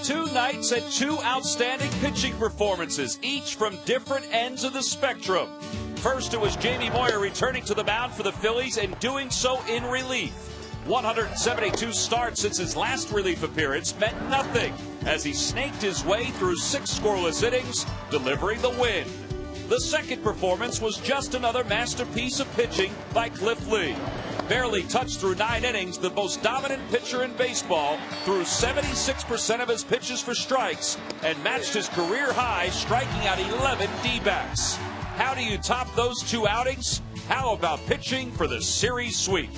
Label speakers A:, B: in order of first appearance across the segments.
A: Two nights and two outstanding pitching performances, each from different ends of the spectrum. First, it was Jamie Moyer returning to the mound for the Phillies and doing so in relief. 172 starts since his last relief appearance meant nothing as he snaked his way through 6 scoreless innings, delivering the win. The second performance was just another masterpiece of pitching by Cliff Lee. Barely touched through 9 innings, the most dominant pitcher in baseball threw 76% of his pitches for strikes and matched his career high, striking out 11 D-backs. How do you top those 2 outings? How about pitching for the series sweep?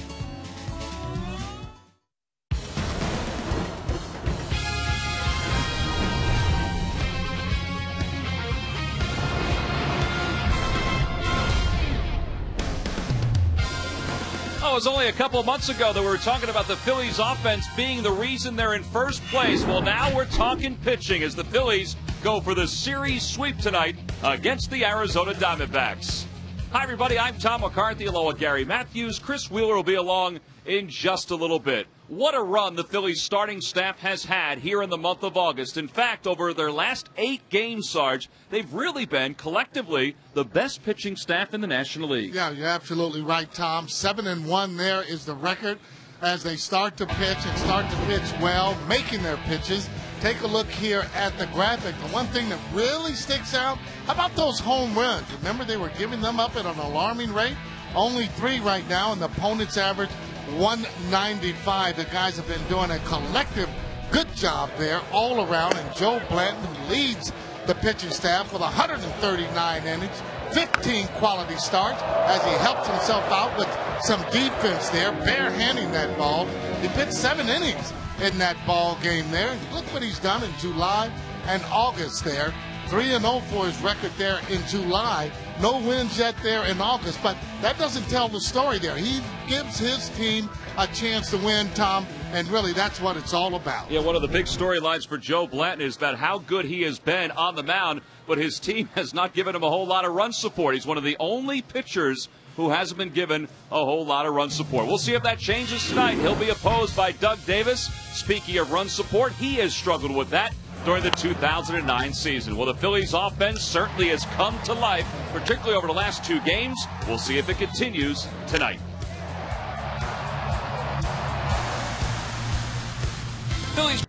A: It was only a couple of months ago that we were talking about the Phillies offense being the reason they're in first place. Well, now we're talking pitching as the Phillies go for the series sweep tonight against the Arizona Diamondbacks. Hi, everybody. I'm Tom McCarthy along with Gary Matthews. Chris Wheeler will be along in just a little bit. What a run the Phillies starting staff has had here in the month of August. In fact, over their last 8 games, Sarge, they've really been collectively the best pitching staff in the National League.
B: Yeah, you're absolutely right, Tom. 7-1 there is the record as they start to pitch and start to pitch well, making their pitches. Take a look here at the graphic. The one thing that really sticks out, how about those home runs? Remember, they were giving them up at an alarming rate. Only 3 right now, and the opponent's average 195. The guys have been doing a collective good job there all around. And Joe Blanton, who leads the pitching staff with 139 innings, 15 quality starts as he helped himself out with some defense there, barehanding that ball. He pitched 7 innings in that ball game there. And look what he's done in July and August there. 3-0 for his record there in July. No wins yet there in August, but that doesn't tell the story there. He gives his team a chance to win, Tom, and really that's what it's all about.
A: Yeah, one of the big storylines for Joe Blanton is about how good he has been on the mound, but his team has not given him a whole lot of run support. He's one of the only pitchers who hasn't been given a whole lot of run support. We'll see if that changes tonight. He'll be opposed by Doug Davis. Speaking of run support, he has struggled with that during the 2009 season. Well, the Phillies offense certainly has come to life, particularly over the last 2 games. We'll see if it continues tonight. Phillies.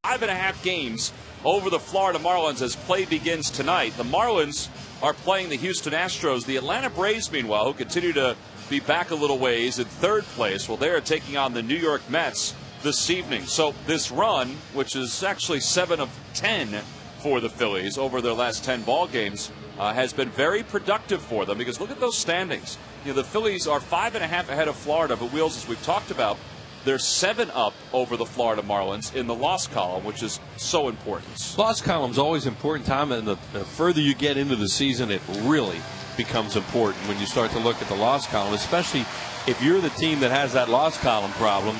A: Five and a half games over the Florida Marlins as play begins tonight. The Marlins are playing the Houston Astros. The Atlanta Braves, meanwhile, who continue to be back a little ways in third place, well, they are taking on the New York Mets this evening. So this run, which is actually 7 of 10 for the Phillies over their last 10 ball games, has been very productive for them, because look at those standings. You know, the Phillies are 5.5 ahead of Florida, but Wheels, as we've talked about, they're 7 up over the Florida Marlins in the loss column, which is so important.
C: Loss column's always important, Tom, and the further you get into the season, it really becomes important when you start to look at the loss column, especially if you're the team that has that loss column problem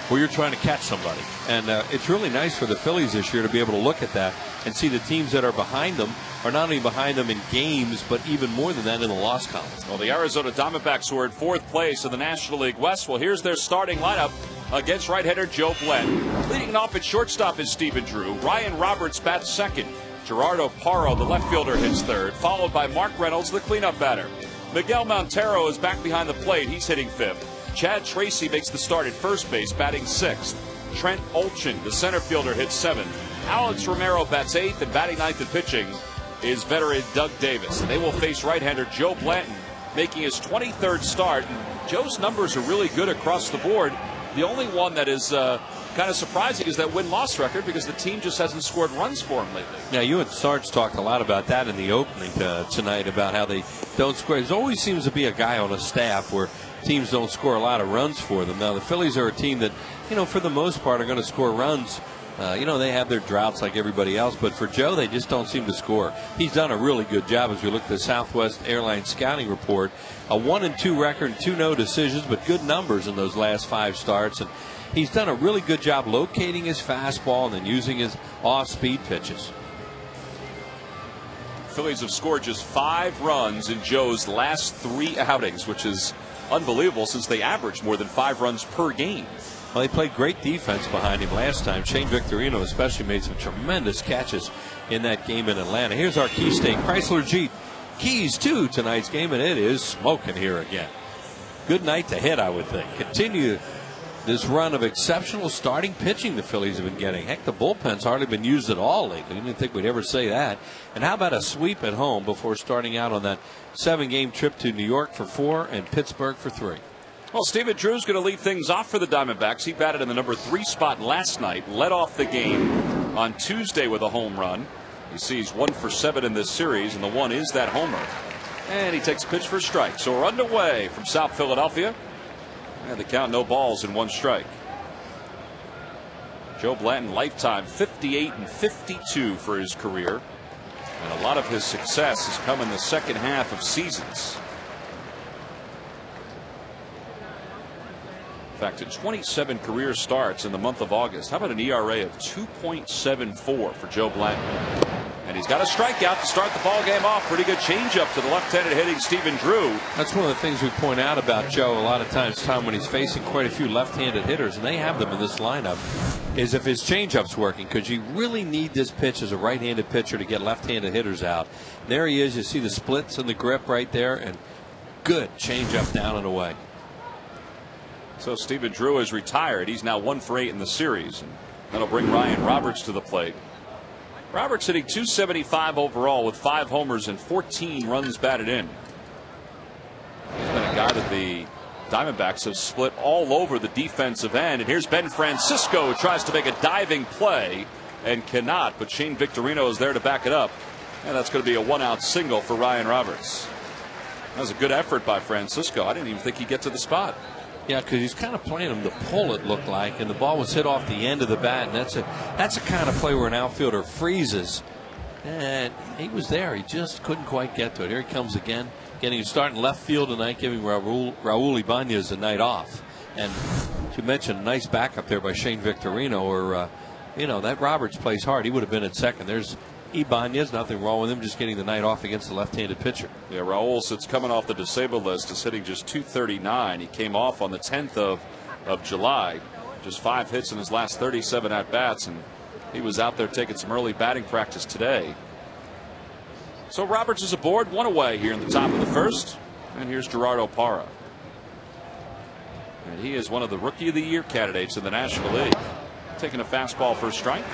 C: where you're trying to catch somebody. And it's really nice for the Phillies this year to be able to look at that and see the teams that are behind them are not only behind them in games, but even more than that in the loss column.
A: Well, the Arizona Diamondbacks were in 4th place in the National League West. Well, here's their starting lineup against right-hander Joe Blanton. Leading off at shortstop is Stephen Drew. Ryan Roberts bats second. Gerardo Parra, the left fielder, hits third, followed by Mark Reynolds, the cleanup batter. Miguel Montero is back behind the plate. He's hitting 5th. Chad Tracy makes the start at first base, batting 6th. Trent Olchin, the center fielder, hits 7th. Alex Romero bats 8th, and batting 9th and pitching is veteran Doug Davis. And they will face right-hander Joe Blanton, making his 23rd start. Joe's numbers are really good across the board. The only one that is kind of surprising is that win-loss record, because the team just hasn't scored runs for him lately.
C: Yeah, you and Sarge talked a lot about that in the opening tonight, about how they don't score. There always seems to be a guy on a staff where teams don't score a lot of runs for them. Now, the Phillies are a team that, for the most part, are going to score runs. They have their droughts like everybody else, but for Joe, they just don't seem to score. He's done a really good job as we look at the Southwest Airlines scouting report. A 1-2 record, 2 no decisions, but good numbers in those last 5 starts. And he's done a really good job locating his fastball and then using his off-speed pitches.
A: Phillies have scored just 5 runs in Joe's last 3 outings, which is unbelievable since they averaged more than 5 runs per game.
C: Well, they played great defense behind him last time. Shane Victorino especially made some tremendous catches in that game in Atlanta. Here's our Key State Chrysler Jeep keys to tonight's game, and it is smoking here again. Good night to hit, I would think. Continue this run of exceptional starting pitching the Phillies have been getting. Heck, the bullpen's hardly been used at all lately. I didn't think we'd ever say that. And how about a sweep at home before starting out on that 7-game trip to New York for 4 and Pittsburgh for 3?
A: Well, Stephen Drew's going to lead things off for the Diamondbacks. He batted in the number 3 spot last night, led off the game on Tuesday with a home run. You see he's 1 for 7 in this series, and the one is that homer. And he takes a pitch for a strike. So we're underway from South Philadelphia. And the count, no balls and 1 strike. Joe Blanton, lifetime 58 and 52 for his career. And a lot of his success has come in the second half of seasons. In fact, 27 career starts in the month of August. How about an ERA of 2.74 for Joe Blanton? And he's got a strikeout to start the ball game off. Pretty good changeup to the left-handed hitting Stephen Drew.
C: That's one of the things we point out about Joe a lot of times, Tom, when he's facing quite a few left-handed hitters, and they have them in this lineup, is if his changeup's working, because you really need this pitch as a right-handed pitcher to get left-handed hitters out. And there he is. You see the splits and the grip right there, and good changeup down and away.
A: So Stephen Drew is retired. He's now 1 for 8 in the series. And that'll bring Ryan Roberts to the plate. Roberts hitting .275 overall with 5 homers and 14 runs batted in. He's been a guy that the Diamondbacks have split all over the defensive end. And here's Ben Francisco, who tries to make a diving play and cannot. But Shane Victorino is there to back it up. And that's going to be a 1-out single for Ryan Roberts. That was a good effort by Francisco. I didn't even think he'd get to the spot.
C: Yeah, because he's kind of playing him to pull, it looked like, and the ball was hit off the end of the bat, and that's a kind of play where an outfielder freezes. And he was there. He just couldn't quite get to it. Here he comes again, getting a start in left field tonight, giving Raul Ibanez a night off. And you mentioned a nice backup there by Shane Victorino, or that Roberts plays hard. He would have been at second. There's Ibanez, nothing wrong with him, just getting the night off against the left-handed pitcher.
A: Yeah, Raul, since coming off the disabled list, is hitting just .239. He came off on the 10th of July. Just 5 hits in his last 37 at-bats, and he was out there taking some early batting practice today. So Roberts is aboard, 1 away here in the top of the first. And here's Gerardo Parra. And he is one of the Rookie of the Year candidates in the National League. Taking a fastball for a strike.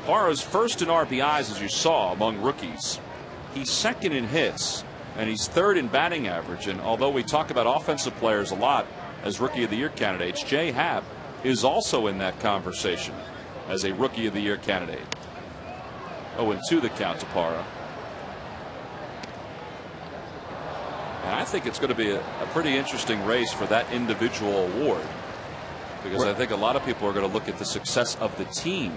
A: Parra's first in RBIs, as you saw, among rookies. He's second in hits, and he's third in batting average. And although we talk about offensive players a lot as Rookie of the Year candidates, Jay Happ is also in that conversation as a Rookie of the Year candidate. 0-2 the count to Parra. And I think it's going to be a pretty interesting race for that individual award, because I think a lot of people are going to look at the success of the team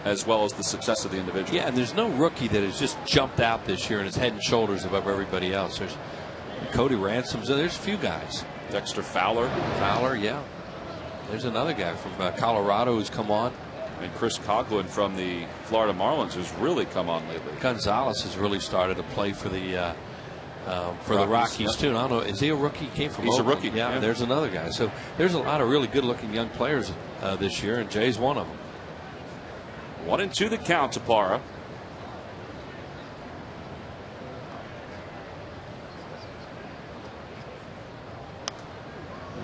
A: as well as the success of the individual.
C: Yeah, and there's no rookie that has just jumped out this year and is head and shoulders above everybody else. There's Cody Ransom's. There's a few guys.
A: Dexter Fowler.
C: Yeah. There's another guy from Colorado who's come on.
A: And Chris Coughlin from the Florida Marlins, who's really come on lately.
C: Gonzalez has really started to play for the Rockies too. And I don't know, is he a rookie? He came from
A: He's
C: Oakland.
A: a rookie.
C: Yeah, there's another guy. So there's a lot of really good-looking young players this year, and Jay's one of them.
A: 1-2 the count to Parra.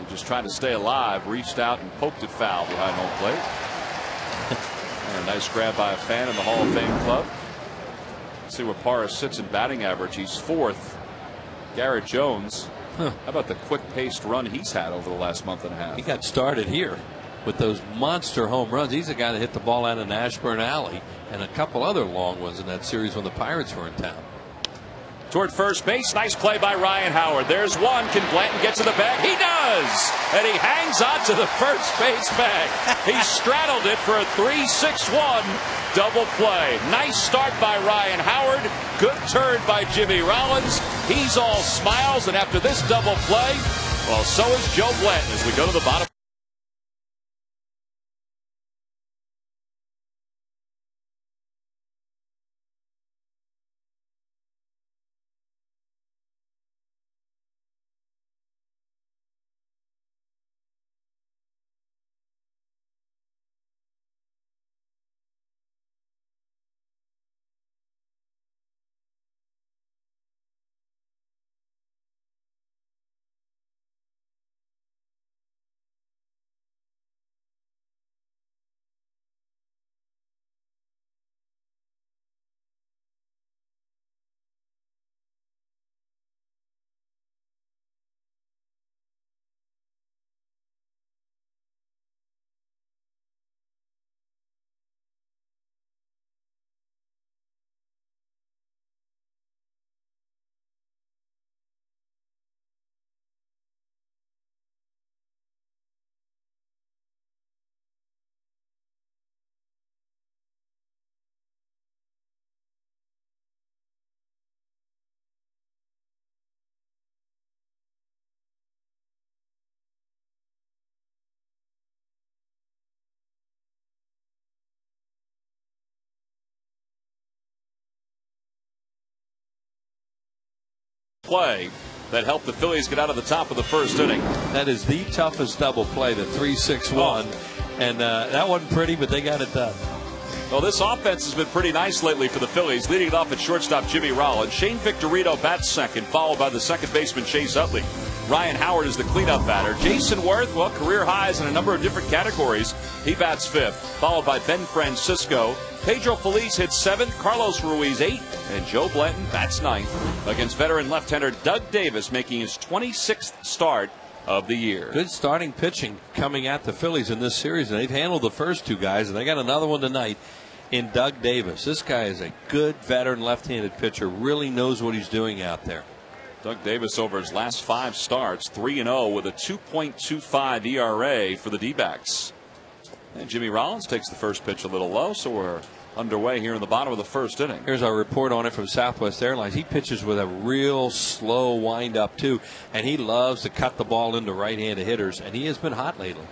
A: He just tried to stay alive, reached out and poked it foul behind home plate. And a nice grab by a fan in the Hall of Fame club. Let's see where Parra sits in batting average. He's fourth. Garrett Jones. How about the quick-paced run he's had over the last month and a half?
C: He got started here with those monster home runs. He's the guy that hit the ball out in Ashburn Alley and a couple other long ones in that series when the Pirates were in town.
A: Toward first base. Nice play by Ryan Howard. There's one. Can Blanton get to the bag? He does! And he hangs on to the first base bag. He straddled it for a 3-6-1 double play. Nice start by Ryan Howard. Good turn by Jimmy Rollins. He's all smiles, and after this double play, well, so is Joe Blanton as we go to the bottom. Play that helped the Phillies get out of the top of the first inning.
C: That is the toughest double play, the 3-6-1. And that wasn't pretty, but they got it done.
A: Well, this offense has been pretty nice lately for the Phillies. Leading it off at shortstop, Jimmy Rollins. Shane Victorino bats second, followed by the second baseman, Chase Utley. Ryan Howard is the cleanup batter. Jason Worth, well, career highs in a number of different categories. He bats fifth, followed by Ben Francisco. Pedro Feliz hits seventh, Carlos Ruiz eighth, and Joe Blanton bats ninth against veteran left-hander Doug Davis, making his 26th start of the year.
C: Good starting pitching coming at the Phillies in this series, and they've handled the first two guys, and they got another one tonight in Doug Davis. This guy is a good veteran left-handed pitcher, really knows what he's doing out there.
A: Doug Davis, over his last 5 starts, 3-0 with a 2.25 ERA for the D-backs. And Jimmy Rollins takes the first pitch a little low, so we're underway here in the bottom of the first inning.
C: Here's our report on it from Southwest Airlines. He pitches with a real slow wind-up, too, and he loves to cut the ball into right-handed hitters, and he has been hot lately.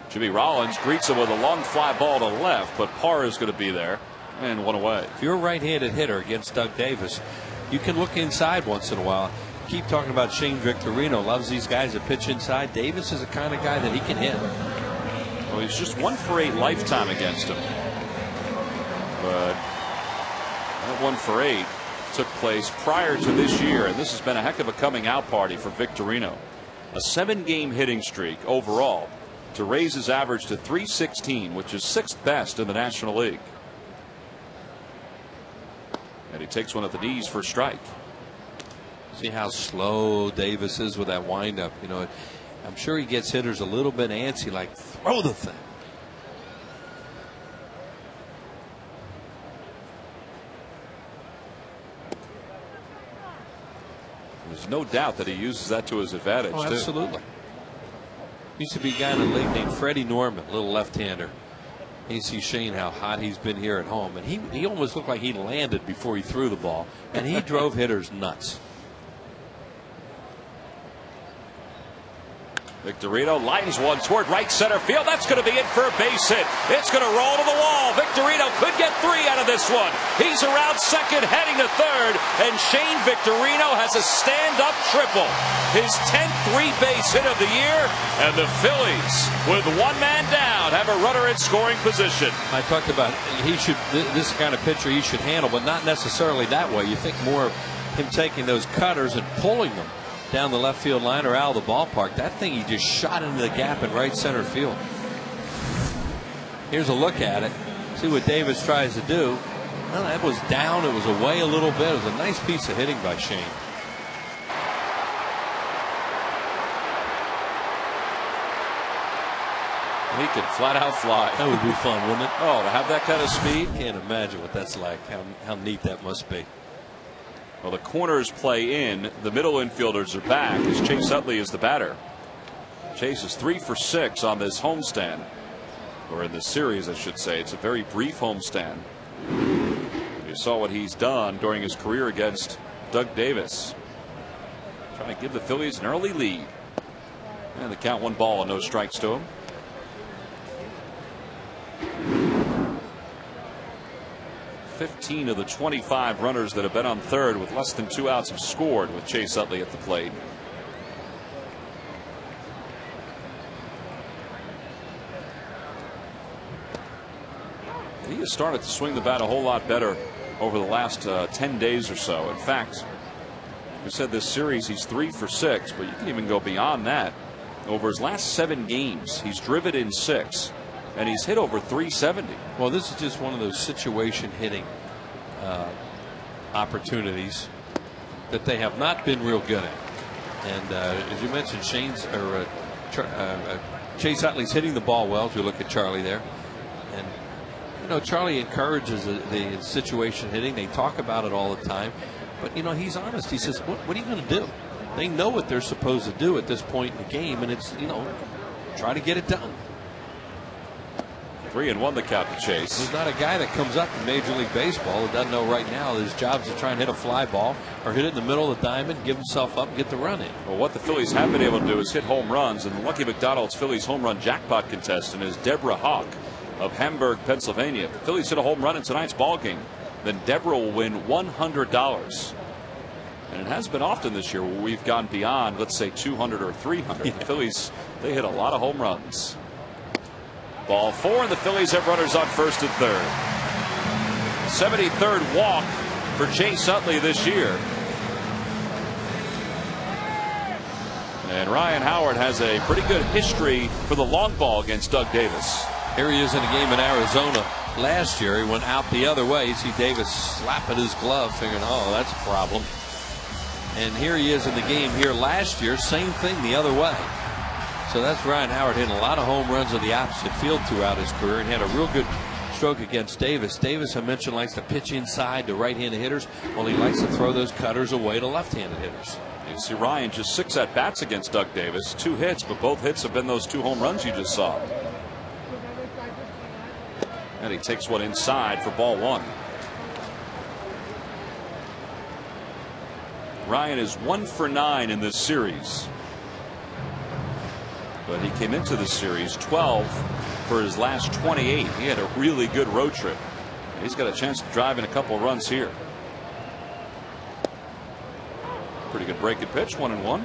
A: Jimmy Rollins greets him with a long fly ball to left, but Parra is going to be there, and one away.
C: If you're a right-handed hitter against Doug Davis, you can look inside once in a while. Keep talking about Shane Victorino. Loves these guys that pitch inside. Davis is the kind of guy that he can hit.
A: Well, he's just 1 for 8 lifetime against him. But that 1 for 8 took place prior to this year, and this has been a heck of a coming out party for Victorino. A 7-game hitting streak overall. to raise his average to .316, which is 6th best in the National League. And he takes one at the knees for a strike.
C: See how slow Davis is with that windup. You know, I'm sure he gets hitters a little bit antsy, like throw the thing.
A: There's no doubt that he uses that to his advantage.
C: Oh, absolutely. Used to be a guy in the league named Freddie Norman, little left-hander. You see Shane how hot he's been here at home, and he almost looked like he landed before he threw the ball, and he drove hitters nuts.
A: Victorino lines one toward right center field. That's going to be it for a base hit. It's going to roll to the wall. Victorino could get 3 out of this one. He's around second, heading to third, and Shane Victorino has a stand-up triple. His 10th 3-base hit of the year, and the Phillies, with one man down, have a runner in scoring position.
C: I talked about this kind of pitcher he should handle, but not necessarily that way. You think more of him taking those cutters and pulling them down the left field line or out of the ballpark. That thing he just shot into the gap in right center field. Here's a look at it. See what Davis tries to do. Well, that was down. It was away a little bit. It was a nice piece of hitting by Shane.
A: He could flat out fly.
C: That would be fun, wouldn't it?
A: Oh, to have that kind of speed.
C: Can't imagine what that's like. How neat that must be.
A: Well, the corners play in. The middle infielders are back as Chase Utley is the batter. Chase is 3 for 6 on this homestand, or in this series, I should say. It's a very brief homestand. You saw what he's done during his career against Doug Davis. Trying to give the Phillies an early lead. And the count 1 ball and no strikes to him. Fifteen of the 25 runners that have been on third with less than 2 outs have scored with Chase Utley at the plate. He has started to swing the bat a whole lot better over the last 10 days or so. In fact, we said this series he's 3 for 6, but you can even go beyond that. Over his last 7 games, he's driven in 6. And he's hit over 370.
C: Well, this is just one of those situation hitting opportunities that they have not been real good at. And as you mentioned, Chase Utley's hitting the ball well. As we look at Charlie there, and you know Charlie encourages the situation hitting. They talk about it all the time, but you know he's honest. He says, "What are you going to do?" They know what they're supposed to do at this point in the game, and it's try to get it done.
A: 3-1 the count to Chase.
C: He's not a guy that comes up in Major League Baseball who doesn't know right now his job is to try and hit a fly ball or hit it in the middle of the diamond, give himself up, and get the run in.
A: Well, what the Phillies have been able to do is hit home runs, and Lucky McDonald's Phillies home run jackpot contestant is Deborah Hawk of Hamburg, Pennsylvania. If the Phillies hit a home run in tonight's ball game, then Deborah will win $100. And it has been often this year where we've gone beyond, let's say, 200 or 300. Yeah. The Phillies, they hit a lot of home runs. Ball 4, and the Phillies have runners on first and third. 73rd walk for Chase Utley this year. And Ryan Howard has a pretty good history for the long ball against Doug Davis.
C: Here he is in a game in Arizona last year. He went out the other way. You see Davis slapping his glove, figuring, oh, that's a problem. And here he is in the game here last year, same thing the other way. So that's Ryan Howard hitting a lot of home runs of the opposite field throughout his career and had a real good stroke against Davis. Davis, I mentioned, likes to pitch inside to right-handed hitters. Well, he likes to throw those cutters away to left-handed hitters.
A: You see Ryan just 6 at-bats against Doug Davis. 2 hits, but both hits have been those 2 home runs you just saw. And he takes one inside for ball 1. Ryan is 1 for 9 in this series. But he came into the series 12 for his last 28. He had a really good road trip. He's got a chance to drive in a couple of runs here. Pretty good break and pitch, 1-1.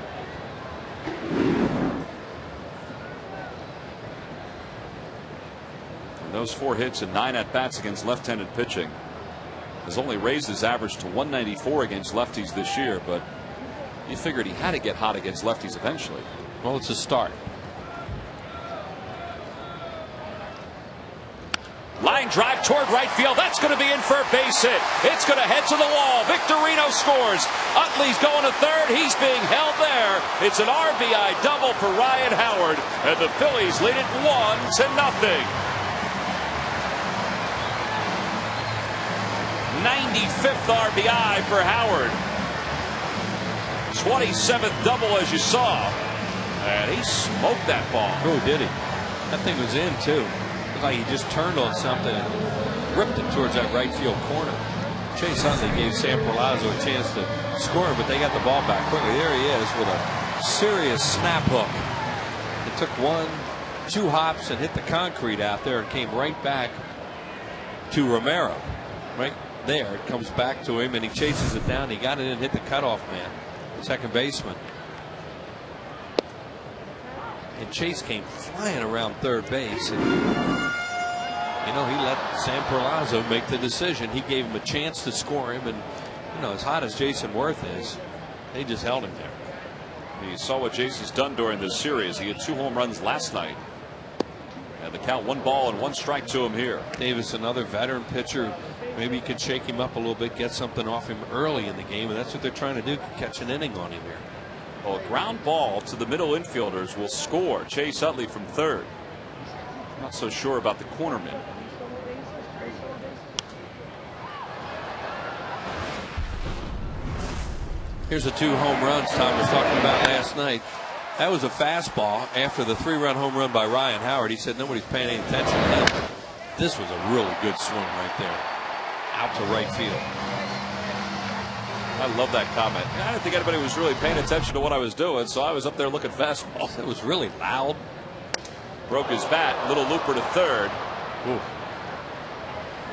A: And those 4 hits and 9 at-bats against left-handed pitching has only raised his average to 194 against lefties this year, but you figured he had to get hot against lefties eventually.
C: Well, it's a start.
A: Line drive toward right field. That's going to be in for a base hit. It's going to head to the wall. Victorino scores. Utley's going to third. He's being held there. It's an RBI double for Ryan Howard, and the Phillies lead it 1-0. 95th RBI for Howard. 27th double, as you saw. And he smoked that ball.
C: Oh, did he? That thing was in, too. Looked like he just turned on something and ripped it towards that right field corner. Chase Utley gave Sam Perlazo a chance to score, but they got the ball back quickly. There he is with a serious snap hook. It took 1-2 hops and hit the concrete out there and came right back to Romero. Right there, it comes back to him and he chases it down. He got it and hit the cutoff man, second baseman. And Chase came flying around third base. And, you know, he let Sam Perlazo make the decision. He gave him a chance to score him. And, you know, as hot as Jason Worth is, they just held him there.
A: You saw what Jason's done during this series. He had 2 home runs last night. And the count 1 ball and 1 strike to him here.
C: Davis, another veteran pitcher. Maybe you could shake him up a little bit, get something off him early in the game. And that's what they're trying to do, catch an inning on him here.
A: Well, a ground ball to the middle infielders will score. Chase Utley from third. Not so sure about the cornerman.
C: Here's the 2 home runs Tom was talking about last night. That was a fastball after the 3-run home run by Ryan Howard. He said nobody's paying any attention to him. This was a really good swing right there. Out to right field.
A: I love that comment. I didn't think anybody was really paying attention to what I was doing, so I was up there looking fastballs.
C: It was really loud.
A: Broke his bat. Little looper to third. Ooh.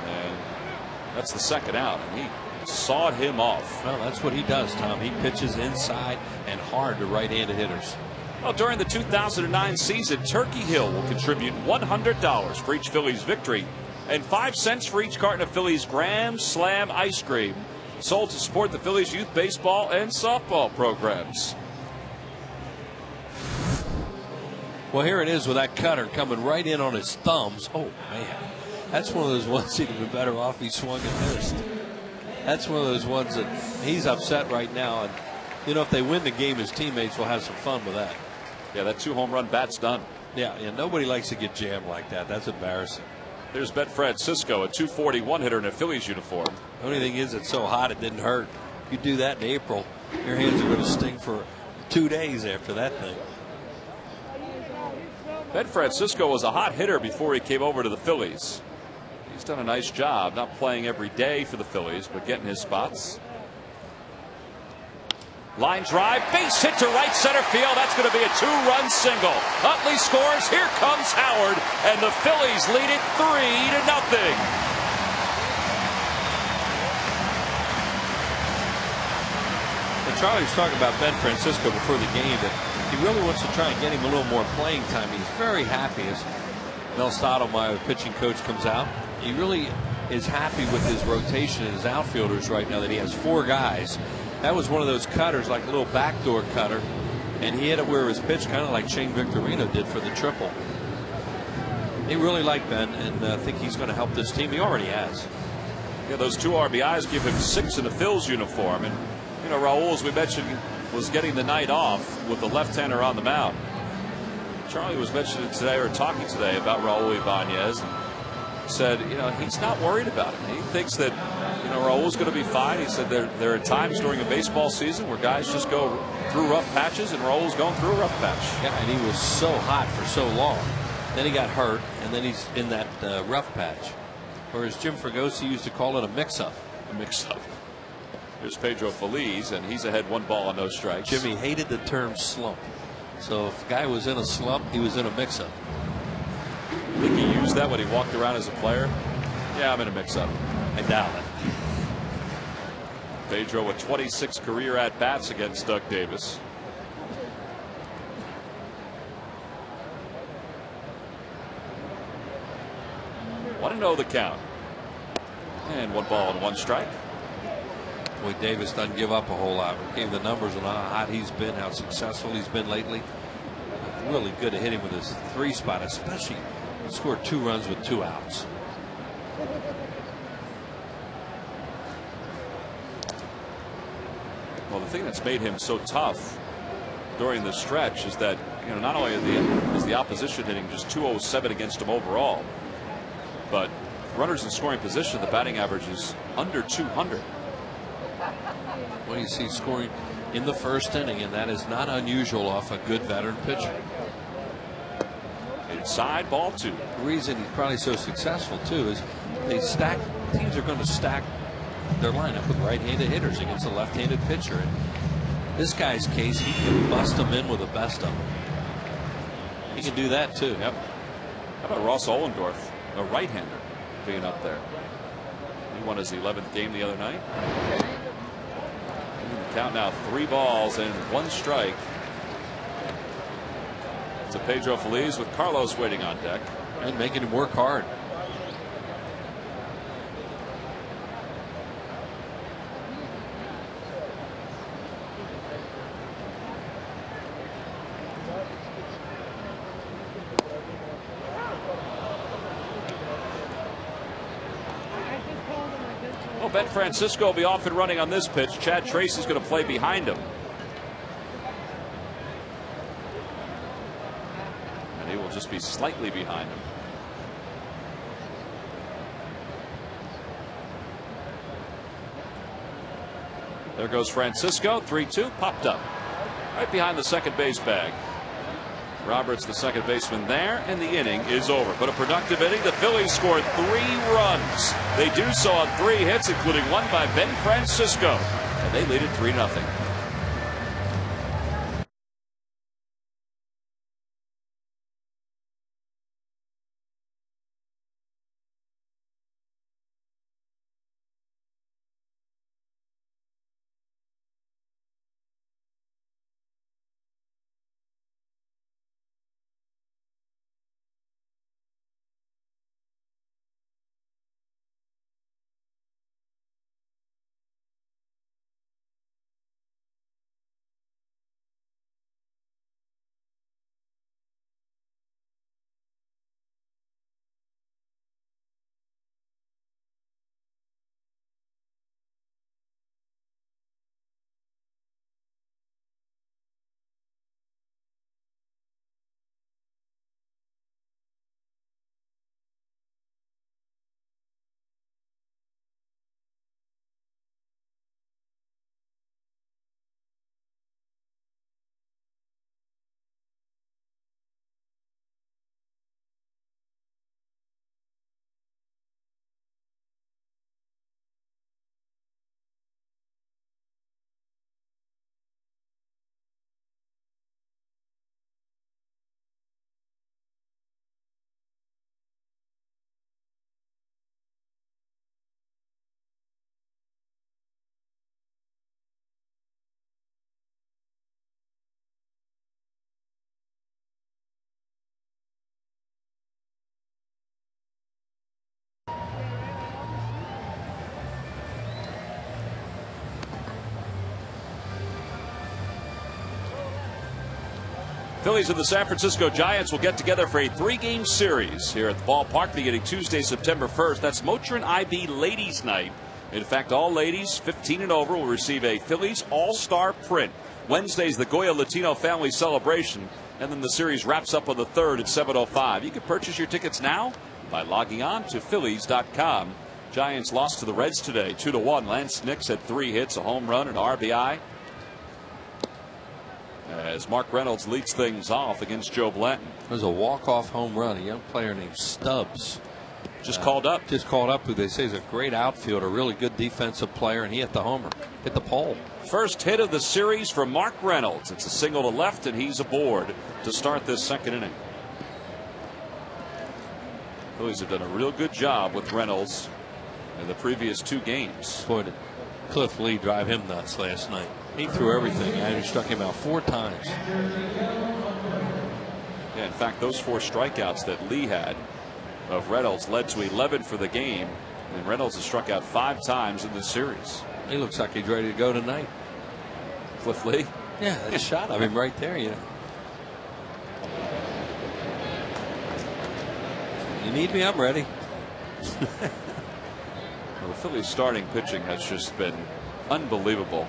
A: And that's the second out. And he sawed him off.
C: Well, that's what he does, Tom. He pitches inside and hard to right-handed hitters.
A: Well, during the 2009 season, Turkey Hill will contribute $100 for each Phillies victory and 5 cents for each carton of Phillies Grand Slam ice cream, sold to support the Phillies youth baseball and softball programs.
C: Well, here it is with that cutter coming right in on his thumbs. Oh, man. That's one of those ones he'd have been better off he swung and missed. That's one of those ones that he's upset right now. And, you know, if they win the game, his teammates will have some fun with that.
A: Yeah, that 2 home run bat's done.
C: Yeah, nobody likes to get jammed like that. That's embarrassing.
A: There's Bet Francisco, a 241 hitter in a Phillies uniform.
C: The only thing is it's so hot it didn't hurt. If you do that in April, your hands are going to sting for 2 days after that thing.
A: Bet Francisco was a hot hitter before he came over to the Phillies. He's done a nice job, not playing every day for the Phillies, but getting his spots. Line drive, base hit to right center field. That's going to be a 2-run single. Utley scores. Here comes Howard, and the Phillies lead it 3-0.
C: And Charlie was talking about Ben Francisco before the game, that he really wants to try and get him a little more playing time. He's very happy as Mel Stottlemyre, the pitching coach, comes out. He really is happy with his rotation and his outfielders right now, that he has 4 guys. That was one of those cutters, like a little backdoor cutter, and he hit it where it was pitched, kind of like Shane Victorino did for the triple. He really liked Ben, and I think he's going to help this team. He already has.
A: Yeah, those 2 RBIs give him 6 in the Phil's uniform. And, you know, Raul, as we mentioned, was getting the night off with the left-hander on the mound. Charlie was mentioning today, or talking today, about Raul Ibanez, and said, you know, he's not worried about it. He thinks that, you know, Raul's going to be fine. He said there are times during a baseball season where guys just go through rough patches, and Raul's going through a rough patch.
C: Yeah, and he was so hot for so long. Then he got hurt, and then he's in that rough patch. Or as Jim Fregosi used to call it, a mix-up.
A: A mix-up. There's Pedro Feliz, and he's ahead 1 ball and no strikes.
C: Jimmy hated the term slump. So if a guy was in a slump, he was in a mix-up.
A: I think he used that when he walked around as a player. Yeah, I'm in a mix-up.
C: I doubt it.
A: Pedro with 26 career at-bats against Doug Davis. Want to know the count. And 1 ball and 1 strike.
C: Boy, Davis doesn't give up a whole lot. We gave the numbers on how hot he's been, how successful he's been lately. Really good to hit him with his 3 spot, especially scored 2 runs with 2 outs.
A: Well, the thing that's made him so tough during this stretch is that, not only is the opposition hitting just 207 against him overall, but runners in scoring position, the batting average is under 200.
C: Well, you see scoring in the first inning, and that is not unusual off a good veteran pitcher.
A: Inside, ball 2.
C: The reason he's probably so successful too is teams are going to stack their lineup with right-handed hitters against a left-handed pitcher. In this guy's case, he can bust them in with the best of them. He can do that too.
A: Yep. How about Ross Ollendorf, a right-hander, being up there? He won his 11th game the other night. Count now 3 balls and 1 strike to Pedro Feliz, with Carlos waiting on deck
C: and making him work hard.
A: Well, Ben Francisco will be off and running on this pitch. Chad Tracy's going to play behind him. And he will just be slightly behind him. There goes Francisco. 3-2, popped up right behind the second base bag. Roberts, the second baseman, there, and the inning is over. But a productive inning. The Phillies scored 3 runs. They do so on 3 hits, including one by Ben Francisco, and they lead it 3-0. Phillies and the San Francisco Giants will get together for a 3-game series here at the ballpark beginning Tuesday, September 1st. That's Motrin IB Ladies Night. In fact, all ladies 15 and over will receive a Phillies All-Star print. Wednesday's the Goya Latino Family Celebration, and then the series wraps up on the 3rd at 7:05. You can purchase your tickets now by logging on to Phillies.com. Giants lost to the Reds today, 2-1. Lance Nix had 3 hits, a home run, an RBI. As Mark Reynolds leads things off against Joe Blanton.
C: There's a walk-off home run. A young player named Stubbs
A: just called up.
C: Who they say is a great outfielder, really good defensive player, and he hit the homer, hit the pole.
A: First hit of the series for Mark Reynolds. It's a single to left, and he's aboard to start this 2nd inning. Phillies have done a real good job with Reynolds in the previous 2 games.
C: Boy, did Cliff Lee drive him nuts last night. He threw everything, and he struck him out 4 times.
A: Yeah, in fact, those 4 strikeouts that Lee had of Reynolds led to 11 for the game, and Reynolds has struck out 5 times in this series.
C: He looks like he's ready to go tonight.
A: Cliff Lee?
C: Yeah, that shot of him right there, you know. You need me, I'm ready.
A: Well, the Phillies starting pitching has just been unbelievable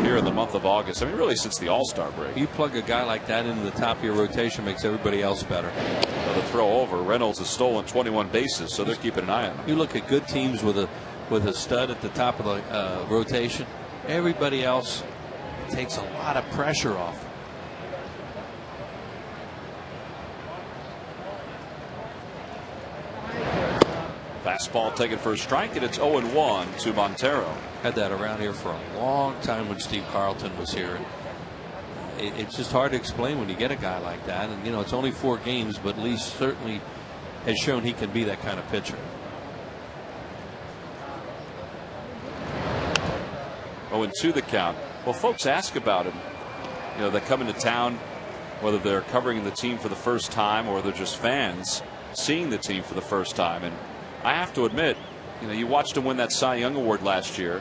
A: here in the month of August. I mean, really since the All-Star break.
C: You plug a guy like that into the top of your rotation, makes everybody else better.
A: The throw over. Reynolds has stolen 21 bases, so they're keeping an eye on him.
C: You look at good teams with a stud at the top of the rotation. Everybody else takes a lot of pressure off.
A: Fastball taken for a strike, and it's 0-1 to Montero.
C: Had that around here for a long time when Steve Carlton was here. It's just hard to explain when you get a guy like that. And, you know, it's only 4 games, but Lee certainly has shown he can be that kind of pitcher.
A: 0-2 the count. Well, folks ask about him. You know, they come into town, whether they're covering the team for the first time or they're just fans seeing the team for the first time. And I have to admit, you know, you watched him win that Cy Young Award last year,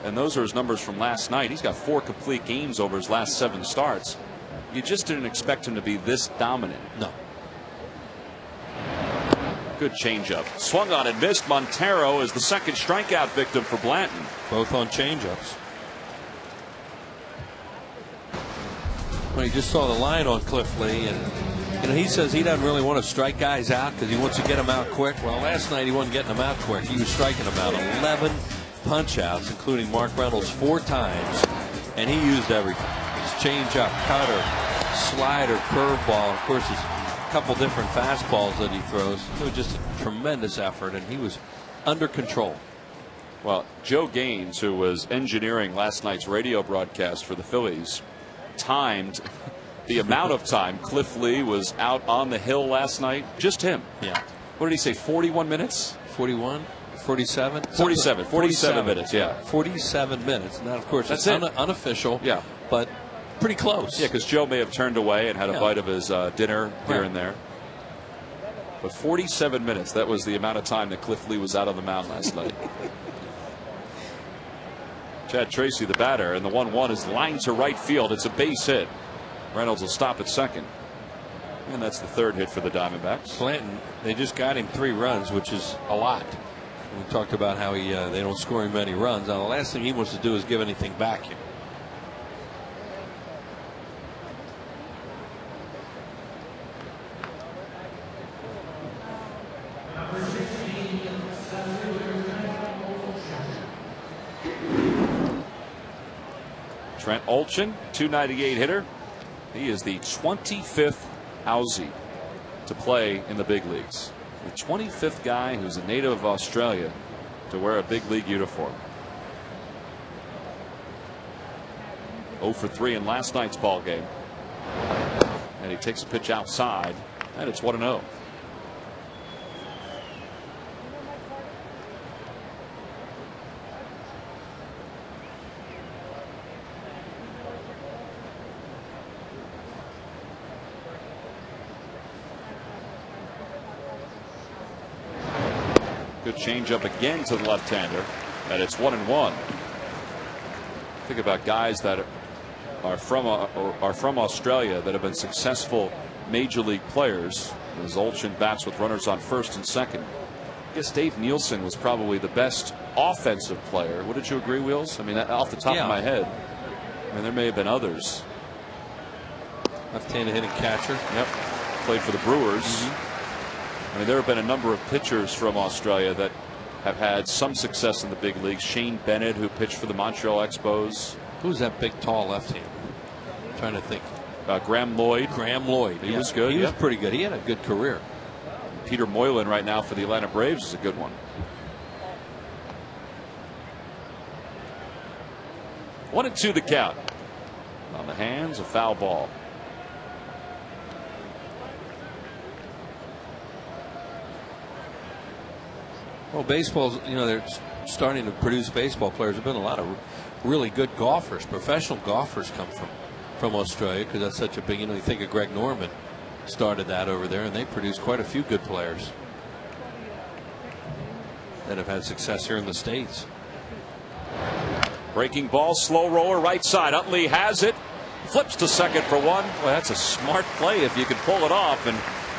A: and those are his numbers from last night. He's got 4 complete games over his last 7 starts. You just didn't expect him to be this dominant.
C: No.
A: Good changeup. Swung on and missed. Montero is the second strikeout victim for Blanton.
C: Both on changeups. Well, you just saw the line on Cliff Lee, and you know, he says he doesn't really want to strike guys out because he wants to get them out quick. Well, last night he wasn't getting them out quick. He was striking them out. 11 punch outs, including Mark Reynolds 4 times, and he used everything. His changeup, cutter, slider, curveball. Of course, his couple different fastballs that he throws. It was just a tremendous effort, and he was under control.
A: Well, Joe Gaines, who was engineering last night's radio broadcast for the Phillies, timed the amount of time Cliff Lee was out on the hill last night. Just him.
C: Yeah.
A: What did he say? 41 minutes?
C: 41? 47?
A: 47 minutes, yeah.
C: 47 minutes. Now, of course,
A: that's
C: it's unofficial.
A: Yeah.
C: But pretty close.
A: Yeah, because Joe may have turned away and had a bite of his dinner here and there. But 47 minutes, that was the amount of time that Cliff Lee was out on the mound last night. Chad Tracy, the batter, and the 1-1 is lined to right field. It's a base hit. Reynolds will stop at second. And that's the 3rd hit for the Diamondbacks.
C: Blanton, they just got him 3 runs, which is a lot. We talked about how they don't score him many runs. Now, the last thing he wants to do is give anything back here.
A: Trent Olchen, 298 hitter. He is the 25th Aussie to play in the big leagues. The 25th guy who's a native of Australia to wear a big league uniform. 0 for 3 in last night's ball game. And he takes a pitch outside, and it's 1-0. Good changeup again to the left-hander, and it's 1-1. Think about guys that are from Australia that have been successful major league players. As Olchen bats with runners on first and second. I guess Dave Nielsen was probably the best offensive player. Wouldn't you agree, Wheels? I mean, off the top of my head, I mean, there may have been others.
C: Left-handed hitting catcher.
A: Yep. Played for the Brewers. I mean, there have been a number of pitchers from Australia that have had some success in the big leagues. Shane Bennett, who pitched for the Montreal Expos.
C: Who's that big, tall left-hander? I'm trying to think.
A: Graham Lloyd.
C: Graham Lloyd.
A: He was good.
C: He was pretty good. He had a good career.
A: Peter Moylan right now for the Atlanta Braves is a good one. 1-2 the count. On the hands, a foul ball.
C: Well, baseball's, you know, they're starting to produce baseball players. There have been a lot of really good golfers. Professional golfers come from Australia because that's such a big, you know, you think of Greg Norman started that over there, and they produced quite a few good players that have had success here in the States.
A: Breaking ball, slow roller, right side. Utley has it. Flips to second for 1. Well, that's a smart play if you can pull it off. And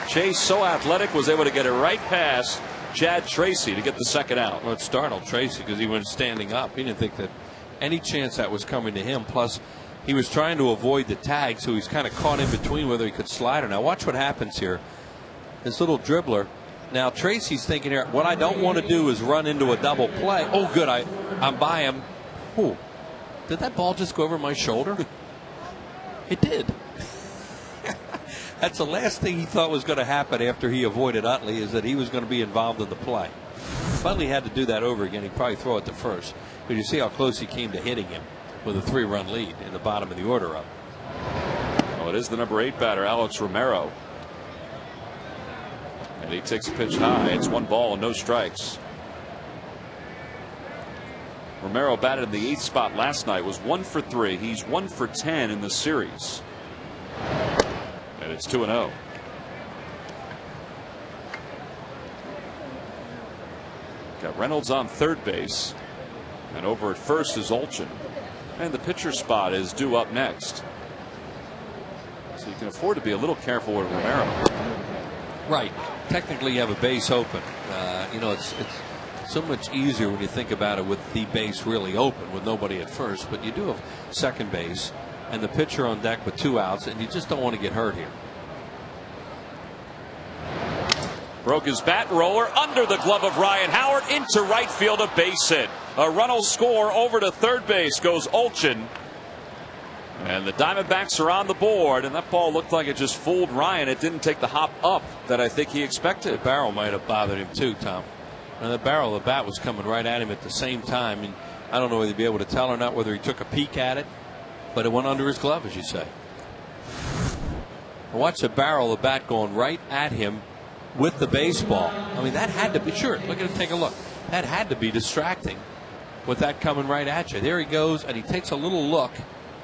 A: Chase, so athletic, was able to get it right past Chad Tracy to get the second out.
C: Well, it startled Tracy because he went standing up. He didn't think that any chance that was coming to him. Plus, he was trying to avoid the tag, so he's kind of caught in between whether he could slide or not. Watch what happens here. This little dribbler. Now, Tracy's thinking here, what I don't want to do is run into a double play. Oh, good. I'm by him. Ooh. Did that ball just go over my shoulder? It did. That's the last thing he thought was going to happen after he avoided Utley, is that he was going to be involved in the play. If Utley had to do that over again, he'd probably throw it to first. But you see how close he came to hitting him with a 3-run lead in the bottom of the order up.
A: Well, it is the number 8 batter, Alex Romero. And he takes a pitch high. It's 1 ball and no strikes. Romero batted in the 8th spot last night, was 1 for 3. He's 1 for 10 in the series. And it's 2-0. Got Reynolds on third base. And over at first is Olchin. And the pitcher spot is due up next. So you can afford to be a little careful with Romero.
C: Right. Technically, you have a base open. It's so much easier when you think about it with the base really open with nobody at first. But you do have second base and the pitcher on deck with 2 outs, and you just don't want to get hurt here.
A: Broke his bat roller under the glove of Ryan Howard into right field, a base hit. A run will score. Over to third base goes Olchin. And the Diamondbacks are on the board, and that ball looked like it just fooled Ryan. It didn't take the hop up that I think he expected.
C: The barrel might have bothered him too, Tom. And the barrel of the bat was coming right at him at the same time. And I don't know whether he'd be able to tell or not whether he took a peek at it, but it went under his glove, as you say. Watch the barrel of the bat going right at him with the baseball. I mean, that had to be, sure, look at it, take a look. That had to be distracting with that coming right at you. There he goes, and he takes a little look,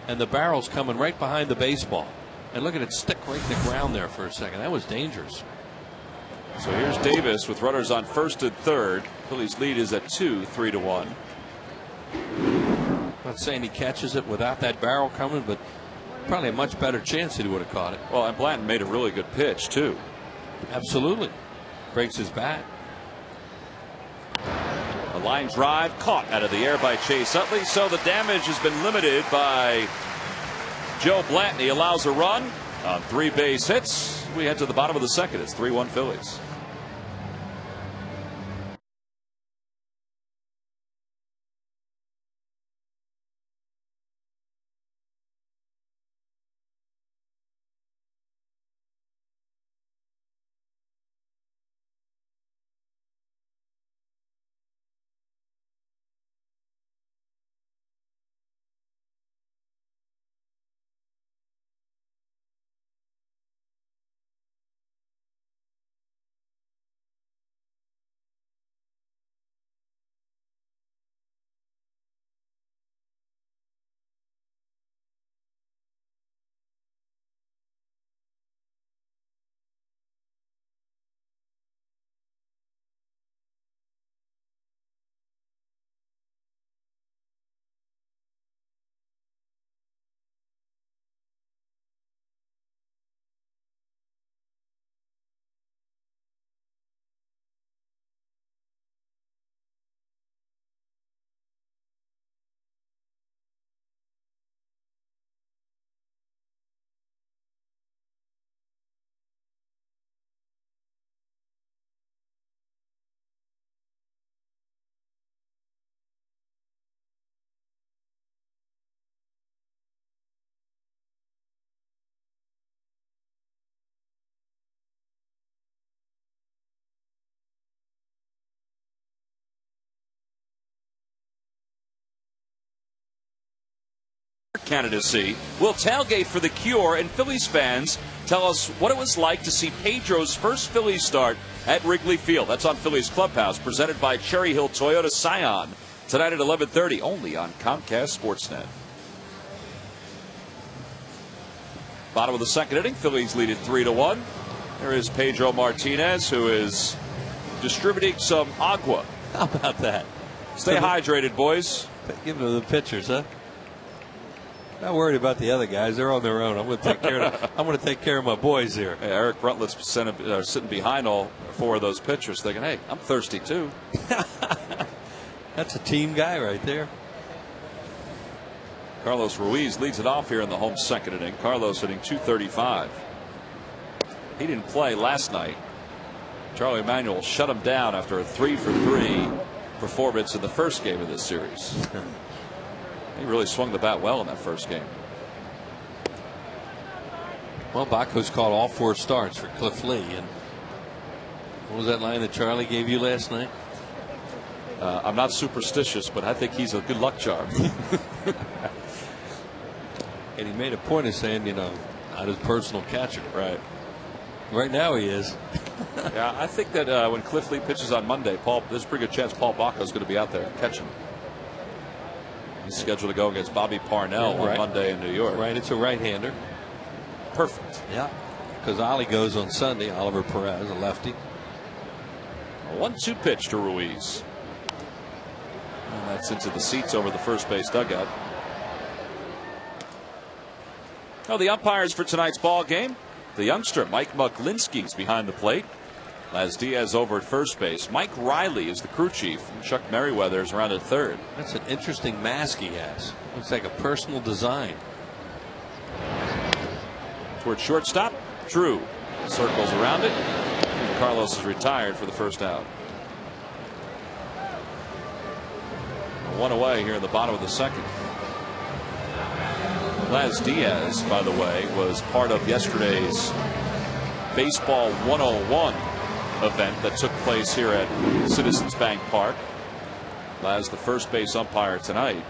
C: and the barrel's coming right behind the baseball. And look at it stick right in the ground there for a second. That was dangerous.
A: So here's Davis with runners on first and third. Phillies lead is at 2, 3-1.
C: Not saying he catches it without that barrel coming, but probably a much better chance that he would have caught it.
A: Well, and Blanton made a really good pitch, too.
C: Absolutely. Breaks his bat.
A: A line drive caught out of the air by Chase Utley. So the damage has been limited by Joe Blanton. He allows a run on 3 base hits. We head to the bottom of the second. It's 3-1 Phillies. Candidacy. We'll tailgate for the cure, and Phillies fans tell us what it was like to see Pedro's first Phillies start at Wrigley Field. That's on Phillies Clubhouse, presented by Cherry Hill Toyota Scion. Tonight at 11:30, only on Comcast Sportsnet. Bottom of the second inning, Phillies lead it 3-1. There is Pedro Martinez, who is distributing some agua.
C: How about that?
A: Stay hydrated, boys.
C: Give them the pitchers, huh? Not worried about the other guys. They're on their own. I'm going to take care of my boys here.
A: Hey, Eric Bruntlets sitting behind all 4 of those pitchers, thinking, "Hey, I'm thirsty too."
C: That's a team guy right there.
A: Carlos Ruiz leads it off here in the home second inning. Carlos hitting .235. He didn't play last night. Charlie Manuel shut him down after a 3-for-3 performance in the first game of this series. He really swung the bat well in that first game.
C: Well, Baco's caught all 4 starts for Cliff Lee. And what was that line that Charlie gave you last night?
A: I'm not superstitious, but I think he's a good luck charm.
C: And he made a point of saying, you know, not his personal catcher.
A: Right.
C: Right now he is.
A: Yeah, I think that when Cliff Lee pitches on Monday, there's a pretty good chance Paul Baco is going to be out there catching. He's scheduled to go against Bobby Parnell on Monday in New York.
C: Right, it's a right-hander.
A: Perfect.
C: Yeah, because Ollie goes on Sunday. Oliver Perez, a lefty.
A: A 1-2 pitch to Ruiz. And that's into the seats over the first base dugout. Oh, the umpires for tonight's ball game. The youngster Mike Muklinski's behind the plate. Laz Diaz over at first base. Mike Riley is the crew chief. And Chuck Merriweather is around at third.
C: That's an interesting mask he has. Looks like a personal design.
A: Toward shortstop. Drew circles around it. And Carlos is retired for the first out. 1 away here in the bottom of the second. Laz Diaz, by the way, was part of yesterday's Baseball 101 event that took place here at Citizens Bank Park. Laz, the first base umpire tonight.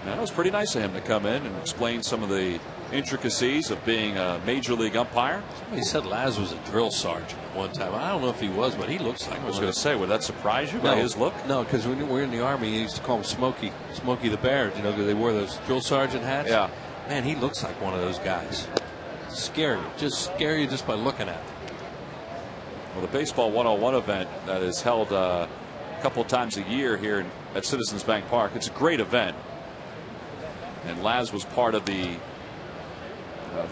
A: And it was pretty nice of him to come in and explain some of the intricacies of being a major league umpire.
C: He said Laz was a drill sergeant at one time. I don't know if he was, but he looks like.
A: I was going to say, would that surprise you by his look?
C: No, because when we were in the Army, he used to call him Smokey the Bear. You know, because they wore those drill sergeant hats.
A: Yeah.
C: Man, he looks like one of those guys. Scary, just scary just by looking at him.
A: Well, the Baseball 101 event that is held a couple times a year here at Citizens Bank Park. It's a great event. And Laz was part of the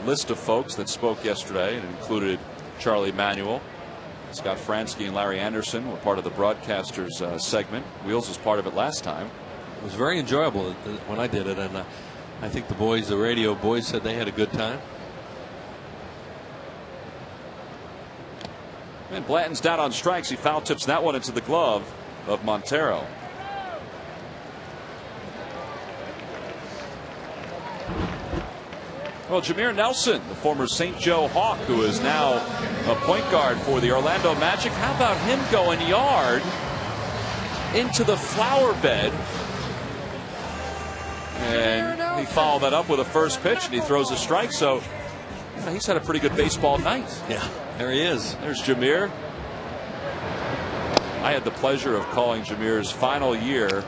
A: list of folks that spoke yesterday, and included Charlie Manuel, Scott Fransky, and Larry Anderson were part of the broadcasters segment. Wheels was part of it last time.
C: It was very enjoyable when I did it, and I think the boys, the radio boys, said they had a good time.
A: And Blanton's down on strikes. He foul tips that one into the glove of Montero. Well, Jameer Nelson, the former St. Joe Hawk, who is now a point guard for the Orlando Magic. How about him going yard into the flower bed? And he followed that up with a first pitch, and he throws a strike. So he's had a pretty good baseball night.
C: Yeah, there he is.
A: There's Jameer. I had the pleasure of calling Jameer's final year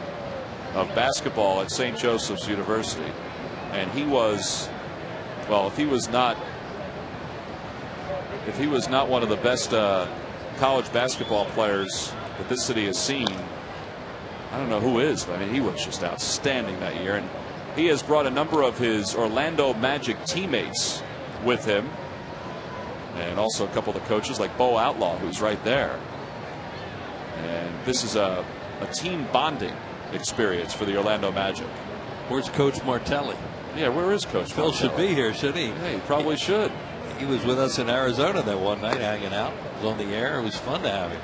A: of basketball at St. Joseph's University. And he was, well, if he was not one of the best college basketball players that this city has seen, I don't know who is. But I mean, he was just outstanding that year. And he has brought a number of his Orlando Magic teammates with him, and also a couple of the coaches like Bo Outlaw, who's right there. And this is a team bonding experience for the Orlando Magic.
C: Where's Coach Martelli?
A: Yeah, where is Coach
C: Phil?
A: Martelli?
C: Should be here, should he?
A: Yeah, he probably should.
C: He was with us in Arizona that one night hanging out. It was on the air. It was fun to have him.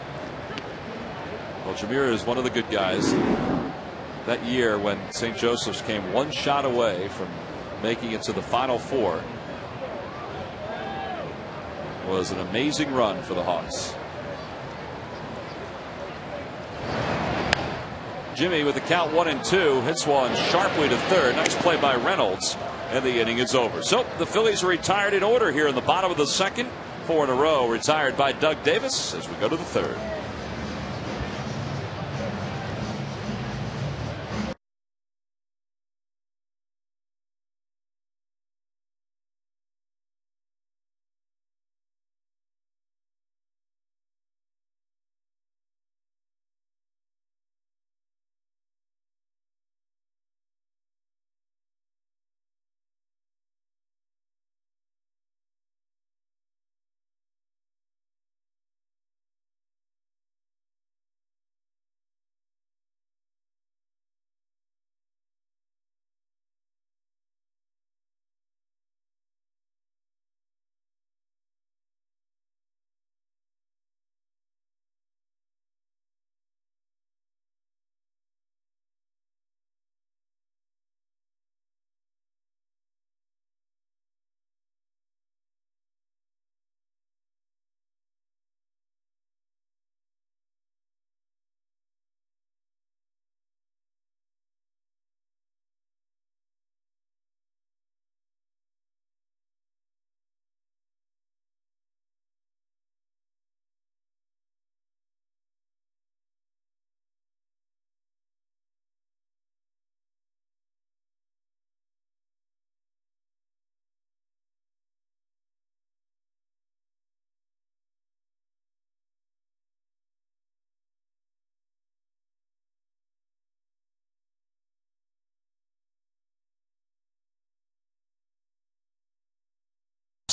A: Well, Jameer is one of the good guys. That year when St. Joseph's came one shot away from making it to the Final Four, was an amazing run for the Hawks. Jimmy with the count 1-2 hits one sharply to third. Nice play by Reynolds, and the inning is over. So the Phillies are retired in order here in the bottom of the second. 4 in a row retired by Doug Davis as we go to the third.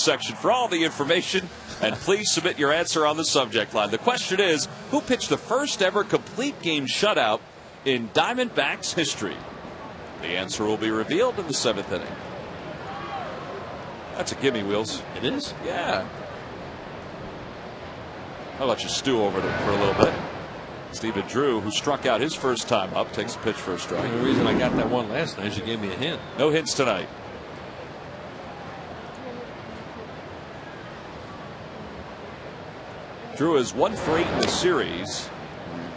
A: section for all the information, and please submit your answer on the subject line. The question is, who pitched the first ever complete game shutout in Diamondbacks history? The answer will be revealed in the 7th inning. That's a gimme, Wheels.
C: It is?
A: Yeah. I'll let you stew over it for a little bit. Stephen Drew, who struck out his first time up, takes a pitch for a strike.
C: The reason I got that one last night is you gave me a hint.
A: No hints tonight. Drew is 1 for 8 in the series.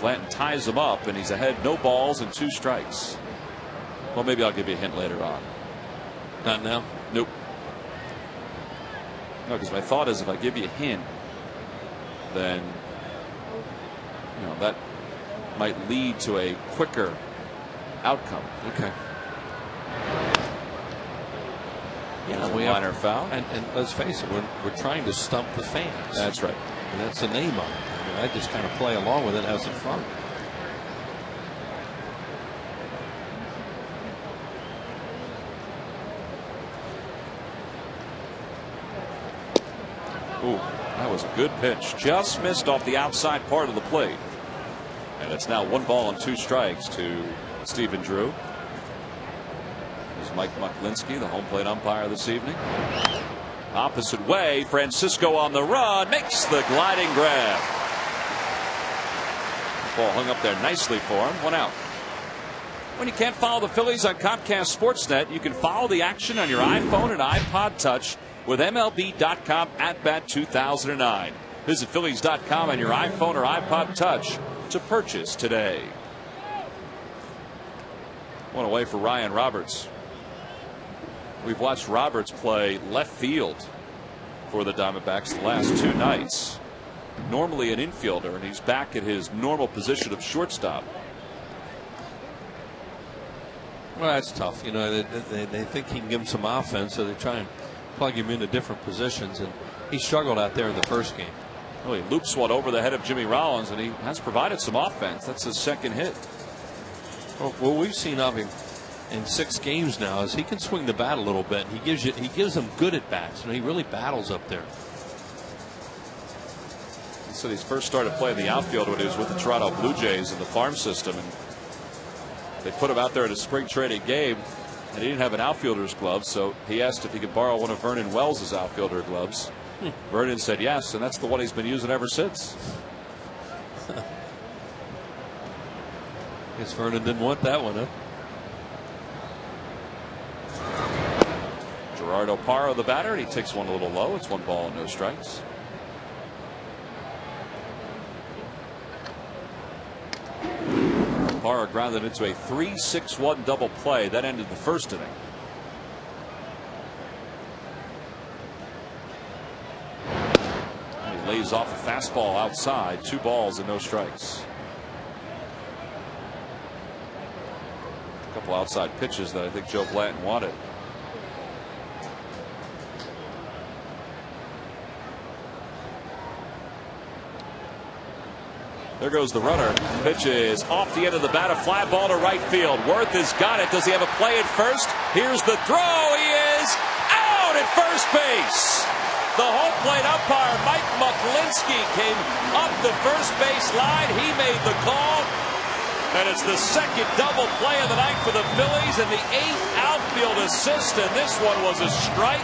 A: Blanton ties him up, and he's ahead, no balls and 2 strikes. Well, maybe I'll give you a hint later on.
C: Not now?
A: Nope. No, because my thought is if I give you a hint, then that might lead to a quicker outcome.
C: Okay.
A: Yeah, we minor foul.
C: And let's face it, we're trying to stump the fans.
A: That's right.
C: And that's the name of it. I mean, I just kind of play along with it, have some fun.
A: Ooh, that was a good pitch. Just missed off the outside part of the plate. And it's now 1 ball and 2 strikes to Stephen Drew. There's Mike Muklinski, the home plate umpire this evening. Opposite way, Francisco on the run, makes the gliding grab. Ball hung up there nicely for him. 1 out. When you can't follow the Phillies on Comcast Sportsnet, you can follow the action on your iPhone and iPod Touch with MLB.com at Bat 2009. Visit Phillies.com on your iPhone or iPod Touch to purchase today. 1 away for Ryan Roberts. We've watched Roberts play left field for the Diamondbacks the last 2 nights. Normally an infielder, and he's back at his normal position of shortstop.
C: Well, that's tough. They think he can give him some offense, so they try and plug him into different positions, and he struggled out there in the first game.
A: Well, he loops one over the head of Jimmy Rollins, and he has provided some offense. That's his 2nd hit.
C: Well, we've seen of him in 6 games now is he can swing the bat a little bit. He gives them good at bats. He really battles up there.
A: He said he first started playing the outfield when he was with the Toronto Blue Jays in the farm system, and they put him out there at a spring training game, and he didn't have an outfielder's glove, so he asked if he could borrow one of Vernon Wells' outfielder gloves. Vernon said yes, and that's the one he's been using ever since.
C: Guess Vernon didn't want that one, huh?
A: Gerardo Parra, the batter, and he takes one a little low. It's 1 ball and no strikes. Parra grounded into a 3-6-1 double play that ended the 1st inning. And he lays off a fastball outside. 2 balls and no strikes. A couple outside pitches that I think Joe Blanton wanted. There goes the runner. Pitch is off the end of the bat. A fly ball to right field. Worth has got it. Does he have a play at first? Here's the throw. He is out at first base. The home plate umpire, Mike Muklinski, came up the first base line. He made the call. And it's the 2nd double play of the night for the Phillies and the 8th outfield assist. And this one was a strike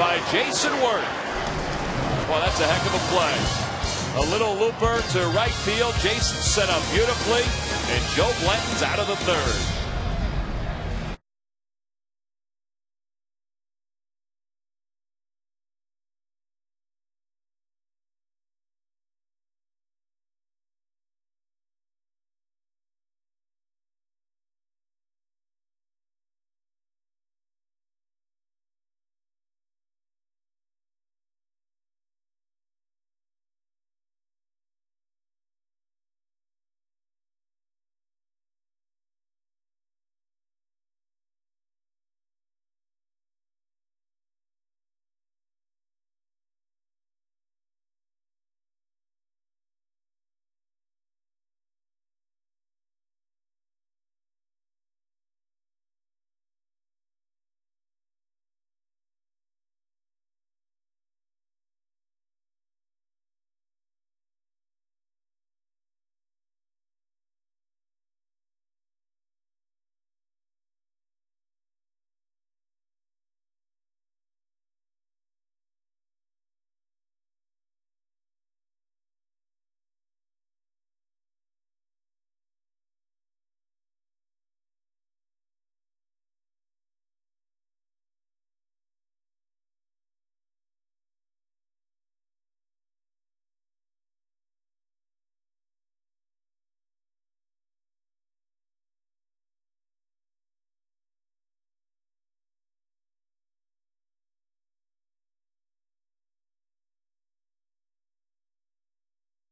A: by Jason Worth. Well, that's a heck of a play. A little looper to right field. Jason set up beautifully, and Joe Blanton's out of the 3rd.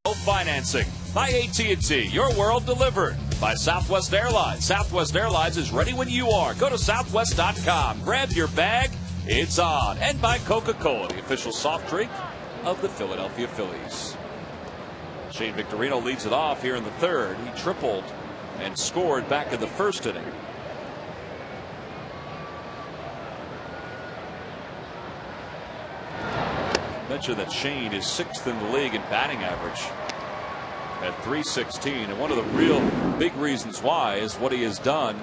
A: Financing by AT&T, your world delivered by Southwest Airlines. Southwest Airlines is ready when you are. Go to southwest.com. Grab your bag. It's on. And by Coca-Cola, the official soft drink of the Philadelphia Phillies. Shane Victorino leads it off here in the third. He tripled and scored back in the first inning. Mention that Shane is 6th in the league in batting average at .316, and one of the real big reasons why is what he has done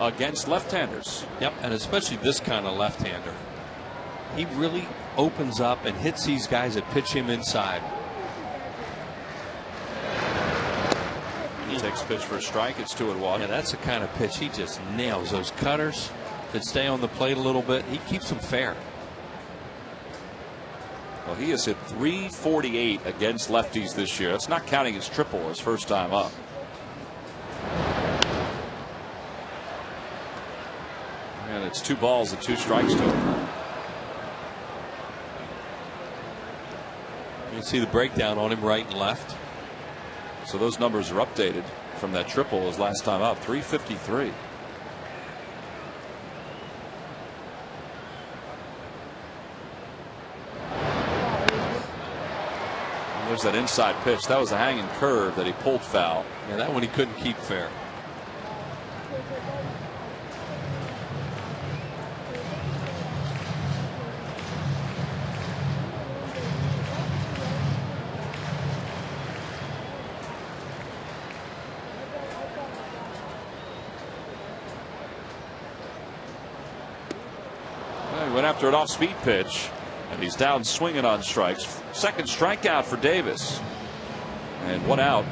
A: against left-handers.
C: Yep, and especially this kind of left-hander. He really opens up and hits these guys that pitch him inside.
A: He takes pitch for a strike. It's 2-1.
C: Yeah, that's the kind of pitch he just nails. Those cutters that stay on the plate a little bit, he keeps them fair.
A: Well, he has hit .348 against lefties this year. That's not counting his triple, his first time up. And it's 2 balls and 2 strikes to him.
C: You can see the breakdown on him right and left.
A: So those numbers are updated from that triple his last time up. .353. There's that inside pitch. That was a hanging curve that he pulled foul.
C: Yeah, that one he couldn't keep fair.
A: Well, he went after an off-speed pitch. And he's down swinging on strikes. Second strikeout for Davis. And 1 out.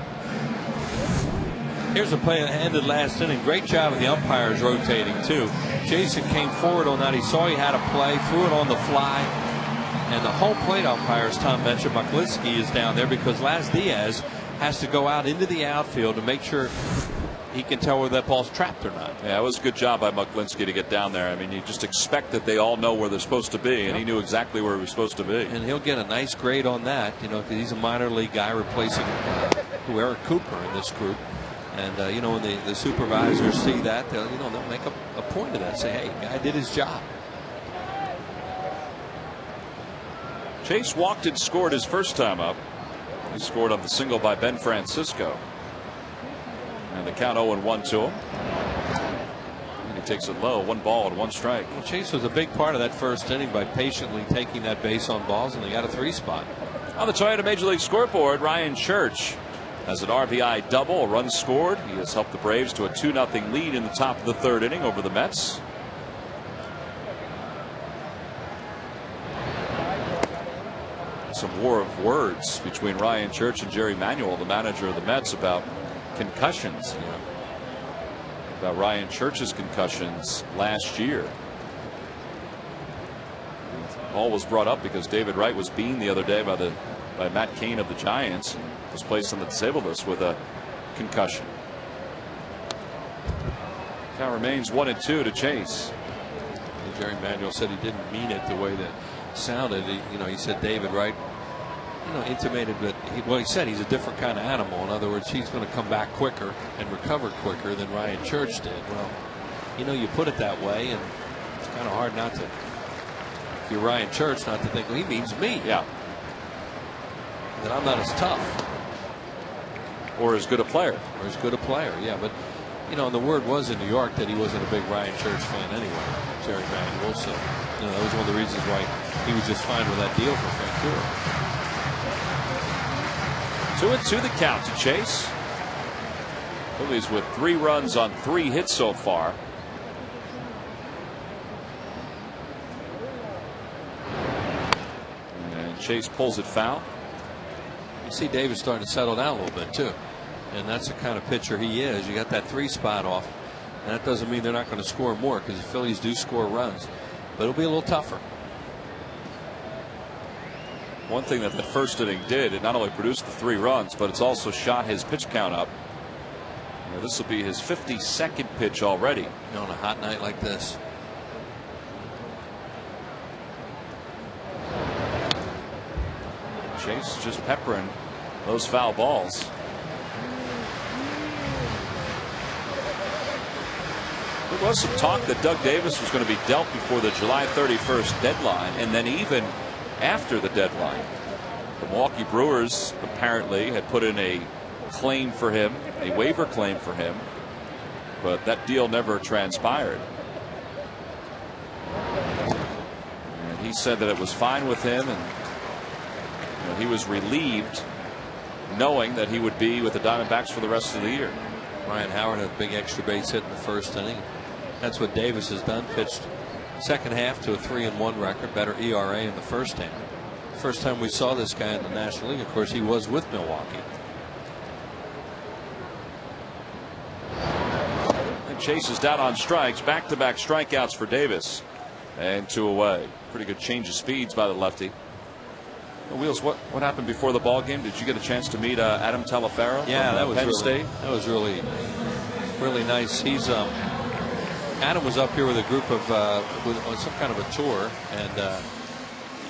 C: Here's a play that ended last inning. Great job of the umpires rotating, too. Jason came forward on that. He saw he had a play, threw it on the fly. And the home plate umpire, as Tom mentioned, Maklinski, is down there because Laz Diaz has to go out into the outfield to make sure he can tell whether that ball's trapped or not.
A: Yeah, it was a good job by Maklinski to get down there. I mean, you just expect that they all know where they're supposed to be, and he knew exactly where he was supposed to be.
C: And he'll get a nice grade on that, you know, because he's a minor league guy replacing Eric Cooper in this group. And you know, when the supervisors see that, they'll make a point of that. Say, hey, the guy did his job.
A: Chase walked and scored his first time up. He scored on the single by Ben Francisco. And the count 0-1 to him. And he takes it low, 1 ball and 1 strike.
C: Well, Chase was a big part of that first inning by patiently taking that base on balls, and they got a 3 spot.
A: On the Toyota Major League scoreboard, Ryan Church has an RBI double, a run scored. He has helped the Braves to a 2-0 lead in the top of the 3rd inning over the Mets. Some war of words between Ryan Church and Jerry Manuel, the manager of the Mets, about concussions. You know, about Ryan Church's concussions last year. All was brought up because David Wright was beamed the other day by Matt Cain of the Giants and was placed on the disabled list with a concussion. Count remains 1-2 to Chase.
C: And Jerry Manuel said he didn't mean it the way that sounded. He said David Wright, intimated that he said he's a different kind of animal. In other words, he's going to come back quicker and recover quicker than Ryan Church did. Well, you put it that way, and it's kind of hard not to, if you're Ryan Church, not to think, well, he means me.
A: Yeah.
C: That I'm not as tough.
A: Or as good a player.
C: Yeah, but, and the word was in New York that he wasn't a big Ryan Church fan anyway, Jerry Manuel. So, that was one of the reasons why he was just fine with that deal for Vancouver.
A: 2-2 the count to Chase. Phillies with 3 runs on 3 hits so far. And Chase pulls it foul.
C: You see Davis starting to settle down a little bit too, and that's the kind of pitcher he is. You got that 3 spot off, and that doesn't mean they're not going to score more, because the Phillies do score runs, but it'll be a little tougher.
A: One thing that the first inning did, it not only produced the 3 runs, but it's also shot his pitch count up. This will be his 52nd pitch already.
C: On a hot night like this.
A: Chase just peppering those foul balls. There was some talk that Doug Davis was going to be dealt before the July 31st deadline, and then even after the deadline. The Milwaukee Brewers apparently had put in a claim for him, a waiver claim for him, but that deal never transpired. And he said that it was fine with him, and he was relieved knowing that he would be with the Diamondbacks for the rest of the year.
C: Ryan Howard had a big extra base hit in the first inning. That's what Davis has done. Pitched second half to a 3-1 record, better ERA in the first half. First time we saw this guy in the National League, of course, he was with Milwaukee.
A: And Chase is down on strikes. Back-to-back strikeouts for Davis. And 2 away. Pretty good change of speeds by the lefty. Wheels, what happened before the ball game? Did you get a chance to meet Adam Telefaro?
C: Yeah, that
A: from
C: was
A: Penn
C: really,
A: State.
C: That was really nice. He's Adam was up here with a group of on some kind of a tour, and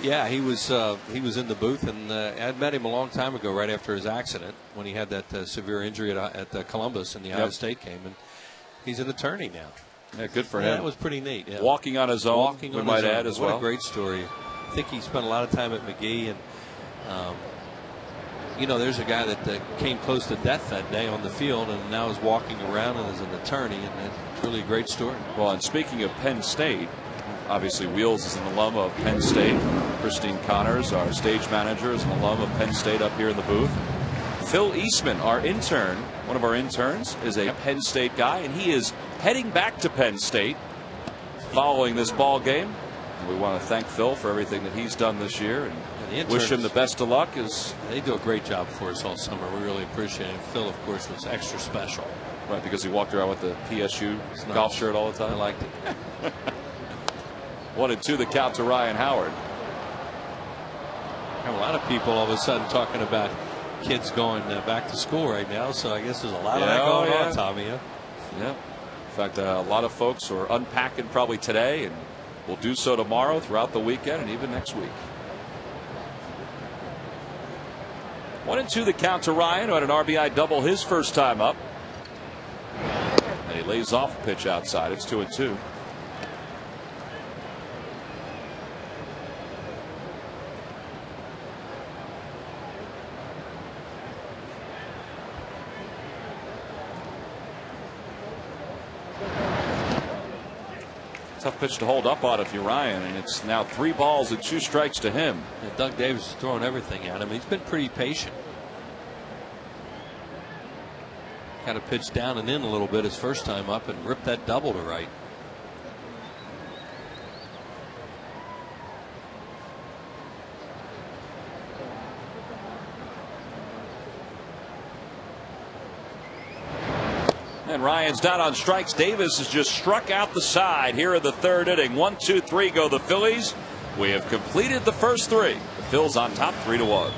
C: yeah, he was in the booth, and I'd met him a long time ago, right after his accident when he had that severe injury at Columbus in the Ohio State game, and he's an attorney now.
A: Yeah, good for him.
C: That was pretty neat. Yeah.
A: Walking on his own, we might add as well.
C: What a great story. I think he spent a lot of time at McGee, and you know, there's a guy that came close to death that day on the field and now is walking around and is an attorney, and it's really a great story. Well,
A: and speaking of Penn State, obviously Wheels is an alum of Penn State. Christine Connors, our stage manager, is an alum of Penn State up here in the booth. Phil Eastman, our intern, one of our interns, is a Penn State guy, and he is heading back to Penn State following this ball game. And we want to thank Phil for everything that he's done this year, and wish him the best of luck.
C: They do a great job for us all summer. We really appreciate it. Phil, of course, was extra special.
A: Right, because he walked around with the PSU golf shirt all the time.
C: I liked it.
A: 1-2 the count to Ryan Howard.
C: A lot of people all of a sudden talking about kids going back to school right now, so I guess there's a lot of that going on, Tommy. Yeah.
A: In fact, a lot of folks are unpacking probably today, and will do so tomorrow, throughout the weekend, and even next week. 1-2 the count to Ryan, who had an RBI double his first time up. And he lays off a pitch outside. It's 2-2. Tough pitch to hold up on if you're Ryan, and it's now 3 balls and 2 strikes to him.
C: And Doug Davis is throwing everything at him. He's been pretty patient. Kind of pitched down and in a little bit his first time up and ripped that double to right.
A: And Ryan's down on strikes. Davis has just struck out the side here in the 3rd inning. 1-2-3 go the Phillies. We have completed the first 3. The Phils on top 3-1.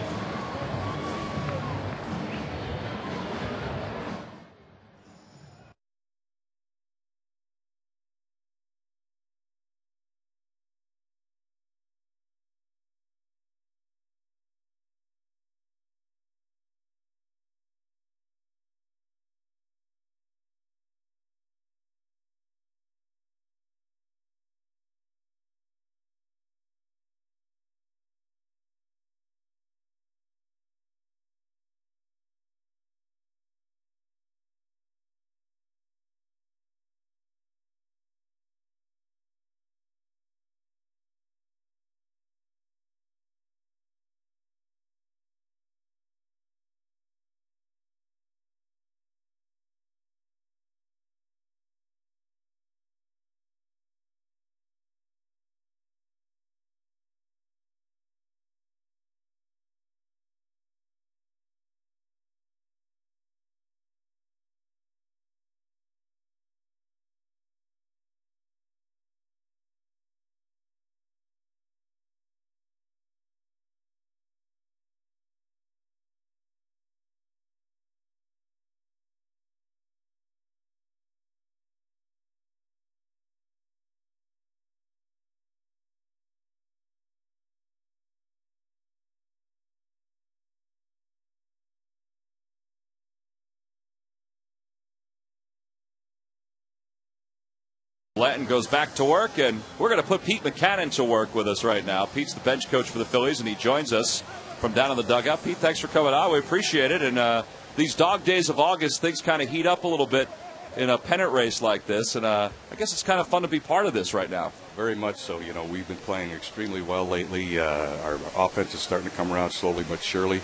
A: Blanton goes back to work, and we're going to put Pete McCannon to work with us right now. Pete's the bench coach for the Phillies, and he joins us from down in the dugout. Pete, thanks for coming on. We appreciate it. And these dog days of August, things kind of heat up a little bit in a pennant race like this, and I guess it's kind of fun to be part of this right now.
D: Very much so. You know, we've been playing extremely well lately. Our offense is starting to come around slowly but surely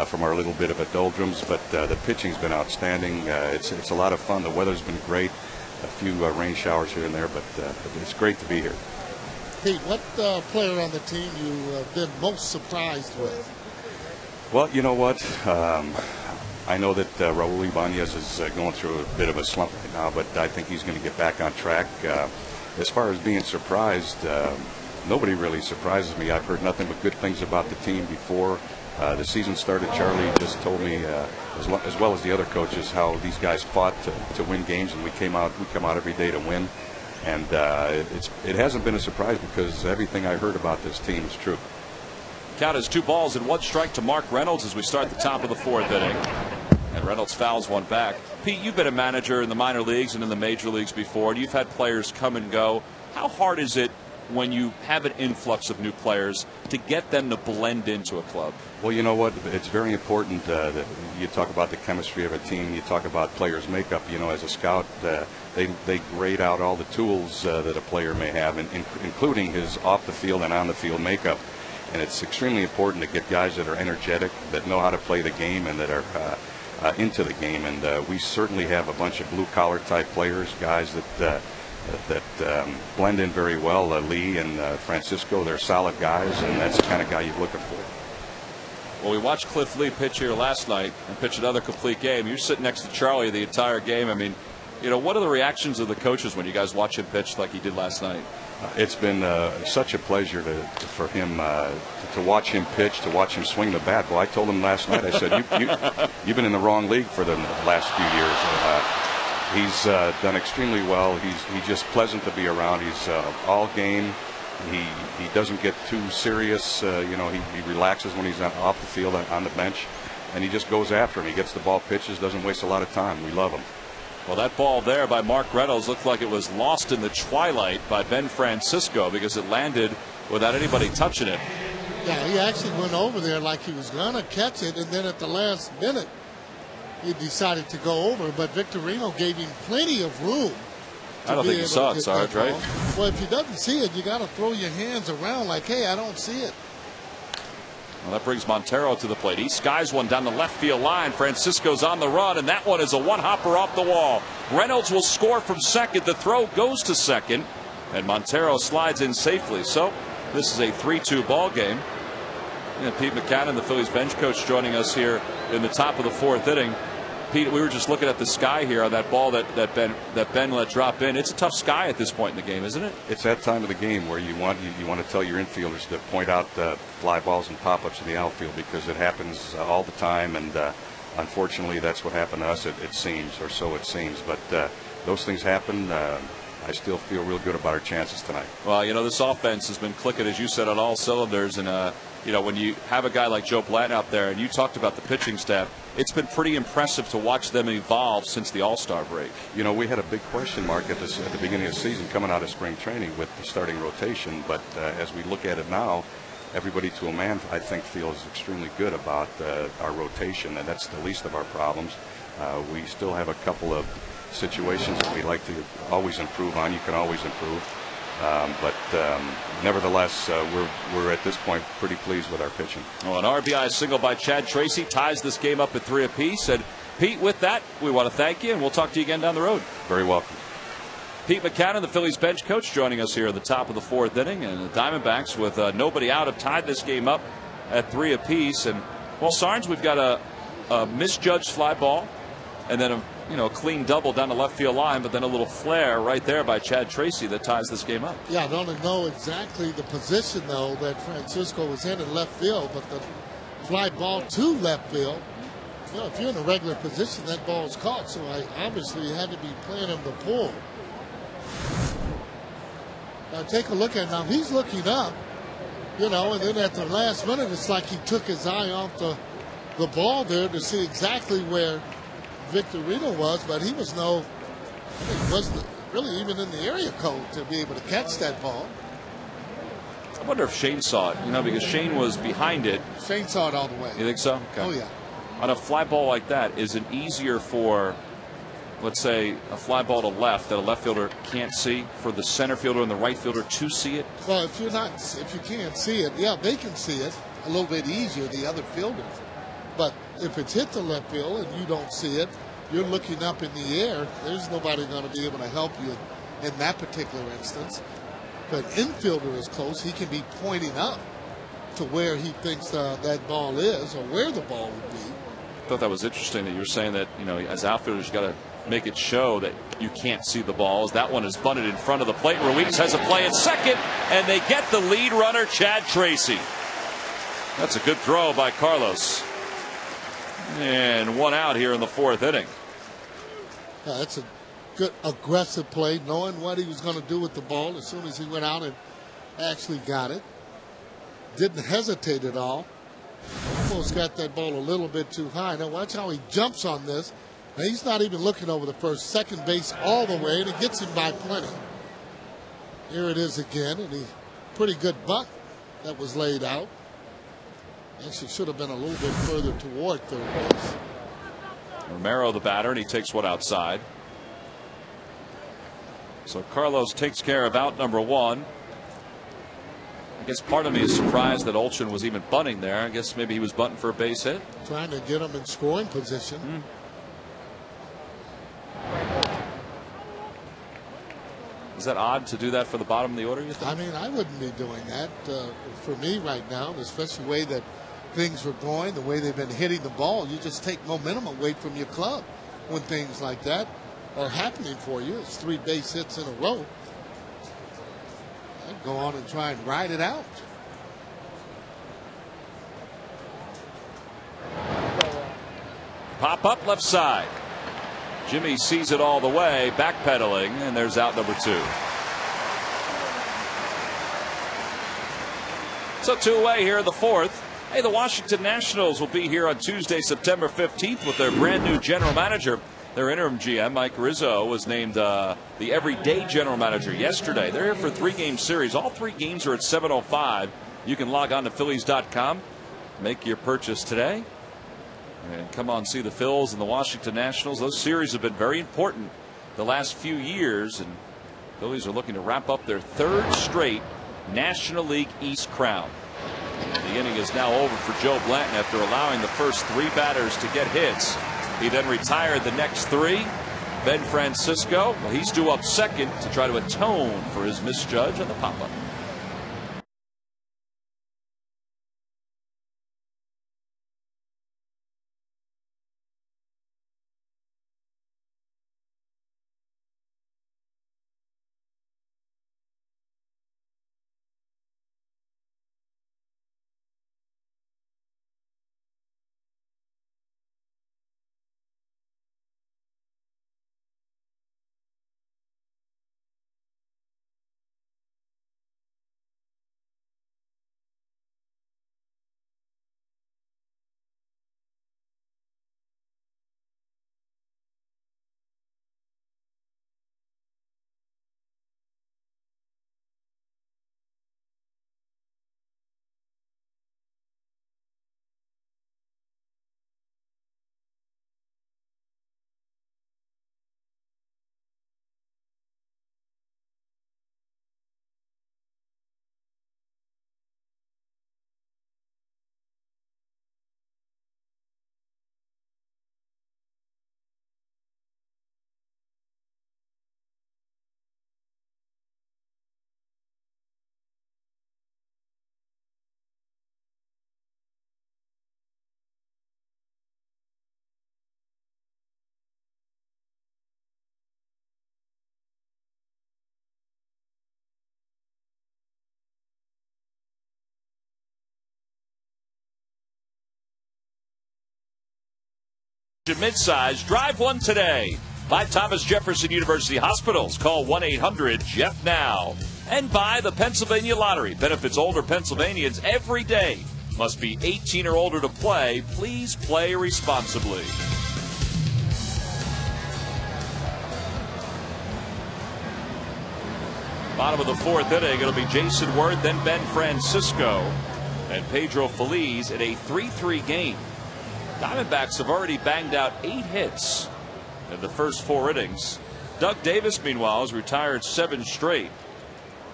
D: from our little bit of a doldrums, but the pitching's been outstanding. It's a lot of fun. The weather's been great. A few rain showers here and there, but it's great to be here.
B: Pete, what player on the team you've been most surprised with?
D: Well, you know what? I know that Raul Ibanez is going through a bit of a slump right now, but I think he's going to get back on track. As far as being surprised, nobody really surprises me. I've heard nothing but good things about the team before the season started. Charlie just told me, as well as the other coaches, how these guys fought to win games, and we come out every day to win. And it hasn't been a surprise because everything I heard about this team is true.
A: Count is 2 balls and 1 strike to Mark Reynolds as we start the top of the 4th inning. And Reynolds fouls one back. Pete, you've been a manager in the minor leagues and in the major leagues before, and you've had players come and go. How hard is it when you have an influx of new players to get them to blend into a club?
D: Well, you know what? It's very important that you talk about the chemistry of a team. You talk about players' makeup. You know, as a scout, they grade out all the tools that a player may have, including his off-the-field and on-the-field makeup. And it's extremely important to get guys that are energetic, that know how to play the game, and that are into the game. And we certainly have a bunch of blue-collar type players, guys that blend in very well. Lee and Francisco, they're solid guys, and that's the kind of guy you're looking for.
A: Well, we watched Cliff Lee pitch here last night and pitch another complete game. You're sitting next to Charlie the entire game. I mean, you know, what are the reactions of the coaches when you guys watch him pitch like he did last night?
D: It's been such a pleasure for him to watch him pitch, to watch him swing the bat. Well, I told him last night, I said, you've been in the wrong league for the last few years. He's done extremely well. He's just pleasant to be around. He's all game. He doesn't get too serious. You know, he relaxes when he's off the field on the bench, and he just goes after him. He gets the ball, pitches, doesn't waste a lot of time. We love him.
A: Well, that ball there by Mark Reynolds looked like it was lost in the twilight by Ben Francisco because it landed without anybody touching it.
B: Yeah, he actually went over there like he was going to catch it, and then at the last minute, he decided to go over, but Victorino gave him plenty of room.
A: I don't think he saw it, Sarge, right?
B: Well, if he doesn't see it, you got to throw your hands around like, hey, I don't see it.
A: Well, that brings Montero to the plate. He skies one down the left field line. Francisco's on the run, and that one is a one-hopper off the wall. Reynolds will score from second. The throw goes to second, and Montero slides in safely. So this is a 3-2 ball game. And Pete McCannon, the Phillies bench coach, joining us here in the top of the 4th inning. Pete, we were just looking at the sky here on that ball that Ben let drop in. It's a tough sky at this point in the game, isn't it?
D: It's that time of the game where you want to tell your infielders to point out fly balls and pop-ups in the outfield because it happens all the time, and unfortunately that's what happened to us. It seems, or so it seems. But those things happen. I still feel real good about our chances tonight.
A: Well, you know, this offense has been clicking, as you said, on all cylinders, and you know, when you have a guy like Joe Blanton out there, and you talked about the pitching staff, it's been pretty impressive to watch them evolve since the All-Star break.
D: You know, we had a big question mark at the beginning of the season coming out of spring training with the starting rotation, but as we look at it now, everybody to a man, I think, feels extremely good about our rotation, and that's the least of our problems. We still have a couple of situations that we'd like to always improve on. You can always improve. But nevertheless, we're at this point pretty pleased with our pitching.
A: Well, an RBI single by Chad Tracy ties this game up at 3 apiece. And Pete, with that, we want to thank you, and we'll talk to you again down the road.
D: Very welcome.
A: Pete McCannon, the Phillies bench coach, joining us here at the top of the 4th inning, and the Diamondbacks, with nobody out, have tied this game up at 3 apiece. And well, Sarge, we've got a misjudged fly ball, and then a clean double down the left field line, but then a little flare right there by Chad Tracy that ties this game up.
B: Yeah, I don't know exactly the position, though, that Francisco was in left field, but the fly ball to left field, you know, if you're in a regular position, that ball's caught, so obviously had to be playing him the pull. Now take a look at it. Now he's looking up, you know, and then at the last minute, it's like he took his eye off the ball there to see exactly where Victorino was, but he was really even in the area code to be able to catch that ball.
A: I wonder if Shane saw it, because Shane was behind it.
B: Shane saw it all the way.
A: You think so? Okay.
B: Oh, yeah.
A: On a fly ball like that, is it easier for, let's say, a fly ball to left that a left fielder can't see, for the center fielder and the right fielder to see it?
B: Well, if you can't see it, yeah, they can see it a little bit easier, the other fielders. But if it's hit the left field and you don't see it, you're looking up in the air. There's nobody going to be able to help you in that particular instance. But infielder is close. He can be pointing up to where he thinks that ball is or where the ball would be.
A: I thought that was interesting that you were saying that, as outfielders, you got to make it show that you can't see the balls. That one is bunted in front of the plate. Ruiz has a play at second, and they get the lead runner, Chad Tracy. That's a good throw by Carlos. And one out here in the fourth inning.
B: Yeah, that's a good aggressive play, knowing what he was going to do with the ball as soon as he went out and actually got it. Didn't hesitate at all. Almost got that ball a little bit too high. Now watch how he jumps on this. Now he's not even looking over the first, second base all the way, and it gets him by plenty. Here it is again, and pretty good bunt that was laid out. Actually should have been a little bit further toward third base.
A: Romero the batter, and he takes one outside. So Carlos takes care of out number one. I guess part of me is surprised that Olchin was even bunting there. I guess maybe he was bunting for a base hit.
B: Trying to get him in scoring position.
A: Is that odd to do that for the bottom of the order, you think?
B: I mean, I wouldn't be doing that for me right now, especially the way that things were going, the way they've been hitting the ball. You just take momentum away from your club when things like that are happening for you. It's 3 base hits in a row. I'd go on and try and ride it out.
A: Pop up left side. Jimmy sees it all the way, backpedaling, and there's out number 2. So 2 away here in the fourth. Hey, the Washington Nationals will be here on Tuesday, September 15th with their brand new general manager. Their interim GM, Mike Rizzo, was named the everyday general manager yesterday. They're here for a 3-game series. All 3 games are at 7:05. You can log on to Phillies.com, make your purchase today, and come on see the Phils and the Washington Nationals. Those series have been very important the last few years, and Phillies are looking to wrap up their 3rd straight National League East crown. The inning is now over for Joe Blanton after allowing the first 3 batters to get hits. He then retired the next 3. Ben Francisco, well, he's due up second to try to atone for his misjudge on the pop-up. Midsize, drive one today. By Thomas Jefferson University Hospitals. Call 1-800-JEFF-NOW. And by the Pennsylvania Lottery. Benefits older Pennsylvanians every day. Must be 18 or older to play. Please play responsibly. Bottom of the fourth inning, it'll be Jason Worth, then Ben Francisco, and Pedro Feliz in a 3-3 game. Diamondbacks have already banged out 8 hits in the first 4 innings. Doug Davis, meanwhile, has retired 7 straight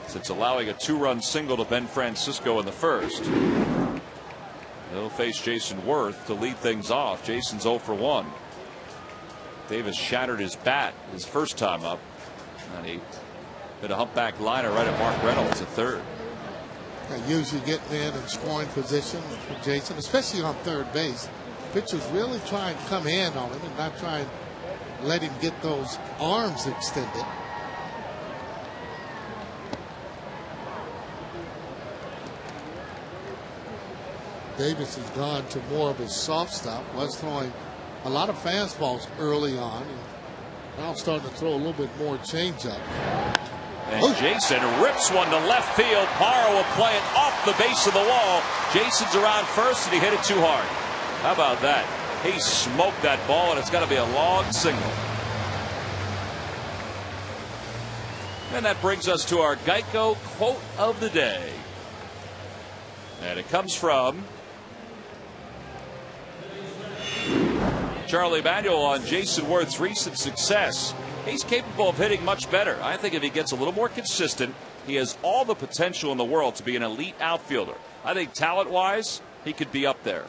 A: since allowing a 2-run single to Ben Francisco in the first. They'll face Jason Worth to lead things off. Jason's 0 for 1. Davis shattered his bat his first time up, and he hit a humpback liner right at Mark Reynolds at third.
B: Usually getting in and scoring position for Jason, especially on third base. Pitchers really try and come in on him and not try and let him get those arms extended. Davis has gone to more of his soft stuff. Was throwing a lot of fastballs early on, and now starting to throw a little bit more changeup.
A: And Jason rips one to left field. Parra will play it off the base of the wall. Jason's around first, and he hit it too hard. How about that? He smoked that ball, and it's got to be a long single. And that brings us to our Geico quote of the day. And it comes from Charlie Manuel on Jason Worth's recent success. He's capable of hitting much better. I think if he gets a little more consistent, he has all the potential in the world to be an elite outfielder. I think talent-wise, he could be up there.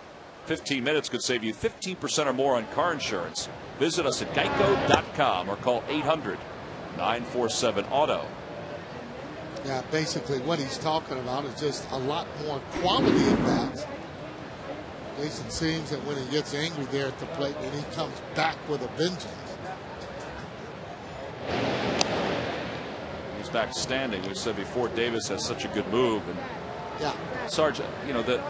A: 15 minutes could save you 15% or more on car insurance. Visit us at geico.com or call 800-947-AUTO.
B: Yeah, basically what he's talking about is just a lot more quality at bats. Jason seems that when he gets angry there at the plate, and he comes back with a vengeance.
A: He's back standing. We said before, Davis has such a good move. And
B: yeah,
A: Sarge, you know, the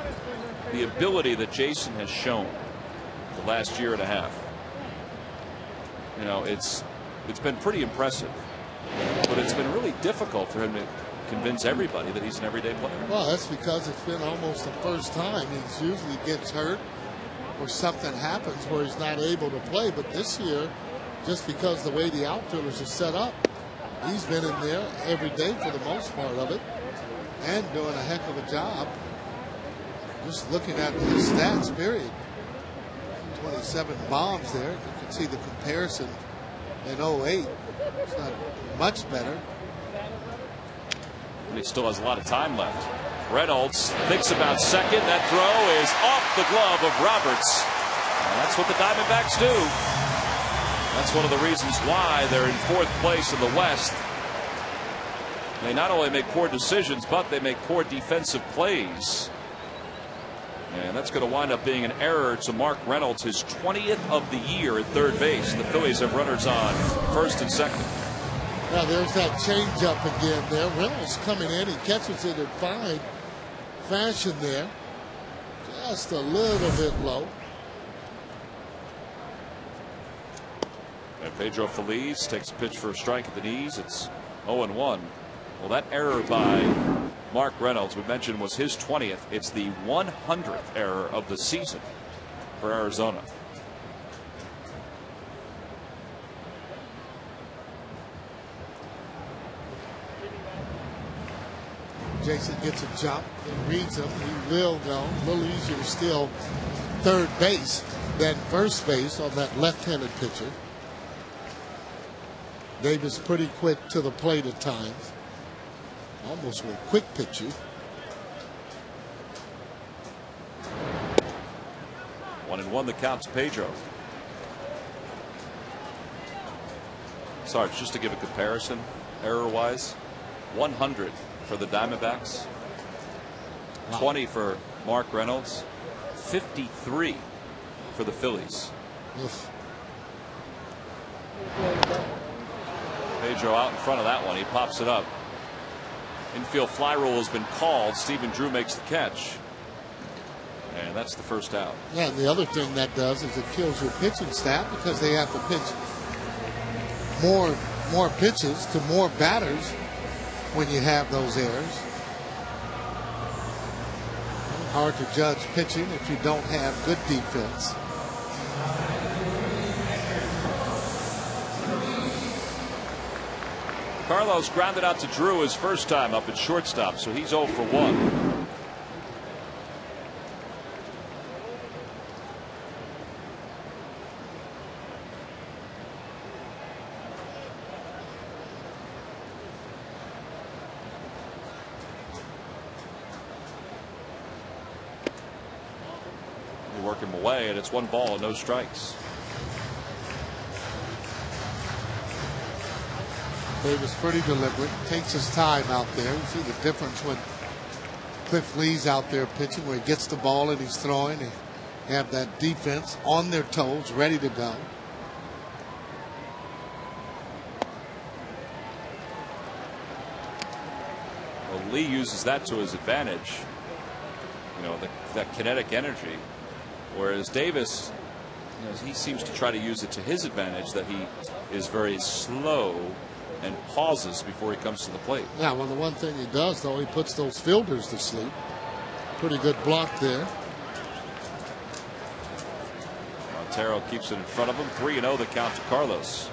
A: ability that Jason has shown the last year and a half, you know, it's been pretty impressive. But it's been really difficult for him to convince everybody that he's an everyday player.
B: Well, that's because it's been almost the first time. He usually gets hurt or something happens where he's not able to play. But this year, just because the way the outfielders are set up, he's been in there every day for the most part of it and doing a heck of a job. Just looking at his stats, period. 27 bombs there. You can see the comparison in 08. It's not much better.
A: And he still has a lot of time left. Reynolds thinks about second. That throw is off the glove of Roberts. And that's what the Diamondbacks do. That's one of the reasons why they're in 4th place in the West. They not only make poor decisions, but they make poor defensive plays. And that's going to wind up being an error to Mark Reynolds, his 20th of the year at third base. The Phillies have runners on first and second.
B: Now there's that changeup again there. Reynolds coming in. He catches it in fine fashion there. Just a little bit low.
A: And Pedro Feliz takes a pitch for a strike at the knees. It's 0-1. Well, that error by Mark Reynolds, we mentioned, was his 20th. It's the 100th error of the season for Arizona.
B: Jason gets a jump and reads him. He will go a little easier still third base than first base on that left-handed pitcher. Davis pretty quick to the plate at times. Almost with quick pitches.
A: 1-1 the count to Pedro. Sarge, just to give a comparison, error-wise, 100 for the Diamondbacks, 20 for Mark Reynolds, 53 for the Phillies.
B: Oof.
A: Pedro out in front of that one. He pops it up. Infield fly rule has been called. Stephen Drew makes the catch. And that's the first out.
B: Yeah, and the other thing that does is it kills your pitching staff because they have to pitch more pitches to more batters when you have those errors. Hard to judge pitching if you don't have good defense.
A: Carlos grounded out to Drew his first time up at shortstop, so he's 0 for 1. They work him away, and it's 1 ball and no strikes.
B: Davis pretty deliberate, takes his time out there. You see the difference when Cliff Lee's out there pitching, where he gets the ball and he's throwing. They have that defense on their toes, ready to go.
A: Well, Lee uses that to his advantage. You know, that kinetic energy, whereas Davis, you know, he seems to try to use it to his advantage, that he is very slow and pauses before he comes to the plate.
B: Yeah, well, the one thing he does, though, he puts those fielders to sleep. Pretty good block there.
A: Montero keeps it in front of him. 3-0 the count to Carlos.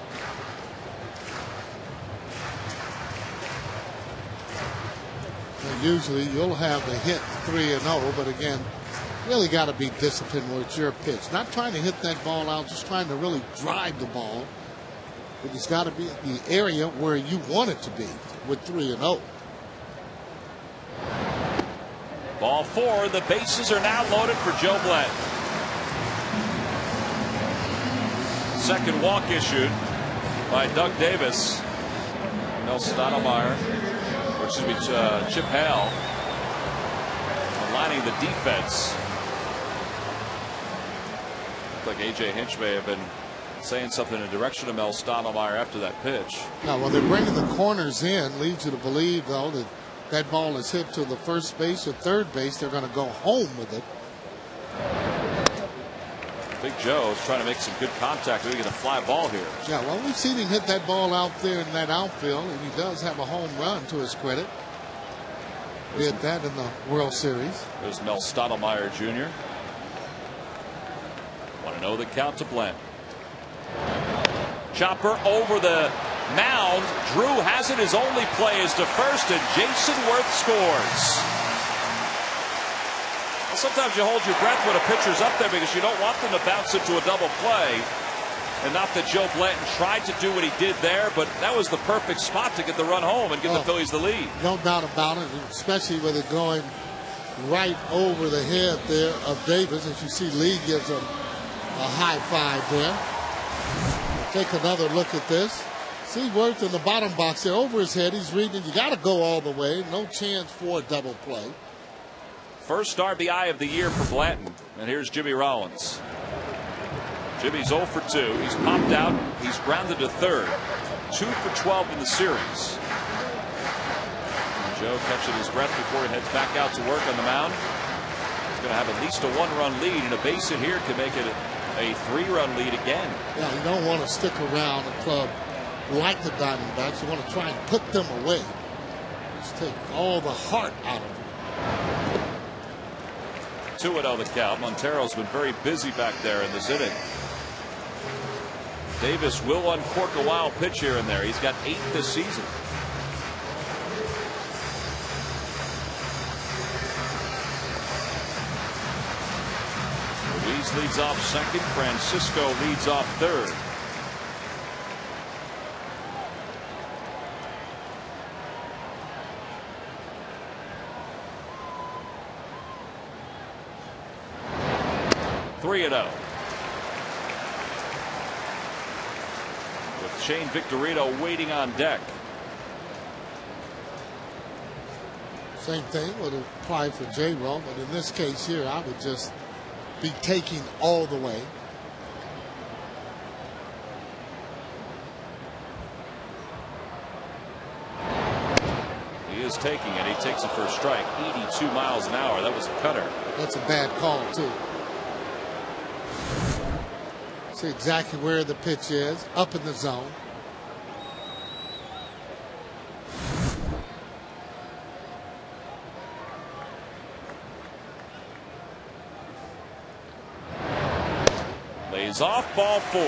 B: And usually you'll have the hit 3-0, but again, really got to be disciplined where it's your pitch. Not trying to hit that ball out, just trying to really drive the ball. But it's got to be the area where you want it to be with 3-0.
A: Ball 4. The bases are now loaded for Joe Blanton. Second walk issued by Doug Davis. Mel Stottlemyre, or excuse me, Chip Hale, aligning the defense. Looked like A.J. Hinch may have been saying something in the direction of Mel Stottlemyre after that pitch.
B: Now, when they're bringing the corners in, leads you to believe, though, that that ball is hit to the first base or third base. They're going to go home with it.
A: Big Joe is trying to make some good contact. Maybe get a fly ball here.
B: Yeah, well, we've seen him hit that ball out there in that outfield, and he does have a home run to his credit. He did that in the World Series.
A: There's Mel Stottlemyre Jr. 1-0 the count to Blanton. Chopper over the mound. Drew has it. His only play is to first, and Jason Worth scores. Well, sometimes you hold your breath when a pitcher's up there because you don't want them to bounce into a double play. And not that Joe Blanton tried to do what he did there, but that was the perfect spot to get the run home and give the Phillies the lead.
B: No doubt about it, especially with it going right over the head there of Davis. As you see, Lee gives him a high five there. Take another look at this. See Worth in the bottom box there over his head. He's reading. You got to go all the way. No chance for a double play.
A: First RBI of the year for Blanton. And here's Jimmy Rollins. Jimmy's 0 for 2. He's popped out. He's grounded to third. 2 for 12 in the series. And Joe catching his breath before he heads back out to work on the mound. He's going to have at least a 1-run lead, and a base hit here can make it a 3-run lead again. Yeah,
B: you don't want to stick around a club like the Diamondbacks. You want to try and put them away. Just take all the heart out of them.
A: 2-0 the count. Montero's been very busy back there in this inning. Davis will uncork a wild pitch here and there. He's got 8 this season. Ruiz leads off second. Francisco leads off third. Three and 0. With Shane Victorino waiting on deck.
B: Same thing would apply for J-Roll, but in this case here, I would just be taking all the way.
A: He is taking it. He takes it for a strike. 82 miles an hour. That was a cutter.
B: That's a bad call, too. See exactly where the pitch is, up in the zone.
A: Lays off, ball 4.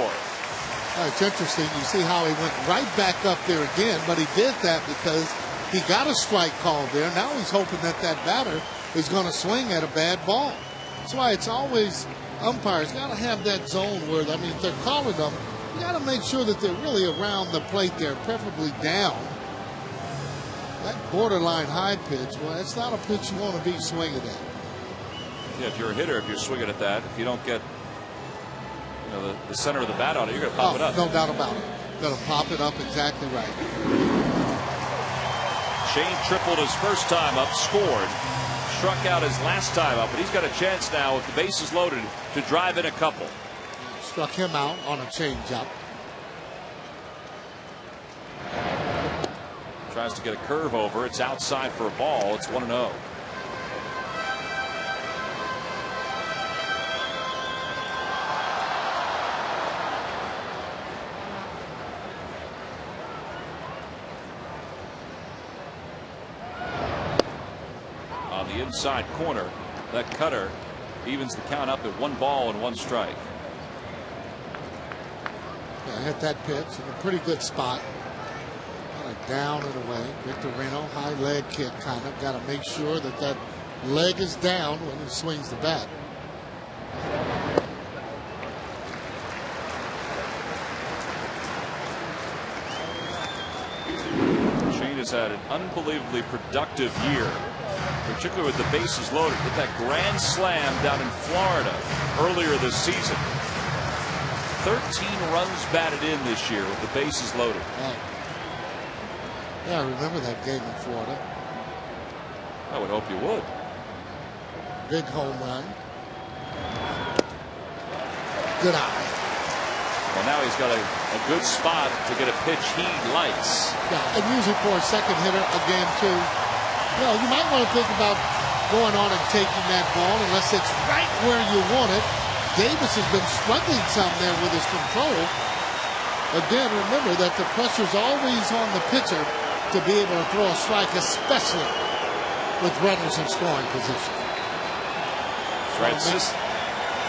B: It's interesting. You see how he went right back up there again, but he did that because he got a strike call there. Now he's hoping that that batter is going to swing at a bad ball. That's why it's always umpires got to have that zone where, I mean, if they're calling them, you got to make sure that they're really around the plate there, preferably down. That borderline high pitch, well, it's not a pitch you want to be swinging at.
A: Yeah, if you're a hitter, if you're swinging at that, if you don't get the center of the bat on it, you're going to pop it up.
B: No doubt about it. Going to pop it up exactly right.
A: Shane tripled his first time up, scored, struck out his last time up, but he's got a chance now with the bases loaded to drive in a couple.
B: Struck him out on a changeup.
A: Tries to get a curve over. It's outside for a ball. It's 1-0. On the inside corner, that cutter evens the count up at 1 ball and 1 strike.
B: Yeah, hit that pitch in a pretty good spot. Down and away. Victorino, high leg kick kind of. Got to make sure that that leg is down when he swings the bat.
A: Shane has had an unbelievably productive year, particularly with the bases loaded. Hit that grand slam down in Florida earlier this season. 13 runs batted in this year with the bases loaded.
B: Yeah, I remember that game in Florida.
A: I would hope you would.
B: Big home run. Good eye.
A: Well, now he's got a good spot to get a pitch he likes.
B: Yeah, and usually for a second hitter again too. You might want to think about going on and taking that ball unless it's right where you want it. Davis has been struggling some there with his control. Again, remember that the pressure's always on the pitcher to be able to throw a strike, especially with runners in scoring position.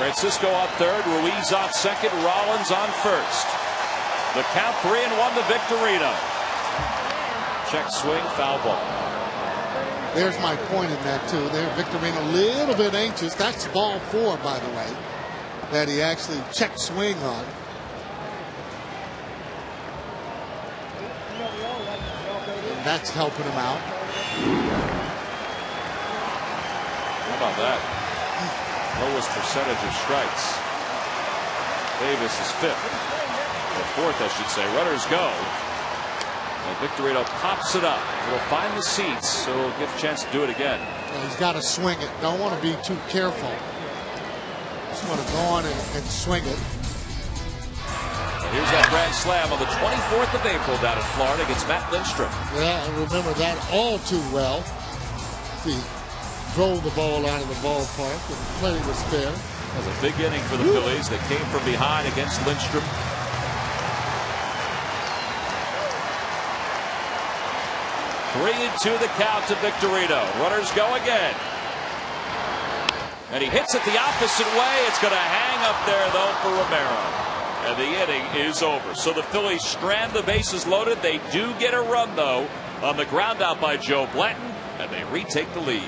A: Francisco on third, Ruiz on second, Rollins on first. The count 3-1 to Victorino. Check swing, foul ball.
B: There's my point in that too. There, Victorino a little bit anxious. That's ball 4, by the way, that he actually checked swing on. That's helping him out.
A: How about that? Lowest percentage of strikes. Davis is 5th. Or 4th, I should say. Runners go. And Victorino pops it up. It'll find the seats, so he'll get a chance to do it again.
B: Well, he's got to swing it. Don't want to be too careful. Just want to go on and swing it.
A: Here's that grand slam on the 24th of April down in Florida against Matt Lindstrom.
B: Yeah, I remember that all too well. He drove the ball out of the ballpark and plenty was fair.
A: That was a big inning for the Phillies. They came from behind against Lindstrom. Three and 2 the count to Victorino. Runners go again. And he hits it the opposite way. It's going to hang up there, though, for Romero. And the inning is over. So the Phillies strand the bases loaded. They do get a run, though, on the ground out by Joe Blanton, and they retake the lead.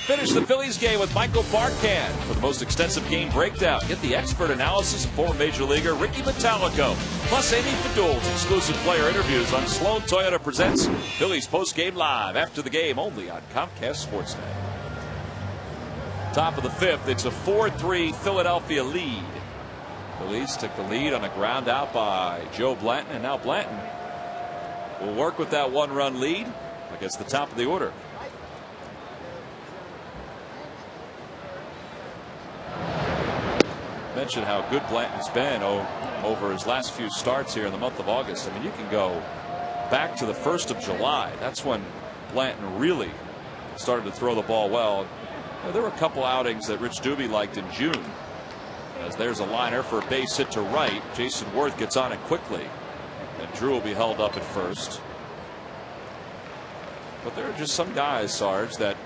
A: Finish the Phillies game with Michael Barkan for the most extensive game breakdown. Get the expert analysis of former Major Leaguer Ricky Metallico, plus Amy Fadul's exclusive player interviews on Sloan Toyota Presents Phillies Post-Game Live after the game only on Comcast Sportsnet. Top of the fifth, it's a 4-3 Philadelphia lead. Phillies took the lead on a ground out by Joe Blanton, and now Blanton will work with that one-run lead against the top of the order. Mentioned how good Blanton's been over his last few starts here in the month of August. I mean, you can go back to the 1st of July. That's when Blanton really started to throw the ball well. You know, there were a couple outings that Rich Doobie liked in June. As there's a liner for a base hit to right. Jason Worth gets on it quickly, and Drew will be held up at first. But there are just some guys, Sarge, that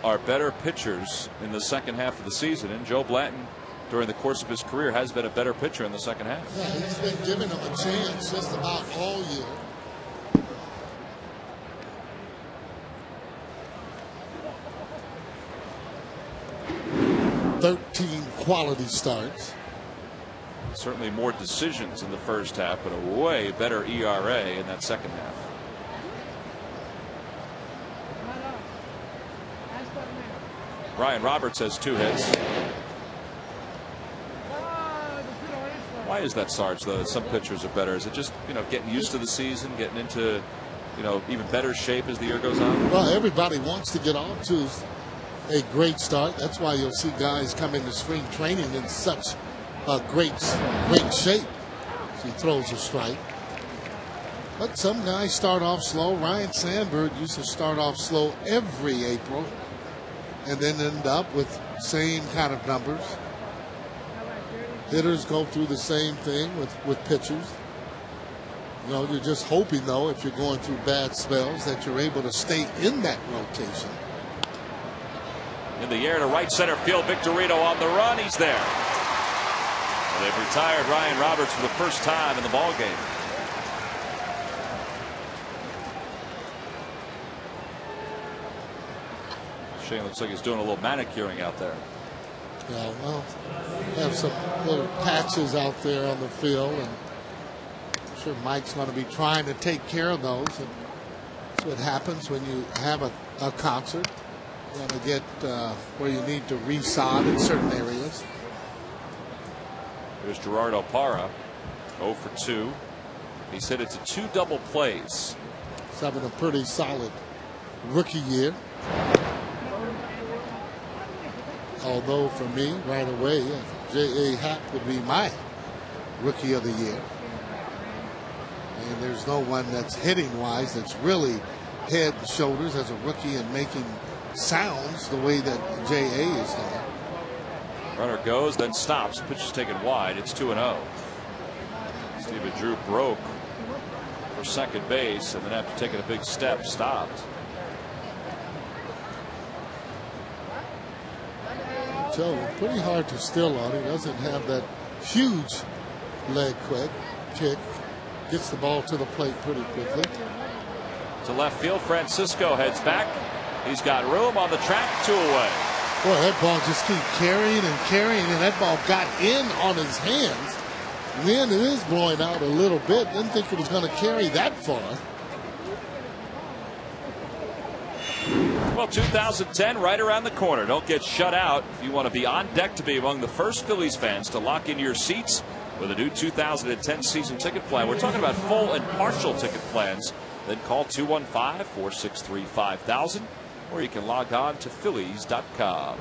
A: are better pitchers in the second half of the season, and Joe Blanton during the course of his career has been a better pitcher in the second half.
B: Yeah, he's been giving them a chance just about all year. 13 quality starts.
A: Certainly more decisions in the first half, but a way better ERA in that second half. Ryan Roberts has 2 hits. Why is that, Sarge, though, that some pitchers are better? Is it just, getting used to the season, getting into, even better shape as the year goes on?
B: Well, everybody wants to get off to a great start. That's why you'll see guys come into spring training in such great shape. He throws a strike. But some guys start off slow. Ryan Sandberg used to start off slow every April and then end up with same kind of numbers. Hitters go through the same thing with pitchers. You're just hoping, though, if you're going through bad spells, that you're able to stay in that rotation.
A: In the air to right center field, Victorino on the run. He's there. And they've retired Ryan Roberts for the first time in the ball game. Shane looks like he's doing a little manicuring out there.
B: Yeah, well, have some little patches out there on the field, and I'm sure Mike's going to be trying to take care of those. And that's what happens when you have a concert. You're going to get where you need to resod in certain areas.
A: Here's Gerardo Parra, 0 for 2. He's hit it to 2 double plays.
B: He's having a pretty solid rookie year. Although for me, right away, J.A. Happ would be my rookie of the year. And there's no one that's hitting-wise that's really head and shoulders as a rookie and making sounds the way that J.A. is doing.
A: Runner goes, then stops. Pitch is taken wide. It's 2-0. Stephen Drew broke for second base, and then after taking a big step, stopped.
B: Joe, pretty hard to steal on. He doesn't have that huge leg kick. Gets the ball to the plate pretty quickly.
A: To left field, Francisco heads back. He's got room on the track, 2 away.
B: Boy, that ball just keeps carrying, and that ball got in on his hands. Wind is blowing out a little bit. Didn't think it was going to carry that far.
A: Well, 2010 right around the corner. Don't get shut out. If you want to be on deck to be among the first Phillies fans to lock in your seats with a new 2010 season ticket plan. We're talking about full and partial ticket plans. Then call 215-463-5000, or you can log on to Phillies.com.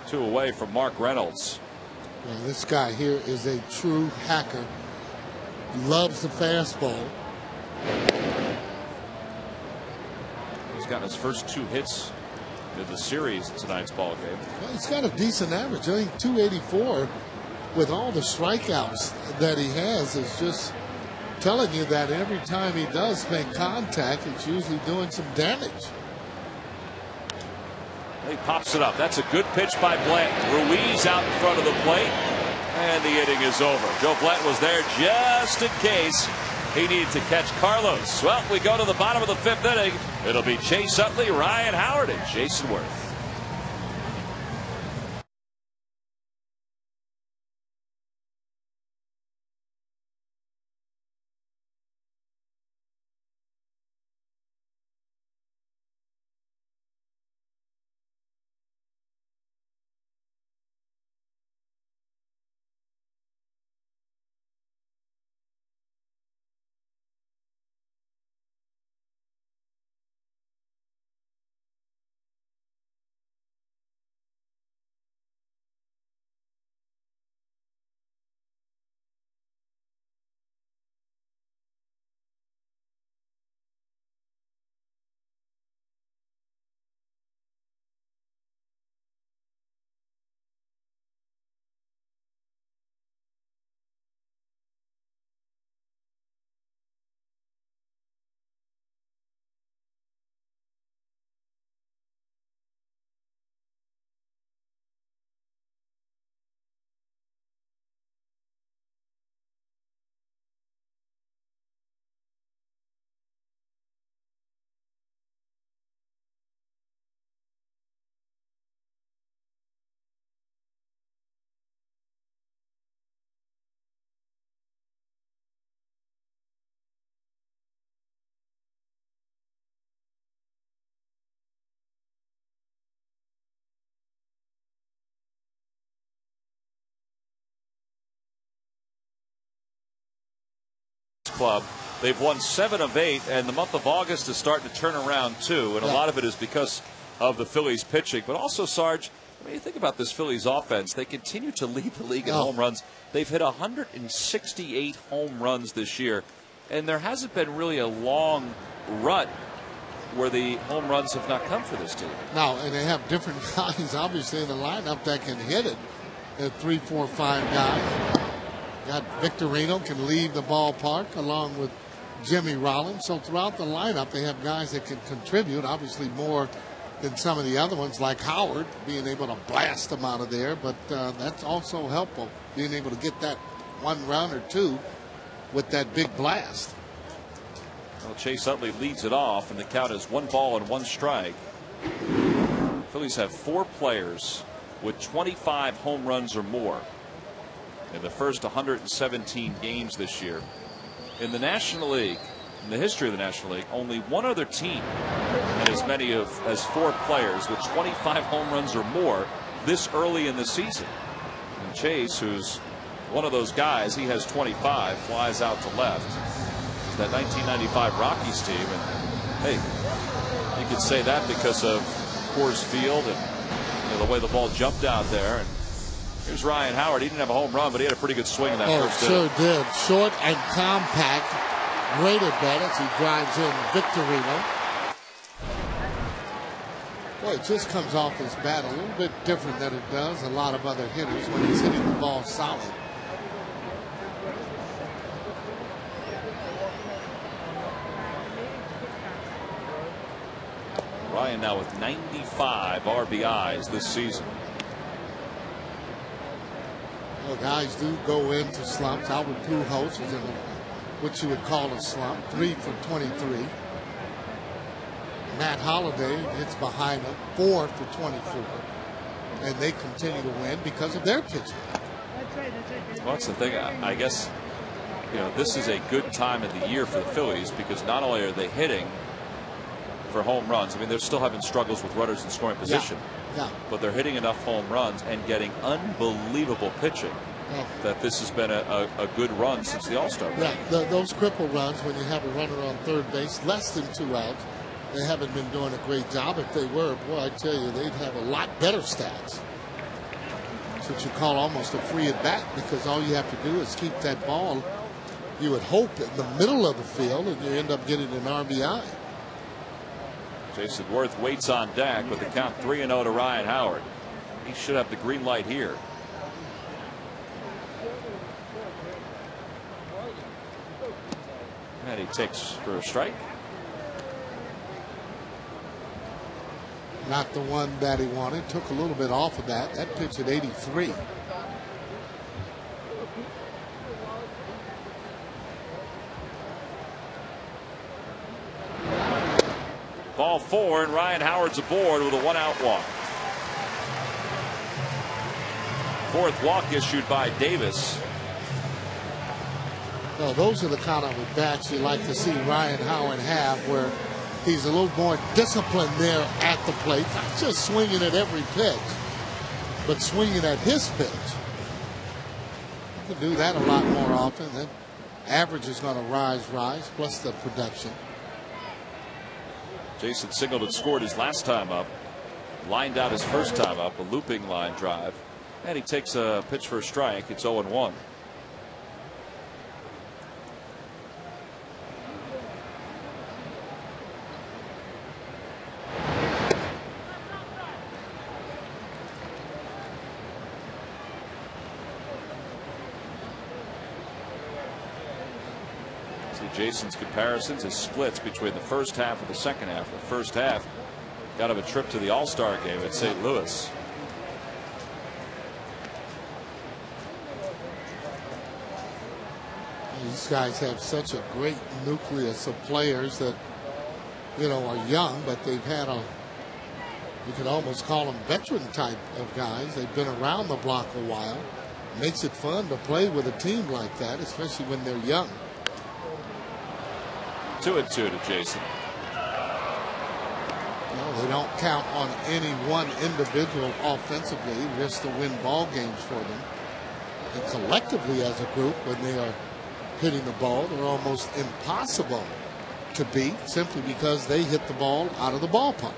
A: 2 away from Mark Reynolds.
B: Well, this guy here is a true hacker. He loves the fastball.
A: He's gotten his first 2 hits in the series in tonight's ball game.
B: Well, he's got a decent average. I think 284 with all the strikeouts that he has is just telling you that every time he does make contact, it's usually doing some damage.
A: He pops it up. That's a good pitch by Blanton. Ruiz out in front of the plate, and the inning is over. Joe Blanton was there just in case. He needed to catch Carlos. Well, we go to the bottom of the 5th inning. It'll be Chase Utley, Ryan Howard, and Jason Worth. Club. They've won 7 of 8, and the month of August is starting to turn around too. And a lot of it is because of the Phillies pitching, but also, Sarge, I mean, you think about this Phillies offense. They continue to lead the league in home runs. They've hit 168 home runs this year, and there hasn't been really a long rut where the home runs have not come for this team.
B: No, and they have different guys, obviously, in the lineup that can hit it. They're 3, 4, 5 guys. Got Victorino can leave the ballpark along with Jimmy Rollins. So throughout the lineup, they have guys that can contribute, obviously more than some of the other ones, like Howard, being able to blast them out of there. But that's also helpful, being able to get that 1 run or 2 with that big blast.
A: Well, Chase Utley leads it off, and the count is 1 ball and 1 strike. Phillies have 4 players with 25 home runs or more in the first 117 games this year. In the National League, in the history of the National League, only one other team had as many as 4 players with 25 home runs or more this early in the season. And Chase, who's one of those guys, he has 25, flies out to left. It's that 1995 Rockies team, and hey, you could say that because of Coors Field and the way the ball jumped out there. And here's Ryan Howard. He didn't have a home run, but he had a pretty good swing in that first inning.
B: Sure did. Short and compact. Great at bat as he drives in Victorino. Boy, it just comes off his bat a little bit different than it does a lot of other hitters when he's hitting the ball solid.
A: Ryan now with 95 RBIs this season.
B: Well, guys do go into slumps. Albert Pujols is in what you would call a slump, 3 for 23. Matt Holliday hits behind him, 4 for 24. And they continue to win because of their pitching.
A: Well, that's the thing. I guess, this is a good time of the year for the Phillies because not only are they hitting for home runs, I mean, they're still having struggles with runners in scoring position.
B: Yeah.
A: But they're hitting enough home runs and getting unbelievable pitching that this has been a good run since the All-Star break.
B: Yeah, those cripple runs when you have a runner on third base, less than 2 outs, they haven't been doing a great job. If they were, boy, I tell you, they'd have a lot better stats. It's what you call almost a free at bat because all you have to do is keep that ball, you would hope, in the middle of the field, and you end up getting an RBI.
A: Jason Worth waits on deck with the count 3-0 to Ryan Howard. He should have the green light here. And he takes for a strike.
B: Not the one that he wanted. Took a little bit off of that. That pitch at 83.
A: Ball 4, and Ryan Howard's aboard with a 1-out walk. Fourth walk issued by Davis.
B: Well, those are the kind of at-bats you like to see Ryan Howard have, where he's a little more disciplined there at the plate, not just swinging at every pitch, but swinging at his pitch. You can do that a lot more often. Then average is going to rise, plus the production.
A: Jason Singleton scored his last time up, lined out his first time up, a looping line drive, and he takes a pitch for a strike. It's 0-1. Jason's comparisons, his splits between the first half and the second half. The first half got him a trip to the All-Star game at St. Louis.
B: These guys have such a great nucleus of players that, you know, are young, but they've had you could almost call them veteran type of guys. They've been around the block a while. Makes it fun to play with a team like that, especially when they're young.
A: 2-2 to Jason.
B: No, they don't count on any one individual offensively just to win ball games for them. And collectively as a group, when they are hitting the ball, they're almost impossible to beat simply because they hit the ball out of the ballpark.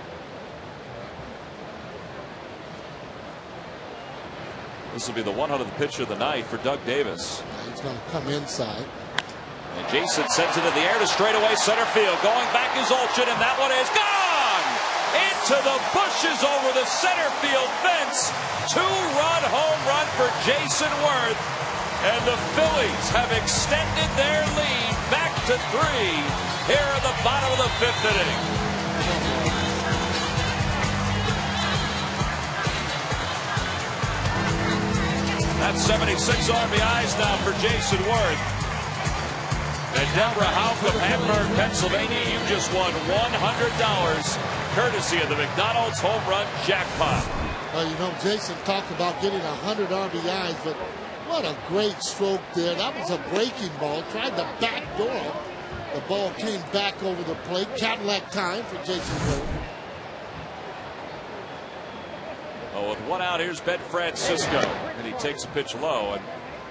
A: This will be the 100th pitch of the night for Doug Davis.
B: He's going to come inside.
A: And Jason sends it in the air to straightaway center field. Going back is Olchin, and that one is gone! Into the bushes over the center field fence. 2-run home run for Jason Worth. And the Phillies have extended their lead back to 3 here in the bottom of the 5th inning. That's 76 RBIs now for Jason Worth. And Deborah Howe from Hamburg, Pennsylvania, you just won $100 courtesy of the McDonald's home run jackpot.
B: Well, you know, Jason talked about getting 100 RBIs, but what a great stroke there. That was a breaking ball. Tried to backdoor him. The ball came back over the plate. Cadillac time for Jason Worth.
A: Oh, with 1 out, here's Ben Francisco. And he takes a pitch low. And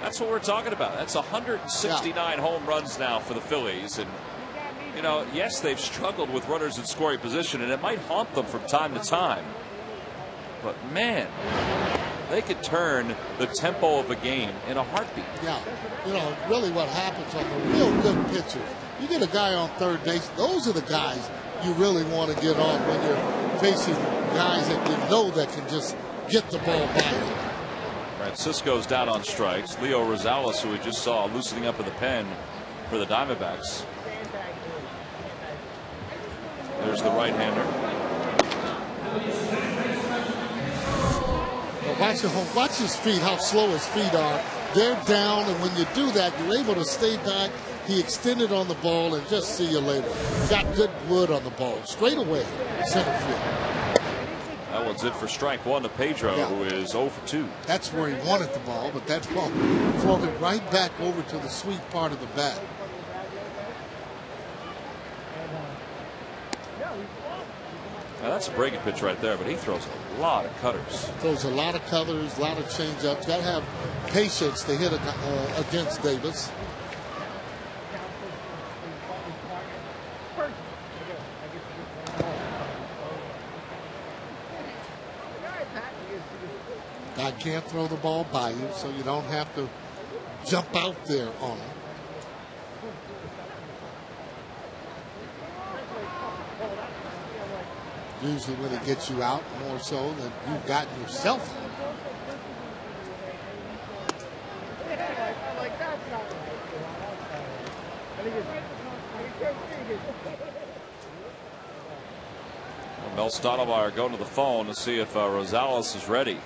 A: that's what we're talking about. That's 169 home runs now for the Phillies. And, you know, yes, they've struggled with runners in scoring position, and it might haunt them from time to time. But, man, they could turn the tempo of a game in a heartbeat.
B: Yeah. You know, really what happens on the real good pitcher, you get a guy on third base, those are the guys you really want to get on when you're facing guys that you know that can just get the ball by you.
A: Francisco's down on strikes. Leo Rosales, who we just saw loosening up in the pen for the Diamondbacks. There's the right-hander.
B: Well, watch his feet, how slow his feet are. They're down, and when you do that, you're able to stay back. He extended on the ball, and just see you later. Got good wood on the ball. Straight away, center field.
A: That one's it for strike 1 to Pedro, who is 0 for 2.
B: That's where he wanted the ball, but that ball floated right back over to the sweet part of the bat.
A: Now that's a breaking pitch right there, but he throws a lot of cutters.
B: Throws a lot of cutters, a lot of changeups. Got to have patience to hit against Davis. Guy can't throw the ball by you, so you don't have to jump out there on him. Usually when it gets you out, more so than you've gotten yourself out.
A: Mel Stottlemyre going to the phone to see if Rosales is ready.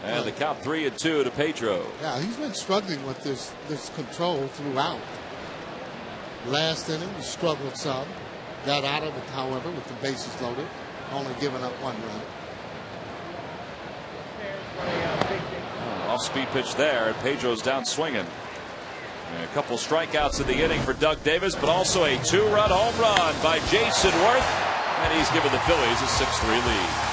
A: And And the count 3-2 to Pedro.
B: Yeah, he's been struggling with this control throughout. Last inning, he struggled some. Got out of it, however, with the bases loaded, only giving up 1 run.
A: Off-speed pitch there, and Pedro's down swinging. And a couple strikeouts in the inning for Doug Davis, but also a 2-run home run by Jason Worth, and he's given the Phillies a 6-3 lead.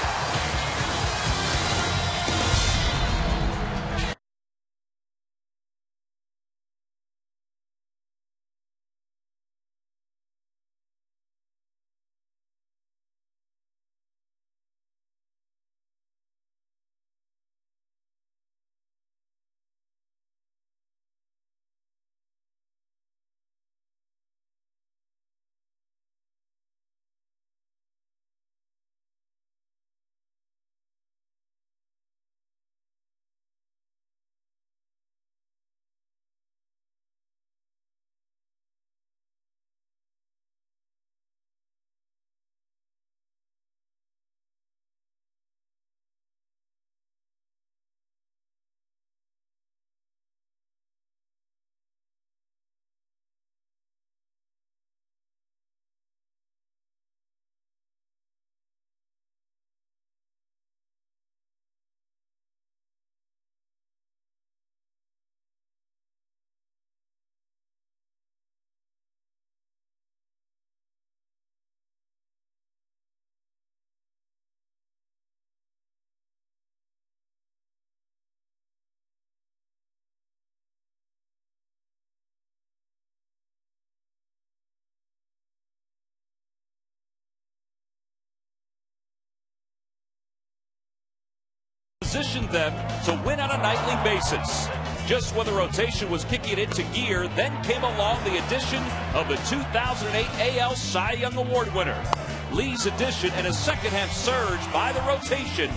A: Positioned them to win on a nightly basis. Just when the rotation was kicking it into gear, then came along the addition of the 2008 AL Cy Young Award winner. Lee's addition and a second-half surge by the rotation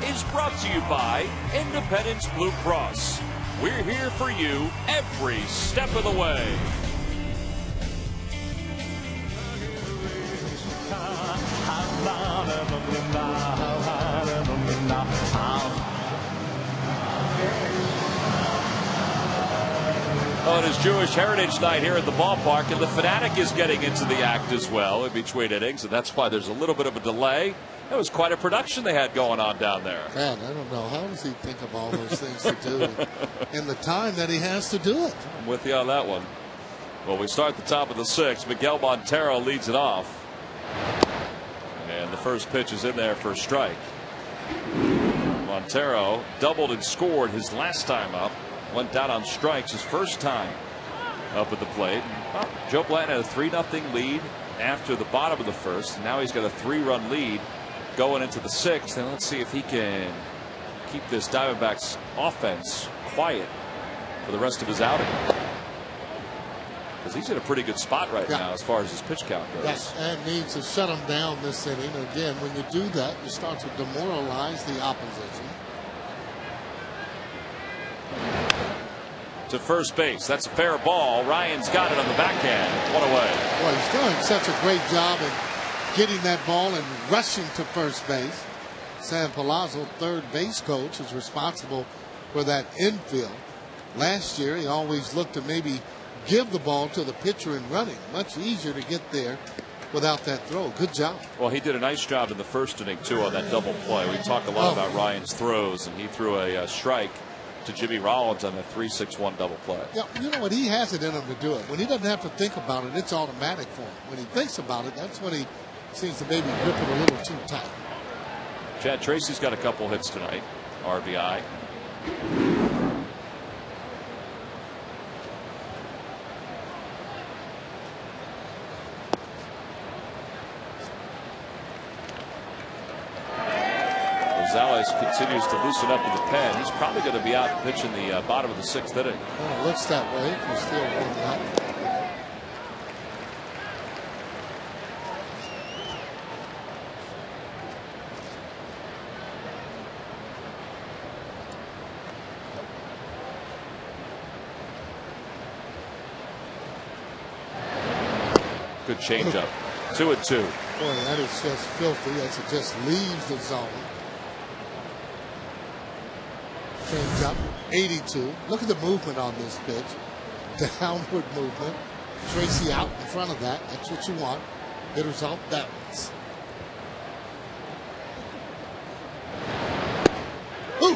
A: is brought to you by Independence Blue Cross. We're here for you every step of the way. Oh, it is Jewish Heritage Night here at the ballpark, and the Fanatic is getting into the act as well in between innings, and that's why there's a little bit of a delay. It was quite a production they had going on down there.
B: Man, I don't know. How does he think of all those things to do in the time that he has to do it?
A: I'm with you on that one. Well, we start the top of the 6th. Miguel Montero leads it off. And the first pitch is in there for a strike. Montero doubled and scored his last time up. Went down on strikes his first time up at the plate. Well, Joe Blanton had a 3-0 lead after the bottom of the first. And now he's got a 3-run lead going into the 6th. And let's see if he can keep this Diamondbacks offense quiet for the rest of his outing. Because he's in a pretty good spot right now as far as his pitch count goes.
B: Yes, and needs to shut him down this inning. Again, when you do that, you start to demoralize the opposition.
A: To first base. That's a fair ball. Ryan's got it on the backhand. One away.
B: Well, he's doing such a great job in getting that ball and rushing to first base. Sam Palazzo, third base coach, is responsible for that infield. Last year, he always looked to maybe give the ball to the pitcher in running. Much easier to get there without that throw. Good job.
A: Well, he did a nice job in the first inning, too, on that double play. We talk a lot about Ryan's throws, and he threw a strike to Jimmy Rollins on a 3-6-1 double play.
B: Yeah, you know what? He has it in him to do it. When he doesn't have to think about it, it's automatic for him. When he thinks about it, that's when he seems to maybe grip it a little too tight.
A: Chad Tracy's got a couple hits tonight. RBI. Gonzalez continues to loosen up in the pen. He's probably going to be out pitching the bottom of the 6th inning.
B: Well, it looks that way. He's still warming up.
A: Good changeup. 2-2.
B: Boy, that is just filthy as it just leaves the zone. Change up, 82. Look at the movement on this pitch. Downward movement. Tracy out in front of that. That's what you want. Hitters off balance.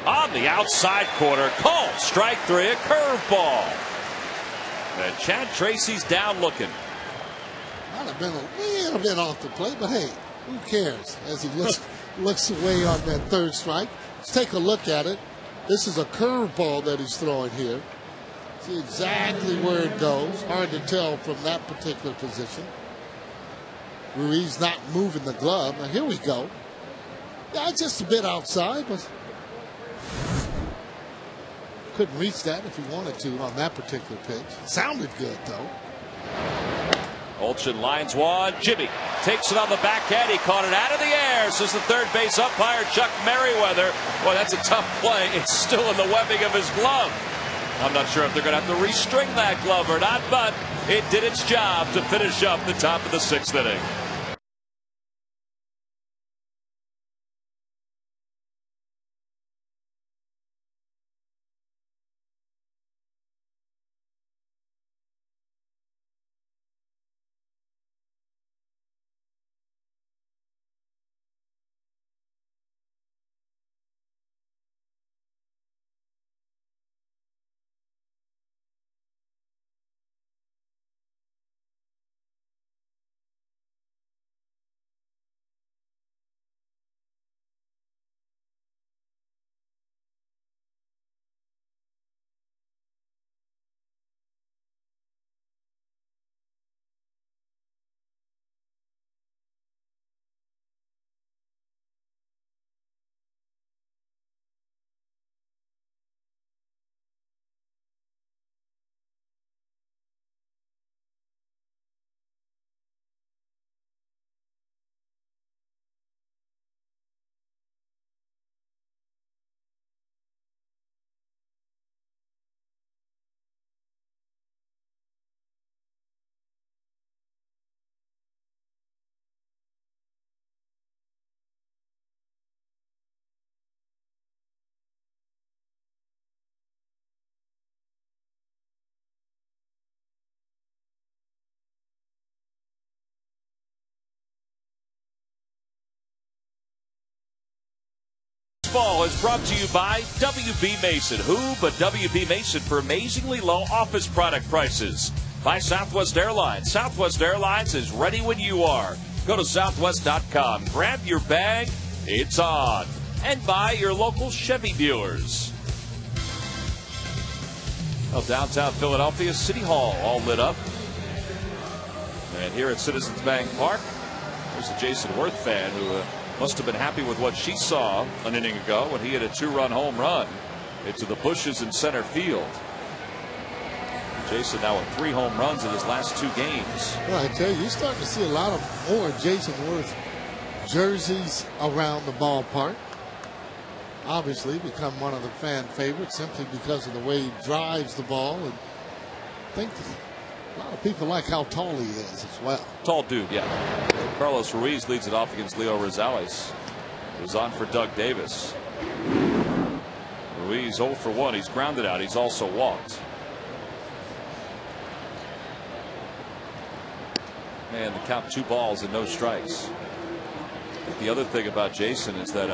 A: On the outside corner, called strike 3, a curveball. And Chad Tracy's down looking.
B: Might have been a little bit off the plate, but hey, who cares? As he looks away on that third strike. Let's take a look at it. This is a curveball that he's throwing here. See exactly where it goes. Hard to tell from that particular position. Ruiz not moving the glove. Now here we go. Yeah, just a bit outside, but couldn't reach that if he wanted to on that particular pitch. Sounded good though.
A: Olchin lines one. Jimmy takes it on the backhand. He caught it out of the air, says the third base umpire, Chuck Merriweather. Boy, that's a tough play. It's still in the webbing of his glove. I'm not sure if they're going to have to restring that glove or not, but it did its job to finish up the top of the 6th inning. Ball is brought to you by W.B. Mason. Who but W.B. Mason for amazingly low office product prices? By Southwest Airlines. Southwest Airlines is ready when you are. Go to southwest.com. Grab your bag. It's on. And by your local Chevy dealers. Well, downtown Philadelphia, City Hall all lit up. And here at Citizens Bank Park, there's a Jason Worth fan who must have been happy with what she saw an inning ago when he hit a 2-run home run into the bushes in center field. Jason now with 3 home runs in his last 2 games.
B: Well, I tell you, you're starting to see a lot of more Jason Worth jerseys around the ballpark. Obviously become one of the fan favorites simply because of the way he drives the ball. And I think a lot of people like how tall he is as well.
A: Tall dude, yeah. Carlos Ruiz leads it off against Leo Rosales. It was on for Doug Davis. Ruiz 0 for 1. He's grounded out. He's also walked. And the count 2 balls and no strikes. I think the other thing about Jason is that,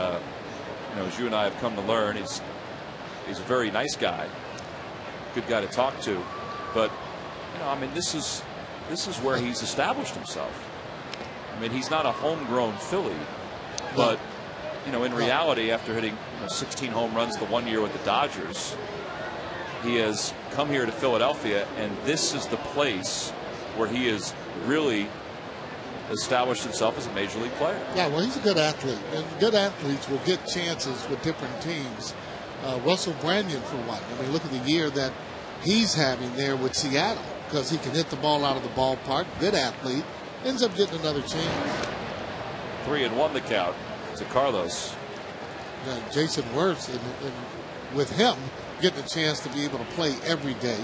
A: as you and I have come to learn, he's a very nice guy, good guy to talk to. But this is where he's established himself. I mean, he's not a homegrown Philly, but in reality, after hitting 16 home runs the one year with the Dodgers, he has come here to Philadelphia, and this is the place where he has really established himself as a major league player.
B: Yeah, well, he's a good athlete, and good athletes will get chances with different teams. Russell Branyan, for one. I mean, look at the year that he's having there with Seattle, because he can hit the ball out of the ballpark. Good athlete. Ends up getting another chance.
A: 3-1 the count to Carlos.
B: Jason Worth, and with him getting a chance to be able to play every day,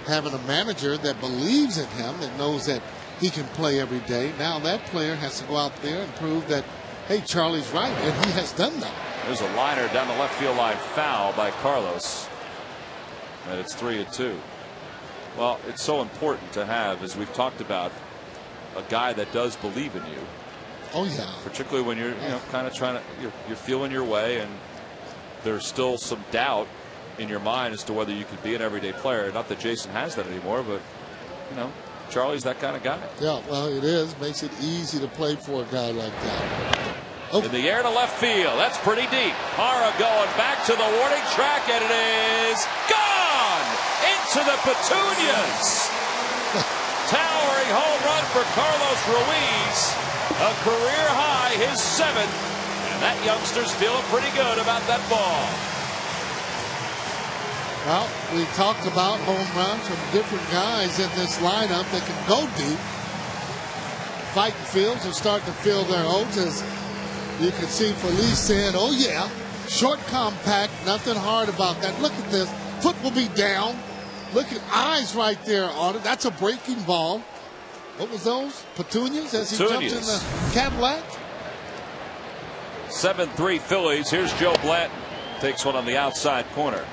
B: having a manager that believes in him, that knows that he can play every day. Now that player has to go out there and prove that, hey, Charlie's right, and he has done that.
A: There's a liner down the left field line, foul by Carlos. And it's 3-2. Well, it's so important to have, as we've talked about, a guy that does believe in you.
B: Oh yeah.
A: Particularly when you're kind of trying to you're feeling your way, and there's still some doubt in your mind as to whether you could be an everyday player. Not that Jason has that anymore, but Charlie's that kind of guy.
B: Yeah, well, it is. Makes it easy to play for a guy like that. Oh.
A: In the air to left field. That's pretty deep. Hara going back to the warning track, and it is gone into the petunias. Towering home run for Carlos Ruiz. A career high, his 7th. And that youngster's feeling pretty good about that ball.
B: Well, we talked about home runs from different guys in this lineup that can go deep. Fighting fields are starting to fill their oats, as you can see Felice saying, oh yeah, short, compact, nothing hard about that. Look at this. Foot will be down. Look at eyes right there on it. That's a breaking ball. What was those? Petunias as he jumped in the Cadillac?
A: 7-3 Phillies. Here's Joe Blanton. Takes one on the outside corner.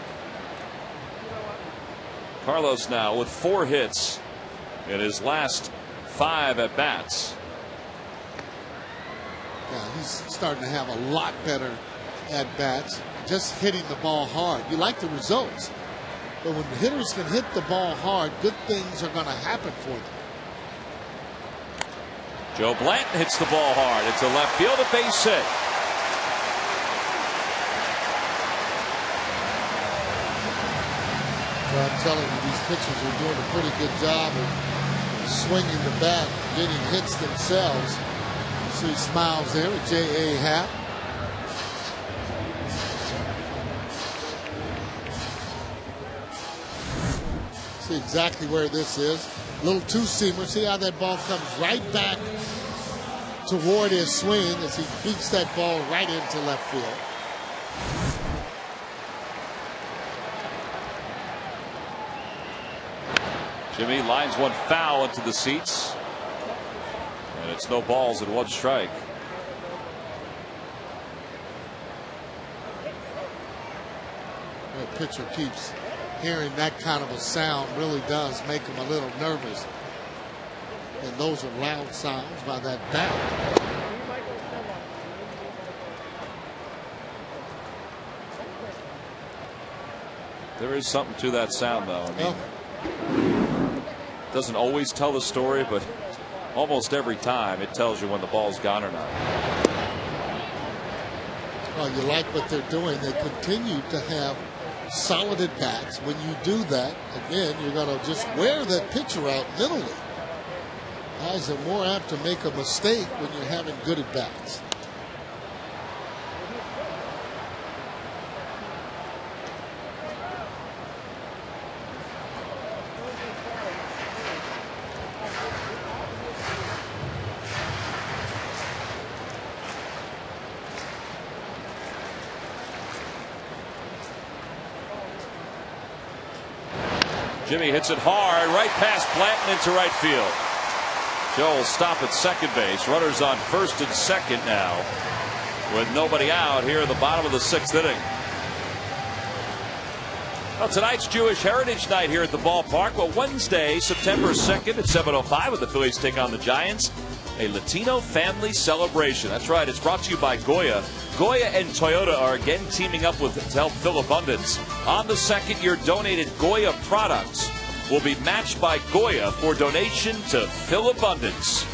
A: Carlos now with 4 hits in his last 5 at bats.
B: Yeah, he's starting to have a lot better at bats. Just hitting the ball hard. You like the results, but when hitters can hit the ball hard, good things are going to happen for them.
A: Joe Blanton hits the ball hard. It's a left field, a base hit.
B: Well, I'm telling you, these pitchers are doing a pretty good job of swinging the bat, getting hits themselves. See smiles there with J.A. Happ. See exactly where this is. Little two-seamer. See how that ball comes right back toward his swing as he beats that ball right into left field.
A: Jimmy lines one foul into the seats. And it's no balls and 1 strike.
B: The pitcher keeps hearing that kind of a sound, really does make him a little nervous. And those are loud sounds by that bat.
A: There is something to that sound, though. I mean, it doesn't always tell the story, but almost every time it tells you when the ball's gone or not.
B: Well, you like what they're doing. They continue to have solid at bats. When you do that, again, you're going to just wear that pitcher out mentally. Guys are more apt to make a mistake when you're having good at bats.
A: Jimmy hits it hard right past Blanton into right field. Joe will stop at second base. Runners on first and second now with nobody out here in the bottom of the 6th inning. Well, tonight's Jewish Heritage Night here at the ballpark. Well, Wednesday, September 2nd at 7:05 when the Phillies take on the Giants. A Latino family celebration. That's right. It's brought to you by Goya. Goya and Toyota are again teaming up to help fill abundance. On the 2nd, your donated Goya products will be matched by Goya for donation to Fill Abundance.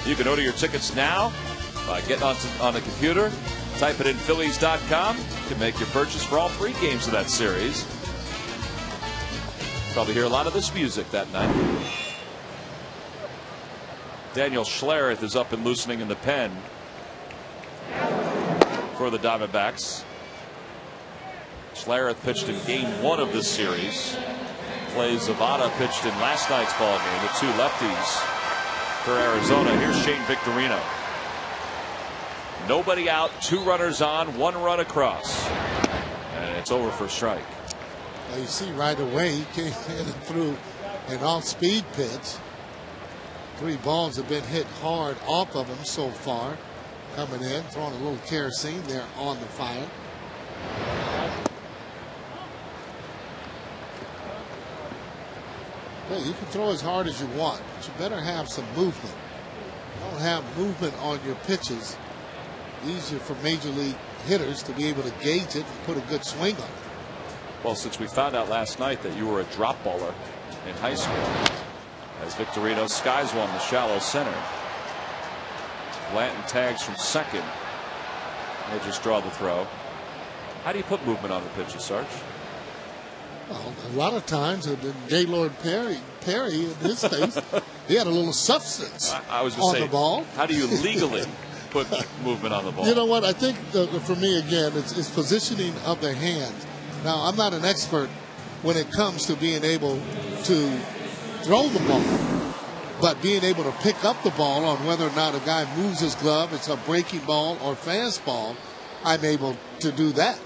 A: You can order your tickets now by getting on the computer, type it in Phillies.com. You can make your purchase for all 3 games of that series. Probably hear a lot of this music that night. Daniel Schlereth is up and loosening in the pen for the Diamondbacks. Schlereth pitched in game 1 of this series. Clay Zavada pitched in last night's ball game. The 2 lefties for Arizona. Here's Shane Victorino. Nobody out, 2 runners on, 1 run across. And it's over for a strike.
B: Well, you see right away he came in and threw an off-speed pitch. 3 balls have been hit hard off of him so far. Coming in, throwing a little kerosene there on the fire. Hey, you can throw as hard as you want, but you better have some movement. You don't have movement on your pitches. Easier for major league hitters to be able to gauge it and put a good swing on it.
A: Well, since we found out last night that you were a drop baller in high school, as Victorino skies one to shallow center. Blanton tags from second. They just draw the throw. How do you put movement on the pitches, Sarge?
B: Well, a lot of times, Gaylord Perry in his case, he had a little substance
A: I was
B: on
A: say,
B: the ball.
A: How do you legally put movement on the ball?
B: You know what? I think for me, again, it's positioning of their hands. Now, I'm not an expert when it comes to being able to throw the ball, but being able to pick up the ball on whether or not a guy moves his glove, it's a breaking ball or fastball, I'm able to do that.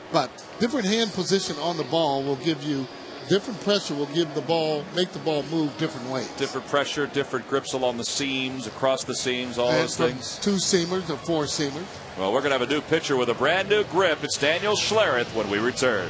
B: But different hand position on the ball will give you different pressure, will give the ball, make the ball move different ways.
A: Different pressure, different grips along the seams, across the seams, all
B: And
A: those
B: from
A: things.
B: 2-seamers to 4-seamers.
A: Well, we're going to have a new pitcher with a brand new grip. It's Daniel Schlereth when we return.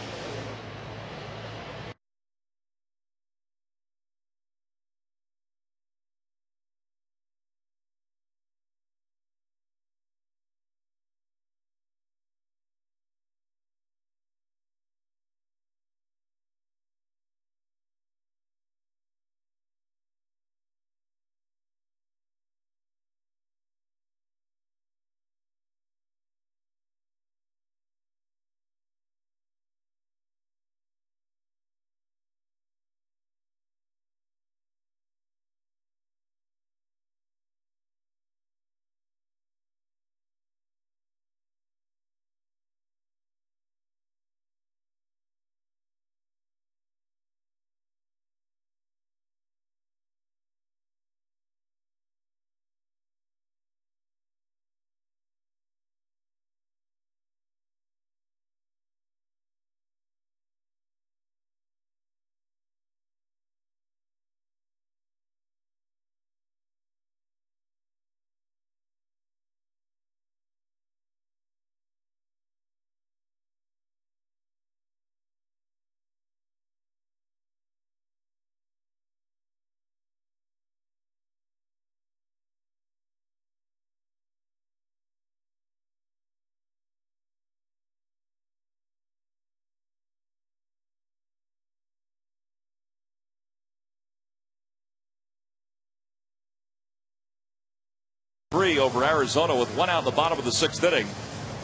A: Over Arizona with one out in the bottom of the 6th inning.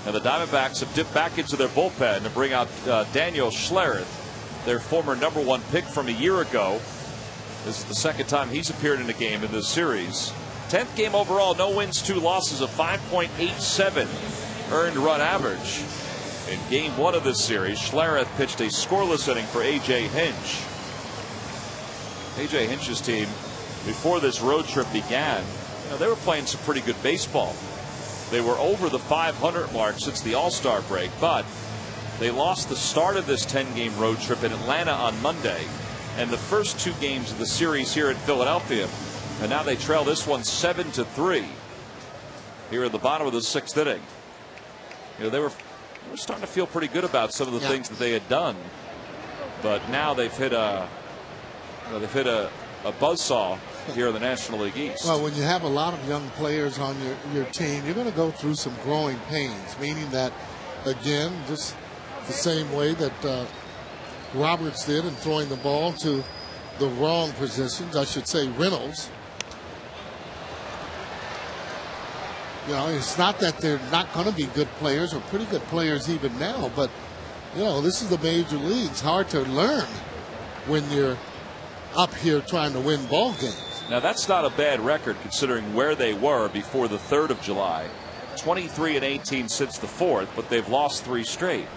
A: And the Diamondbacks have dipped back into their bullpen to bring out Daniel Schlereth, their former #1 pick from a year ago. This is the second time he's appeared in a game in this series. 10th game overall, no wins, 2 losses, a 5.87 earned run average. In game 1 of this series, Schlereth pitched a scoreless inning for A.J. Hinch. A.J. Hinch's team, before this road trip began, they were playing some pretty good baseball. They were over the 500 mark since the All-Star break, but they lost the start of this 10-game road trip in Atlanta on Monday and the first 2 games of the series here in Philadelphia. And now they trail this one 7-3 here at the bottom of the 6th inning. They were starting to feel pretty good about some of the things that they had done, but now they've hit a buzzsaw here in the National League East.
B: Well, when you have a lot of young players on your team, you're going to go through some growing pains, meaning that, again, just the same way that Roberts did in throwing the ball to the wrong positions, I should say Reynolds. It's not that they're not going to be good players or pretty good players even now, but, this is the major leagues. Hard to learn when you're up here trying to win ball games.
A: Now, that's not a bad record considering where they were before the 3rd of July. 23-18 since the 4th, but they've lost 3 straight.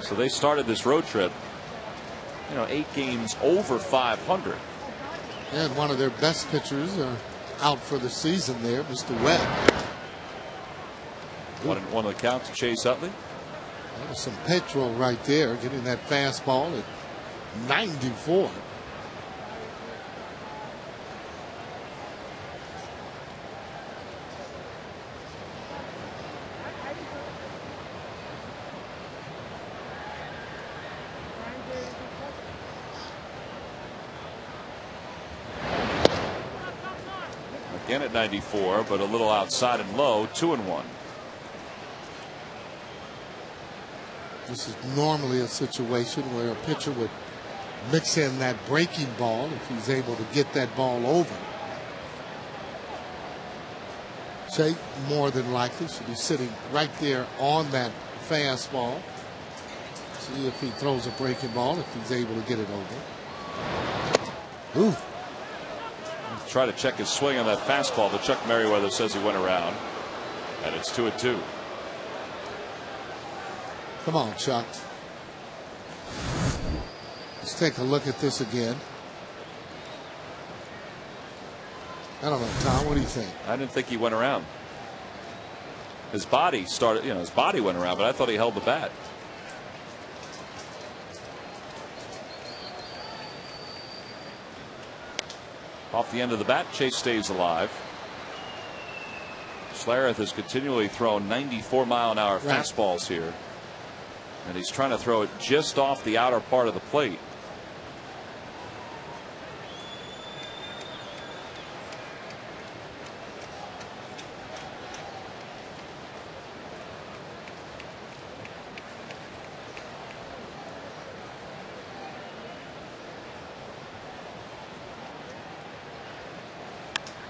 A: So they started this road trip, 8 games over 500.
B: And one of their best pitchers are out for the season there, Mr. Webb.
A: One of the count to Chase Utley.
B: That was some petrol right there, getting that fastball at 94.
A: Again at 94, but a little outside and low. 2-1.
B: This is normally a situation where a pitcher would mix in that breaking ball if he's able to get that ball over. Jake, more than likely, should be sitting right there on that fastball. See if he throws a breaking ball, if he's able to get it over. Ooh.
A: Try to check his swing on that fastball, but Chuck Merriweather says he went around. And it's 2-2.
B: Come on, Chuck. Let's take a look at this again. I don't know, Tom, what do you think?
A: I didn't think he went around. His body started, his body went around, but I thought he held the bat. Off the end of the bat, Chase stays alive. Schlereth has continually thrown 94-mile-an-hour fastballs here. And he's trying to throw it just off the outer part of the plate.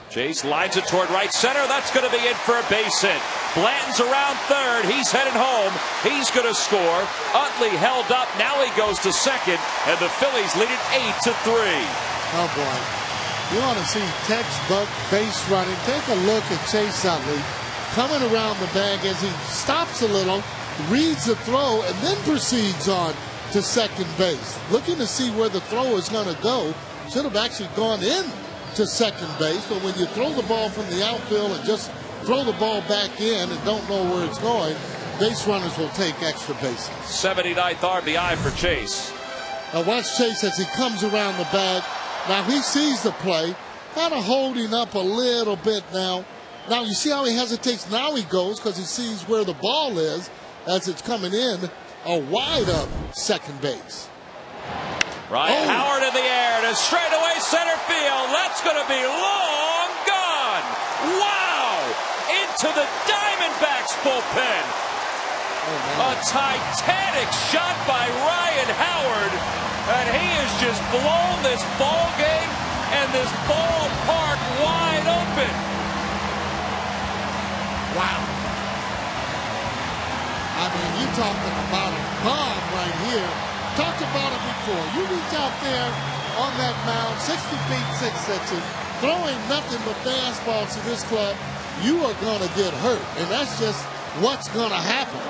A: Chase lines it toward right center. That's going to be in for a base hit. Blanton's around third. He's headed home. He's going to score. Utley held up. Now he goes to second, and the Phillies lead it 8-3.
B: Oh boy, you want to see textbook base running? Take a look at Chase Utley coming around the bag as he stops a little, reads the throw, and then proceeds on to second base, looking to see where the throw is going to go. Should have actually gone in to second base, but when you throw the ball from the outfield and just throw the ball back in and don't know where it's going, base runners will take extra bases.
A: 79th RBI for Chase.
B: Now watch Chase as he comes around the bag. Now he sees the play, kind of holding up a little bit now. Now you see how he hesitates. Now he goes because he sees where the ball is as it's coming in, a wide up second base.
A: Ryan Howard in the air to straightaway center field. That's going to be long gone. Wow! Into the Diamondbacks bullpen. A titanic shot by Ryan Howard, and he has just blown this ball game and this ballpark wide open.
B: Wow! I mean, you talking about a bomb right here. Talked about it before. You reach out there on that mound, 60 feet 6 inches, throwing nothing but fastballs to this club, you are going to get hurt, and that's just what's going to happen.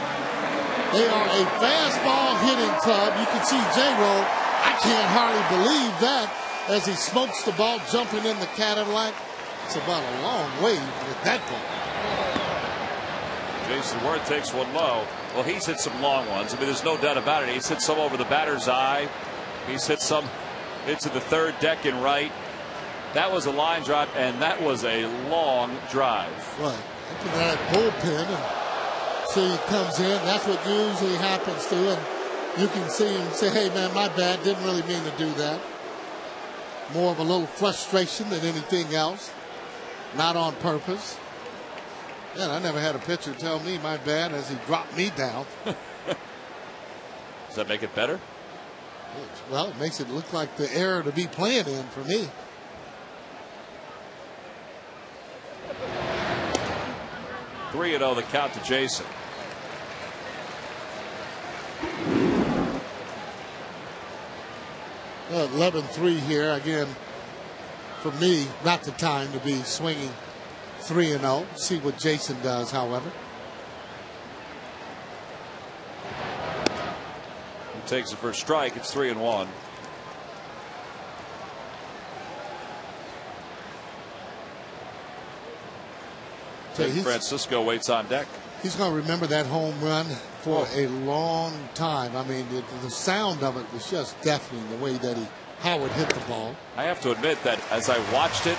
B: They are a fastball hitting club. You can see J-Roll. I can't hardly believe that as he smokes the ball, jumping in the Cadillac. It's about a long way to get that ball.
A: Jason Worth takes one low. Well, he's hit some long ones. I mean, there's no doubt about it. He's hit some over the batter's eye. He's hit some into the third deck in right. That was a line drive, and that was a long drive.
B: Right. Into that bullpen, and so he comes in. That's what usually happens to him. You can see him say, hey, man, my bad. Didn't really mean to do that. More of a little frustration than anything else. Not on purpose. Man, I never had a pitcher tell me my bad as he dropped me down.
A: Does that make it better?
B: Well, it makes it look like the error to be playing in for me.
A: Three 3-0 the count to Jason.
B: Well, 11-3 here. Again, for me, not the time to be swinging 3-0. See what Jason does, however.
A: He takes it for a strike. It's 3-1. Francisco waits on deck.
B: He's going to remember that home run for a long time. I mean, the sound of it was just deafening, the way that Howard hit the ball.
A: I have to admit that as I watched it,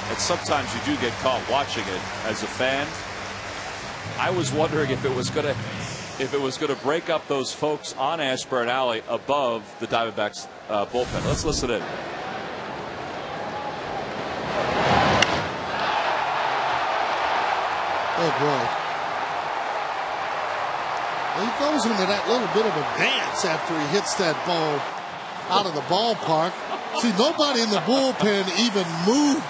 A: and sometimes you do get caught watching it as a fan, I was wondering if it was going to break up those folks on Ashburn Alley above the Diamondbacks bullpen. Let's listen in.
B: Oh, boy. He goes into that little bit of a dance after he hits that ball out of the ballpark. See, nobody in the bullpen even moved.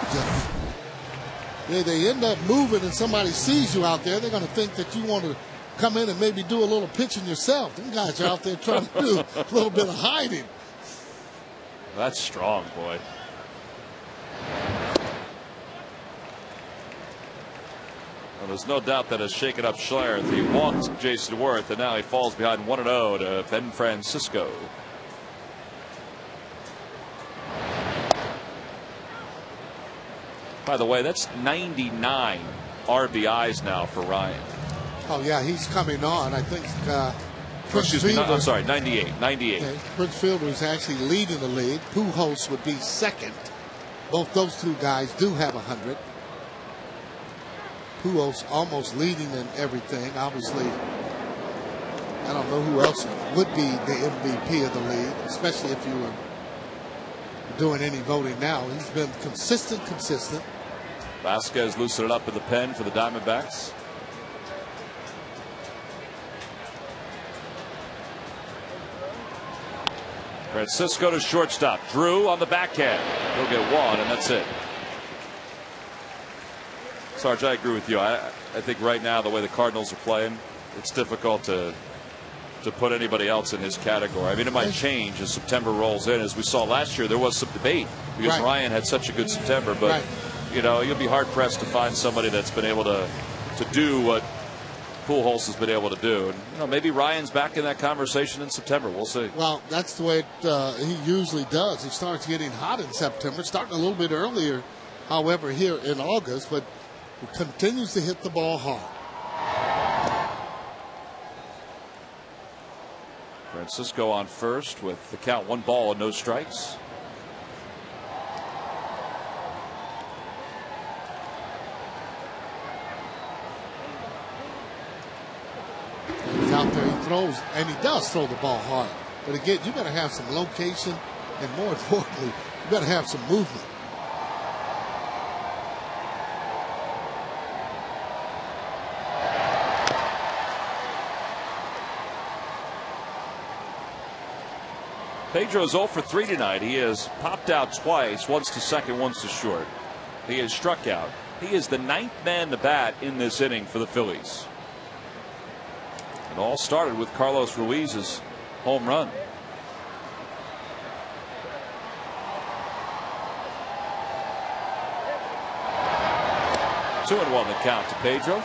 B: They end up moving and somebody sees you out there, they're going to think that you want to come in and maybe do a little pitching yourself. Them guys are out there trying to do a little bit of hiding.
A: That's strong, boy. Well, there's no doubt that has shaken up Schlereth. He walked Jason Worth, and now he falls behind 1-0 to Ben Francisco. By the way, that's 99 RBIs now for Ryan.
B: Oh, yeah, he's coming on. I think
A: Excuse me, I'm sorry, 98.
B: Okay, Prince Fielder is actually leading the league. Pujols would be second. Both those two guys do have 100. Pujols almost leading in everything. Obviously, I don't know who else would be the MVP of the league, especially if you were doing any voting now. He's been consistent.
A: Vasquez loosened it up in the pen for the Diamondbacks. Francisco to shortstop. Drew on the backhand. He'll get one, and that's it. Sarge, I agree with you. I think right now, the way the Cardinals are playing, it's difficult to put anybody else in his category. I mean, it might change as September rolls in. As we saw last year, there was some debate because Ryan had such a good September. But, you know, you'll be hard-pressed to find somebody that's been able to do what Pujols has been able to do. And, you know, maybe Ryan's back in that conversation in September. We'll see.
B: Well, that's the way he usually does. He starts getting hot in September, starting a little bit earlier, however, here in August, but he continues to hit the ball hard.
A: Francisco on first with the count 1 ball and no strikes.
B: He's out there, he throws, and he does throw the ball hard. But again, you got to have some location, and more importantly, you got to have some movement.
A: Pedro's 0 for 3 tonight. He has popped out twice, once to second, once to short. He has struck out. He is the 9th man to bat in this inning for the Phillies. It all started with Carlos Ruiz's home run. 2-1 the count to Pedro.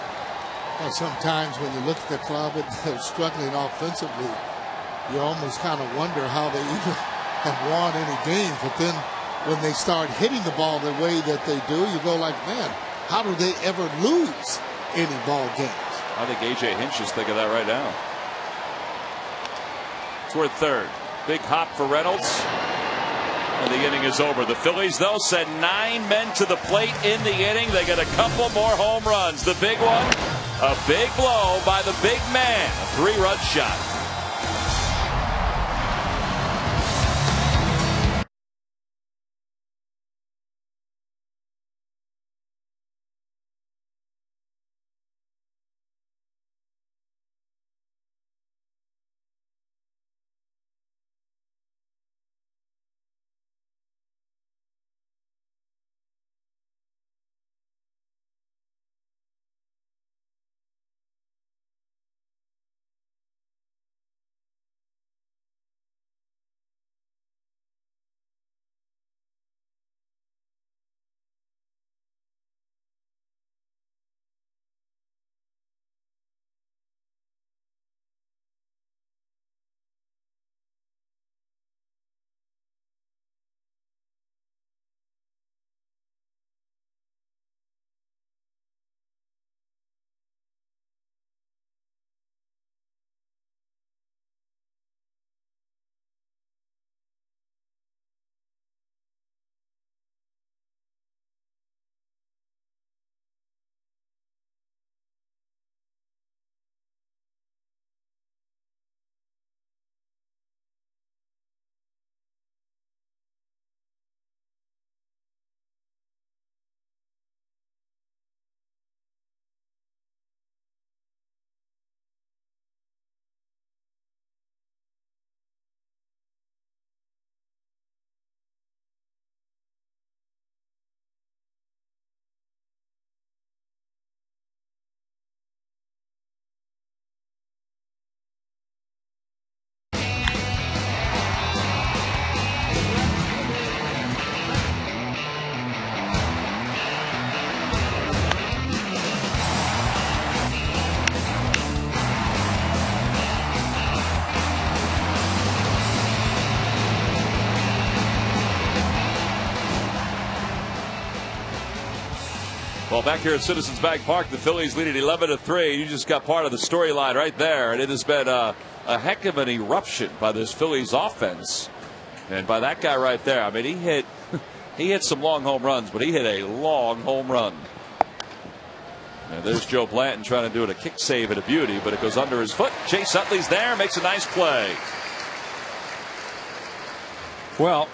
B: Well, sometimes when you look at the club and they're struggling offensively, you almost kind of wonder how they even have won any games. But then when they start hitting the ball the way that they do, you go like, man, how do they ever lose any ball games?
A: I think A.J. Hinch is thinking that right now. Toward third. Big hop for Reynolds. And the inning is over. The Phillies, though, send 9 men to the plate in the inning. They get a couple more home runs. The big one, a big blow by the big man. A 3-run shot. Well, back here at Citizens Bank Park, the Phillies lead at 11-3. You just got part of the storyline right there, and it has been a heck of an eruption by this Phillies offense, and by that guy right there. I mean, he hit some long home runs, but he hit a long home run. And there's Joe Blanton trying to do it, a kick save at a beauty, but it goes under his foot. Chase Utley's there, makes a nice play.
C: Well,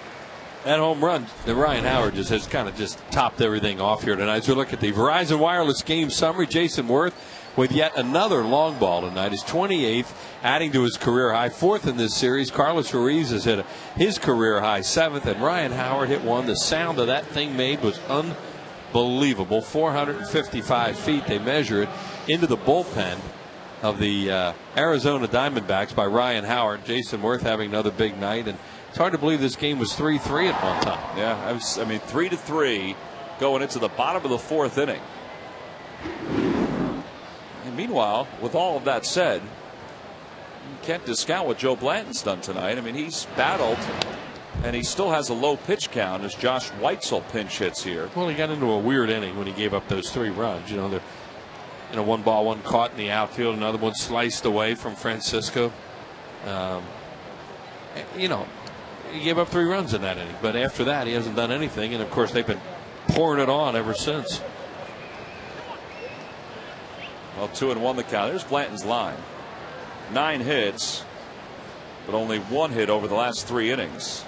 C: that home run, the Ryan Howard has kind of just topped everything off here tonight. As we look at the Verizon Wireless game summary, Jason Worth with yet another long ball tonight, his 28th, adding to his career high, 4th in this series. Carlos Ruiz has hit his career high 7th, and Ryan Howard hit one. The sound of that thing made was unbelievable. 455 feet, they measure it, into the bullpen of the Arizona Diamondbacks by Ryan Howard. Jason Worth having another big night, and it's hard to believe this game was 3-3 at one time.
A: Yeah, I mean 3-3 going into the bottom of the 4th inning. And meanwhile, with all of that said, you can't discount what Joe Blanton's done tonight. I mean, he's battled, and he still has a low pitch count as Josh Weitzel pinch hits here.
C: Well, he got into a weird inning when he gave up those 3 runs. You know, one ball, one caught in the outfield, another one sliced away from Francisco. You know, he gave up 3 runs in that inning, but after that he hasn't done anything, and of course they've been pouring it on ever since.
A: Well, 2-1 the count. There's Blanton's line. 9 hits, but only 1 hit over the last 3 innings.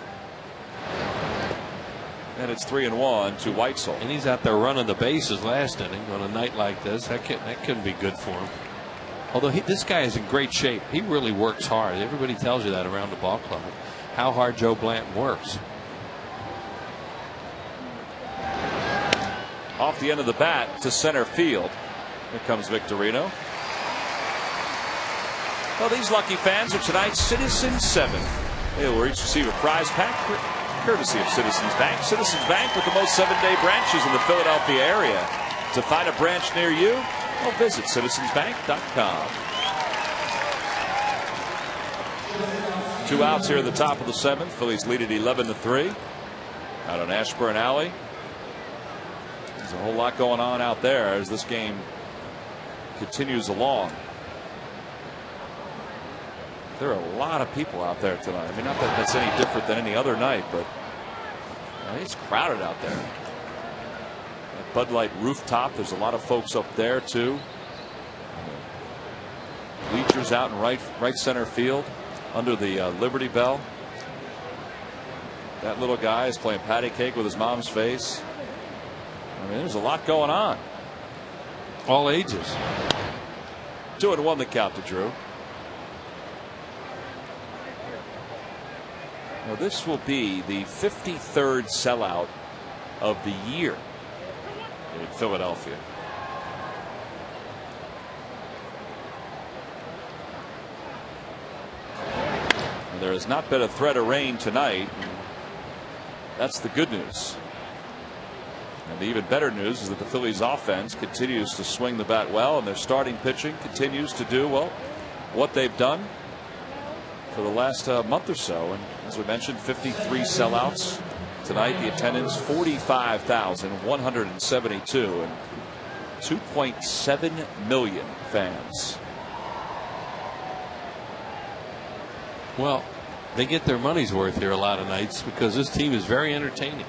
A: And it's 3-1 to Weitzel.
C: And he's out there running the bases last inning on a night like this. That couldn't be good for him. Although this guy is in great shape. He really works hard. Everybody tells you that around the ball club, how hard Joe Blanton works.
A: Off the end of the bat to center field. Here comes Victorino. Well, these lucky fans are tonight's Citizens 7. They will each receive a prize pack courtesy of Citizens Bank. Citizens Bank with the most 7-day branches in the Philadelphia area. To find a branch near you, visit citizensbank.com. 2 outs here at the top of the 7th. Phillies lead at 11-3. Out on Ashburn Alley. There's a whole lot going on out there as this game continues along. There are a lot of people out there tonight. I mean, not that that's any different than any other night, but it's crowded out there. At Bud Light rooftop, there's a lot of folks up there too. Bleachers out in right center field under the Liberty Bell. That little guy is playing patty cake with his mom's face. I mean, there's a lot going on.
C: All ages.
A: 2-1 the count to Drew. Now, this will be the 53rd sellout of the year in Philadelphia. And there has not been a threat of rain tonight. That's the good news. And the even better news is that the Phillies offense continues to swing the bat well, and their starting pitching continues to do, well, what they've done for the last month or so. And as we mentioned, 53 sellouts tonight. The attendance 45,172 and 2.7 million fans.
C: Well, they get their money's worth here a lot of nights because this team is very entertaining.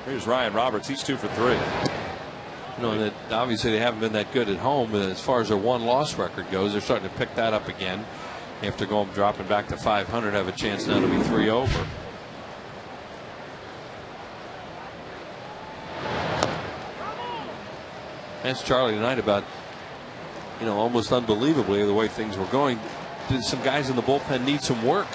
A: Here's Ryan Roberts. He's 2 for 3.
C: You know, that obviously they haven't been that good at home, but as far as their 1-loss record goes, they're starting to pick that up again. After dropping back to 500, have a chance now to be 3 over. Asked Charlie tonight about, almost unbelievably the way things were going, did some guys in the bullpen need some work?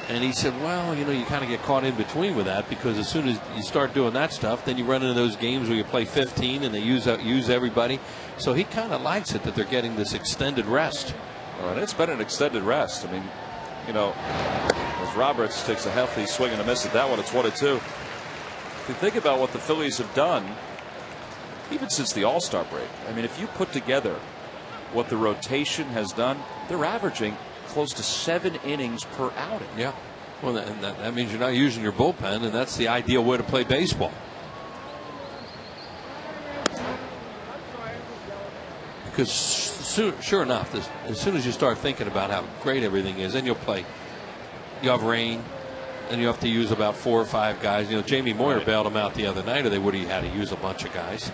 C: And he said, well, you kind of get caught in between with that, because as soon as you start doing that stuff, then you run into those games where you play 15 and they use everybody. So he kind of likes it that they're getting this extended rest.
A: Well, and it's been an extended rest. I mean, as Roberts takes a healthy swing and a miss at that one, it's 1-2. If you think about what the Phillies have done, even since the All-Star break, I mean, if you put together what the rotation has done, they're averaging close to 7 innings per outing.
C: Yeah. Well, that means you're not using your bullpen, and that's the ideal way to play baseball. because sure enough, as soon as you start thinking about how great everything is, then you'll play. You have rain, and you have to use about 4 or 5 guys. Jamie Moyer bailed them out the other night, or they would have had to use a bunch of guys.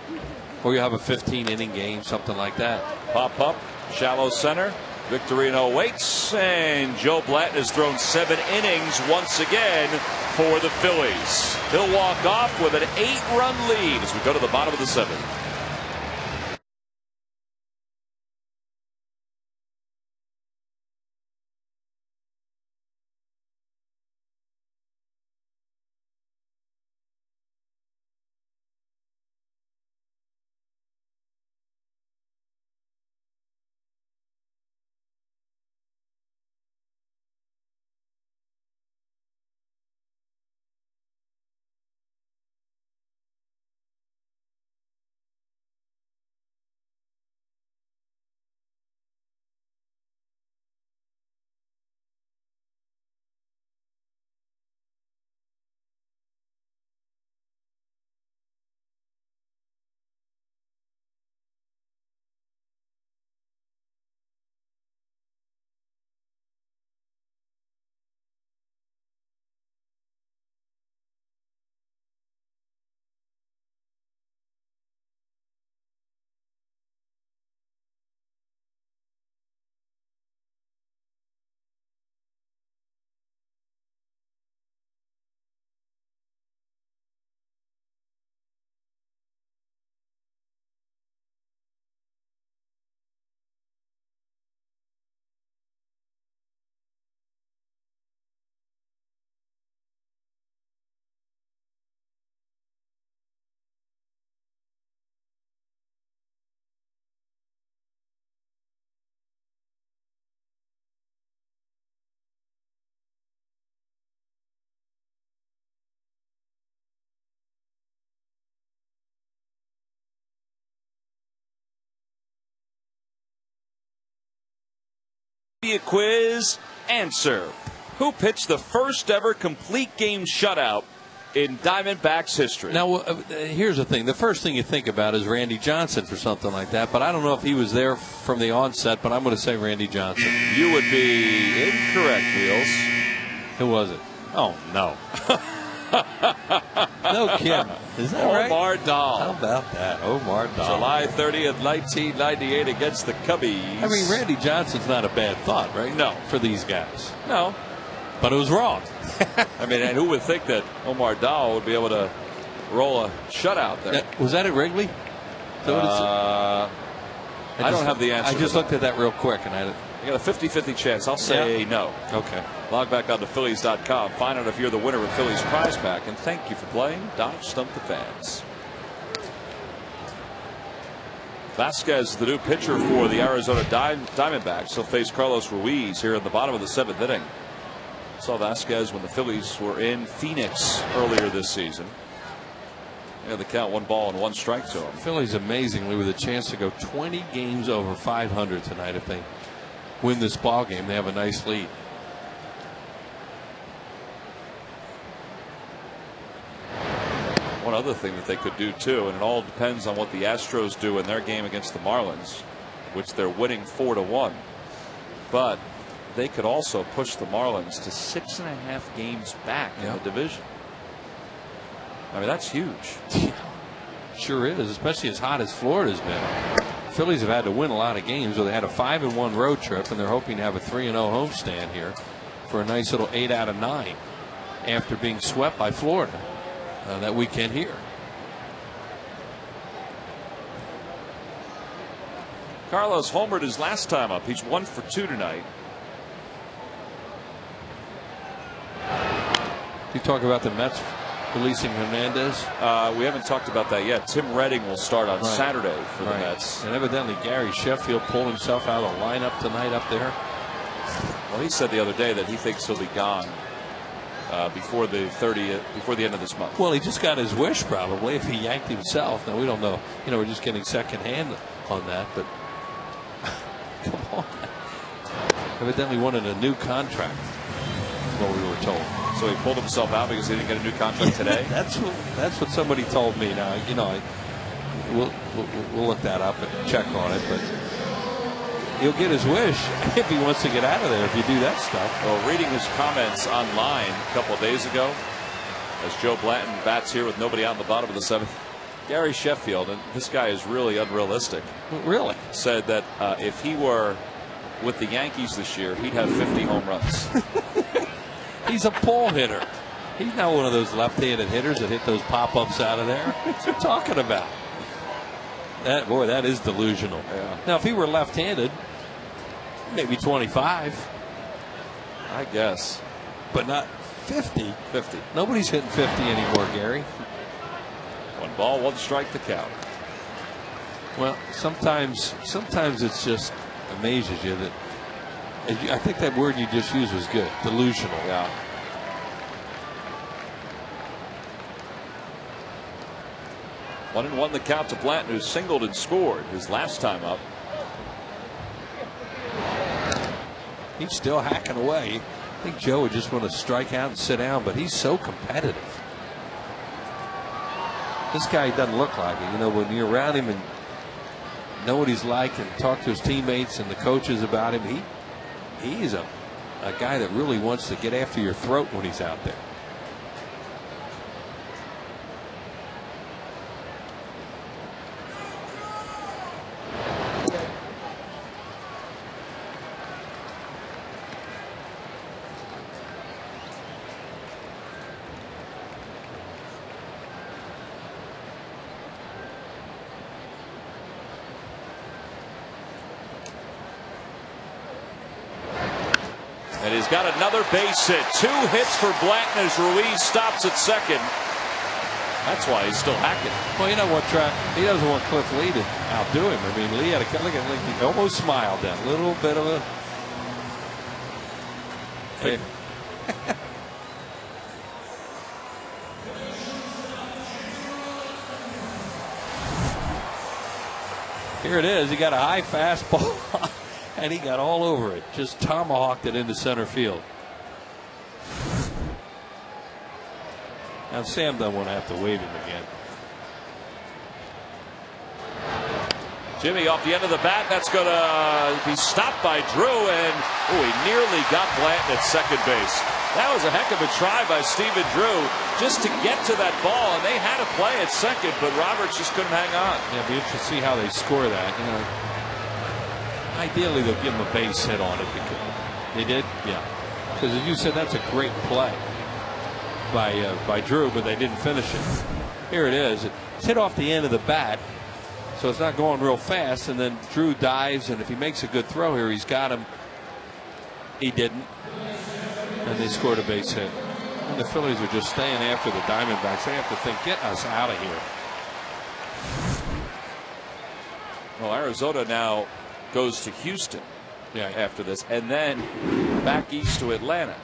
C: Or you have a 15-inning game, something like that.
A: Pop up, shallow center. Victorino waits, and Joe Blanton has thrown 7 innings once again for the Phillies. He'll walk off with an 8-run lead as we go to the bottom of the 7th. Quiz answer. Who pitched the first ever complete game shutout in Diamondbacks history?
C: Now, here's the thing. The first thing you think about is Randy Johnson for something like that, but I don't know if he was there from the onset, but I'm going to say Randy Johnson.
A: You would be incorrect, Wheels.
C: Who was it? Oh, no. No kidding. Is that right?
A: Omar Dahl.
C: How about that? Omar Dahl.
A: July 30th, 1998 against the Cubbies.
C: I mean, Randy Johnson's not a bad thought, right?
A: No.
C: For these guys.
A: No.
C: But it was wrong.
A: I mean, and who would think that Omar Dahl would be able to roll a shutout there?
C: Was that at Wrigley?
A: I don't have the answer.
C: I just looked at that real quick, and I
A: got a 50-50 chance. I'll say no.
C: Okay.
A: Log back on to Phillies.com. Find out if you're the winner of Phillies prize pack. And thank you for playing Dodge Stump the Fans. Vasquez, the new pitcher for the Arizona Diamondbacks. He'll face Carlos Ruiz here in the bottom of the 7th inning. Saw Vasquez when the Phillies were in Phoenix earlier this season. Yeah, the count 1 ball and 1 strike to him.
C: Phillies amazingly with a chance to go 20 games over 500 tonight. If they win this ball game, they have a nice lead.
A: One other thing that they could do too, and it all depends on what the Astros do in their game against the Marlins, which they're winning 4-1. But they could also push the Marlins to 6.5 games back in the division. I mean, that's huge.
C: Sure is, especially as hot as Florida's been. Phillies have had to win a lot of games, so they had a 5-1 road trip, and they're hoping to have a 3-0 homestand here for a nice little 8 out of 9 after being swept by Florida that weekend here.
A: Carlos homered his last time up. He's 1 for 2 tonight.
C: You talk about the Mets releasing Hernandez.
A: We haven't talked about that yet. Tim Redding will start on Saturday for the Mets.
C: And evidently Gary Sheffield pulled himself out of the lineup tonight up there.
A: Well, he said the other day that he thinks he'll be gone before the 30th, before the end of this month.
C: Well, he just got his wish probably if he yanked himself. Now we don't know. We're just getting second hand on that, but come on. Evidently wanted a new contract. Is what we were told.
A: So he pulled himself out because he didn't get a new contract today.
C: That's what somebody told me. Now we'll look that up and check on it, but he'll get his wish if he wants to get out of there, if you do that stuff.
A: Well, reading his comments online a couple of days ago, as Joe Blanton bats here with nobody out in the bottom of the seventh, Gary Sheffield, and this guy is really unrealistic.
C: Really?
A: Said that if he were with the Yankees this year, he'd have 50 home runs.
C: He's a pull hitter. He's not one of those left-handed hitters that hit those pop-ups out of there. What's he talking about? That is delusional.
A: Yeah.
C: Now, if he were left-handed, maybe 25.
A: I guess.
C: But not 50.
A: 50.
C: Nobody's hitting 50 anymore, Gary.
A: 1 ball, 1 strike to count.
C: Well, sometimes it's just amazes you that. I think that word you just used was good. Delusional.
A: Yeah. One and one the count to Blanton, who singled and scored his last time up.
C: He's still hacking away. I think Joe would just want to strike out and sit down, but he's so competitive. This guy doesn't look like it. You know, when you're around him and know what he's like and talk to his teammates and the coaches about him, he's a guy that really wants to get after your throat when he's out there.
A: And he's got another base hit. 2 hits for Blanton as Ruiz stops at second. That's why he's still hacking.
C: Well, you know what, Trav? He doesn't want Cliff Lee to outdo him. I mean, Lee had a look at he almost smiled. That little bit of a. Hey. Here it is. He got a high fastball. And he got all over it. Just tomahawked it into center field. Now Sam doesn't want to have to wave him again.
A: Jimmy off the end of the bat. That's going to be stopped by Drew. And he nearly got Blanton at second base. That was a heck of a try by Stephen Drew just to get to that ball. And they had a play at second, but Roberts just couldn't hang on.
C: Yeah, it'll be interesting to see how they score that. You know, ideally, they'll give him a base hit on it. Because they did? Yeah. Because as you said, that's a great play by Drew, but they didn't finish it. Here it is. It's hit off the end of the bat, so it's not going real fast. And then Drew dives, and if he makes a good throw here, he's got him. He didn't. And they scored a base hit. And the Phillies are just staying after the Diamondbacks. They have to think, get us out of here.
A: Well, Arizona now goes to Houston after this, and then back east to Atlanta.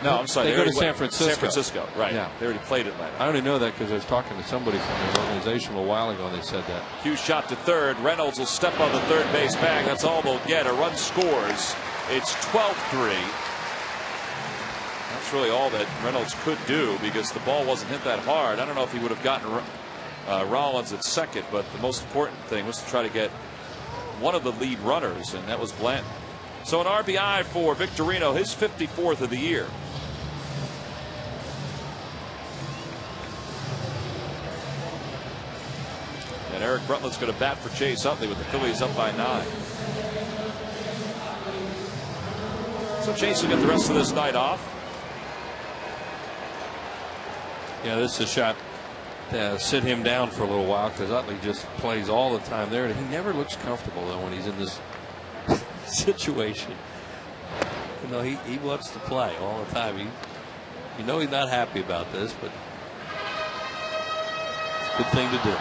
A: No, I'm sorry.
C: They go to San Francisco.
A: San Francisco, right.
C: Yeah.
A: They already played Atlanta.
C: I only know that because I was talking to somebody from the organization a while ago, and they said that.
A: Hughes shot to third. Reynolds will step on the third base bag. That's all they'll get. A run scores. It's 12-3. That's really all that Reynolds could do because the ball wasn't hit that hard. I don't know if he would have gotten Rollins at second, but the most important thing was to try to get one of the lead runners, and that was Blanton. So an RBI for Victorino, his 54th of the year. And Eric Brutlett's going to bat for Chase Utley with the Phillies up by 9. So Chase will get the rest of this night off.
C: Yeah, this is a shot to sit him down for a little while because Utley just plays all the time there. He never looks comfortable, though, when he's in this situation. You know, he wants to play all the time. You know he's not happy about this, but it's a good thing to do.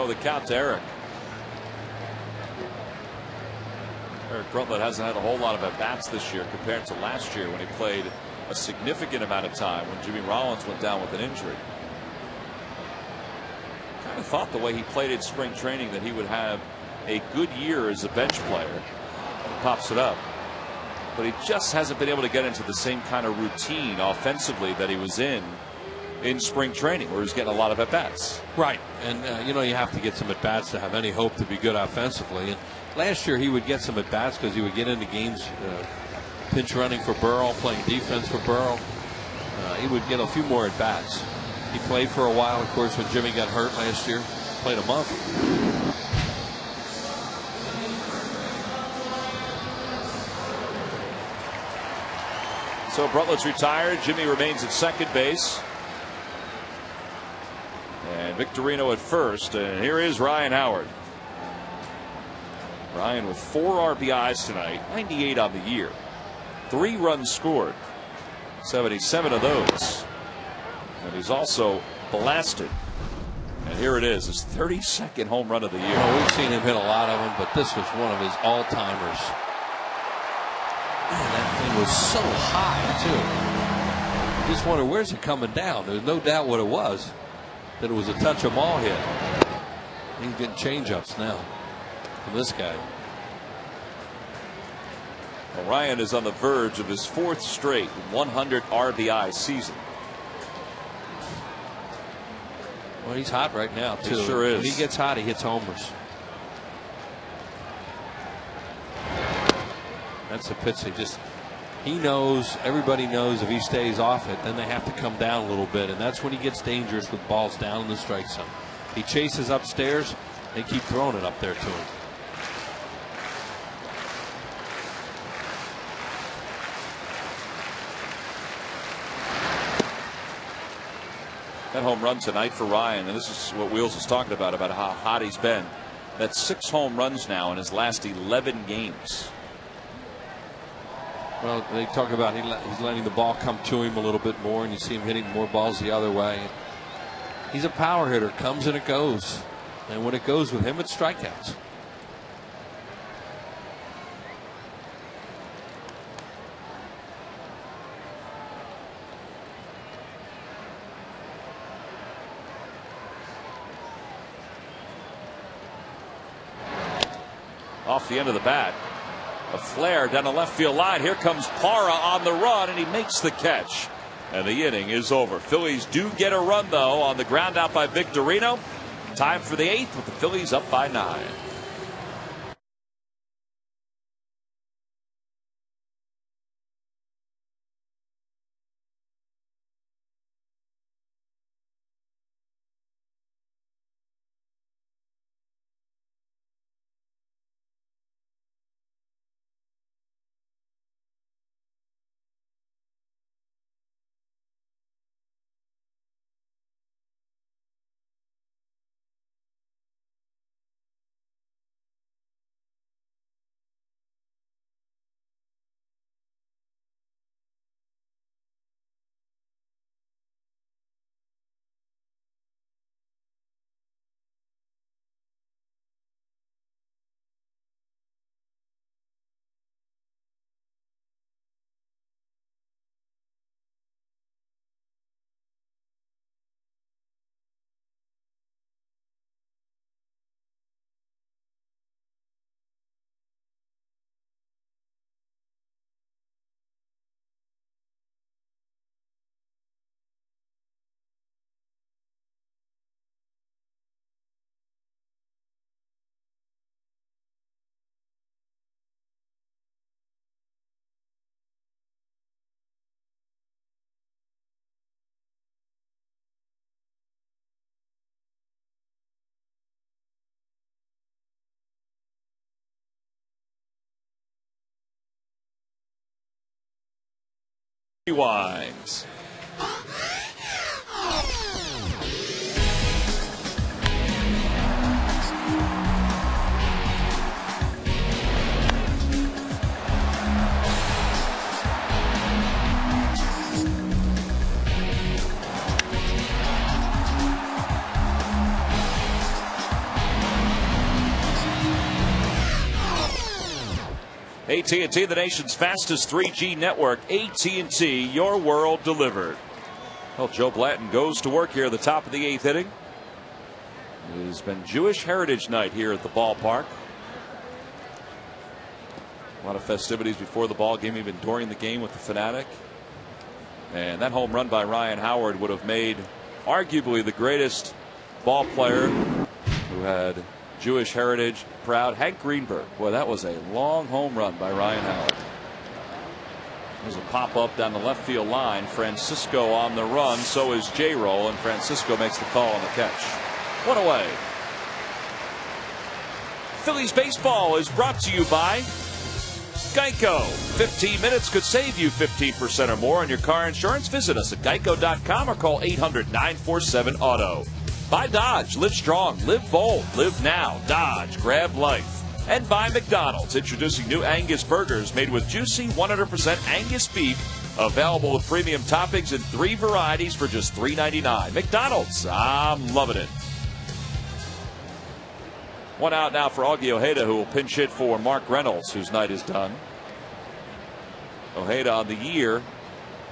A: The count to Eric. Eric Bruntlett hasn't had a whole lot of at-bats this year compared to last year when he played a significant amount of time when Jimmy Rollins went down with an injury. Kind of thought the way he played in spring training that he would have a good year as a bench player. pops it up. But he just hasn't been able to get into the same kind of routine offensively that he was in spring training, where he's getting a lot of at-bats.
C: Right. And, you have to get some at-bats to have any hope to be good offensively. And last year he would get some at-bats because he would get into games pinch running for Burrell, playing defense for Burrell. He would get a few more at-bats. He played for a while, of course, when Jimmy got hurt last year. Played a month.
A: So Brutlett's retired. Jimmy remains at second base. And Victorino at first. And here is Ryan Howard. Ryan with 4 RBIs tonight, 98 on the year. 3 runs scored, 77 of those. And he's also blasted. And here it is, his 32nd home run of the year.
C: We've seen him hit a lot of them, but this was one of his all-timers. Man, that thing was so high, too. Just wonder, where's it coming down? There's no doubt what it was, that it was a touch of ball hit. He's getting change-ups now from this guy.
A: Well, Ryan is on the verge of his 4th straight 100 RBI season.
C: Well, he's hot right now, too.
A: He sure is.
C: When he gets hot, he hits homers. That's the pitch. He knows, everybody knows if he stays off it, then they have to come down a little bit. And that's when he gets dangerous with balls down in the strike zone. He chases upstairs, they keep throwing it up there to him.
A: That home run tonight for Ryan, and this is what Wheels was talking about how hot he's been. That's 6 home runs now in his last 11 games.
C: Well, they talk about he's letting the ball come to him a little bit more, and you see him hitting more balls the other way. He's a power hitter, comes and it goes. And when it goes with him, it's strikeouts.
A: Off the end of the bat. A flare down the left field line. Here comes Parra on the run, and he makes the catch. And the inning is over. Phillies do get a run, though, on the ground out by Victorino. Time for the 8th with the Phillies up by 9. Rewinds. AT&T, the nation's fastest 3G network. AT&T, your world delivered. Well, Joe Blanton goes to work here at the top of the 8th inning. It has been Jewish Heritage Night here at the ballpark. A lot of festivities before the ball game, even during the game with the Fanatic. And that home run by Ryan Howard would have made arguably the greatest ball player who had Jewish heritage proud, Hank Greenberg. Boy, that was a long home run by Ryan Howard. There's a pop up down the left field line. Francisco on the run. So is J-Roll, and Francisco makes the call on the catch. One away. Phillies baseball is brought to you by Geico. 15 minutes could save you 15% or more on your car insurance. Visit us at geico.com or call 800-947-AUTO. By Dodge. Live strong, live bold, live now. Dodge. Grab life. And by McDonald's. Introducing new Angus burgers made with juicy 100% Angus beef. Available with premium toppings in 3 varieties for just $3.99. McDonald's. I'm loving it. One out now for Augie Ojeda, who will pinch hit for Mark Reynolds, whose night is done. Ojeda on the year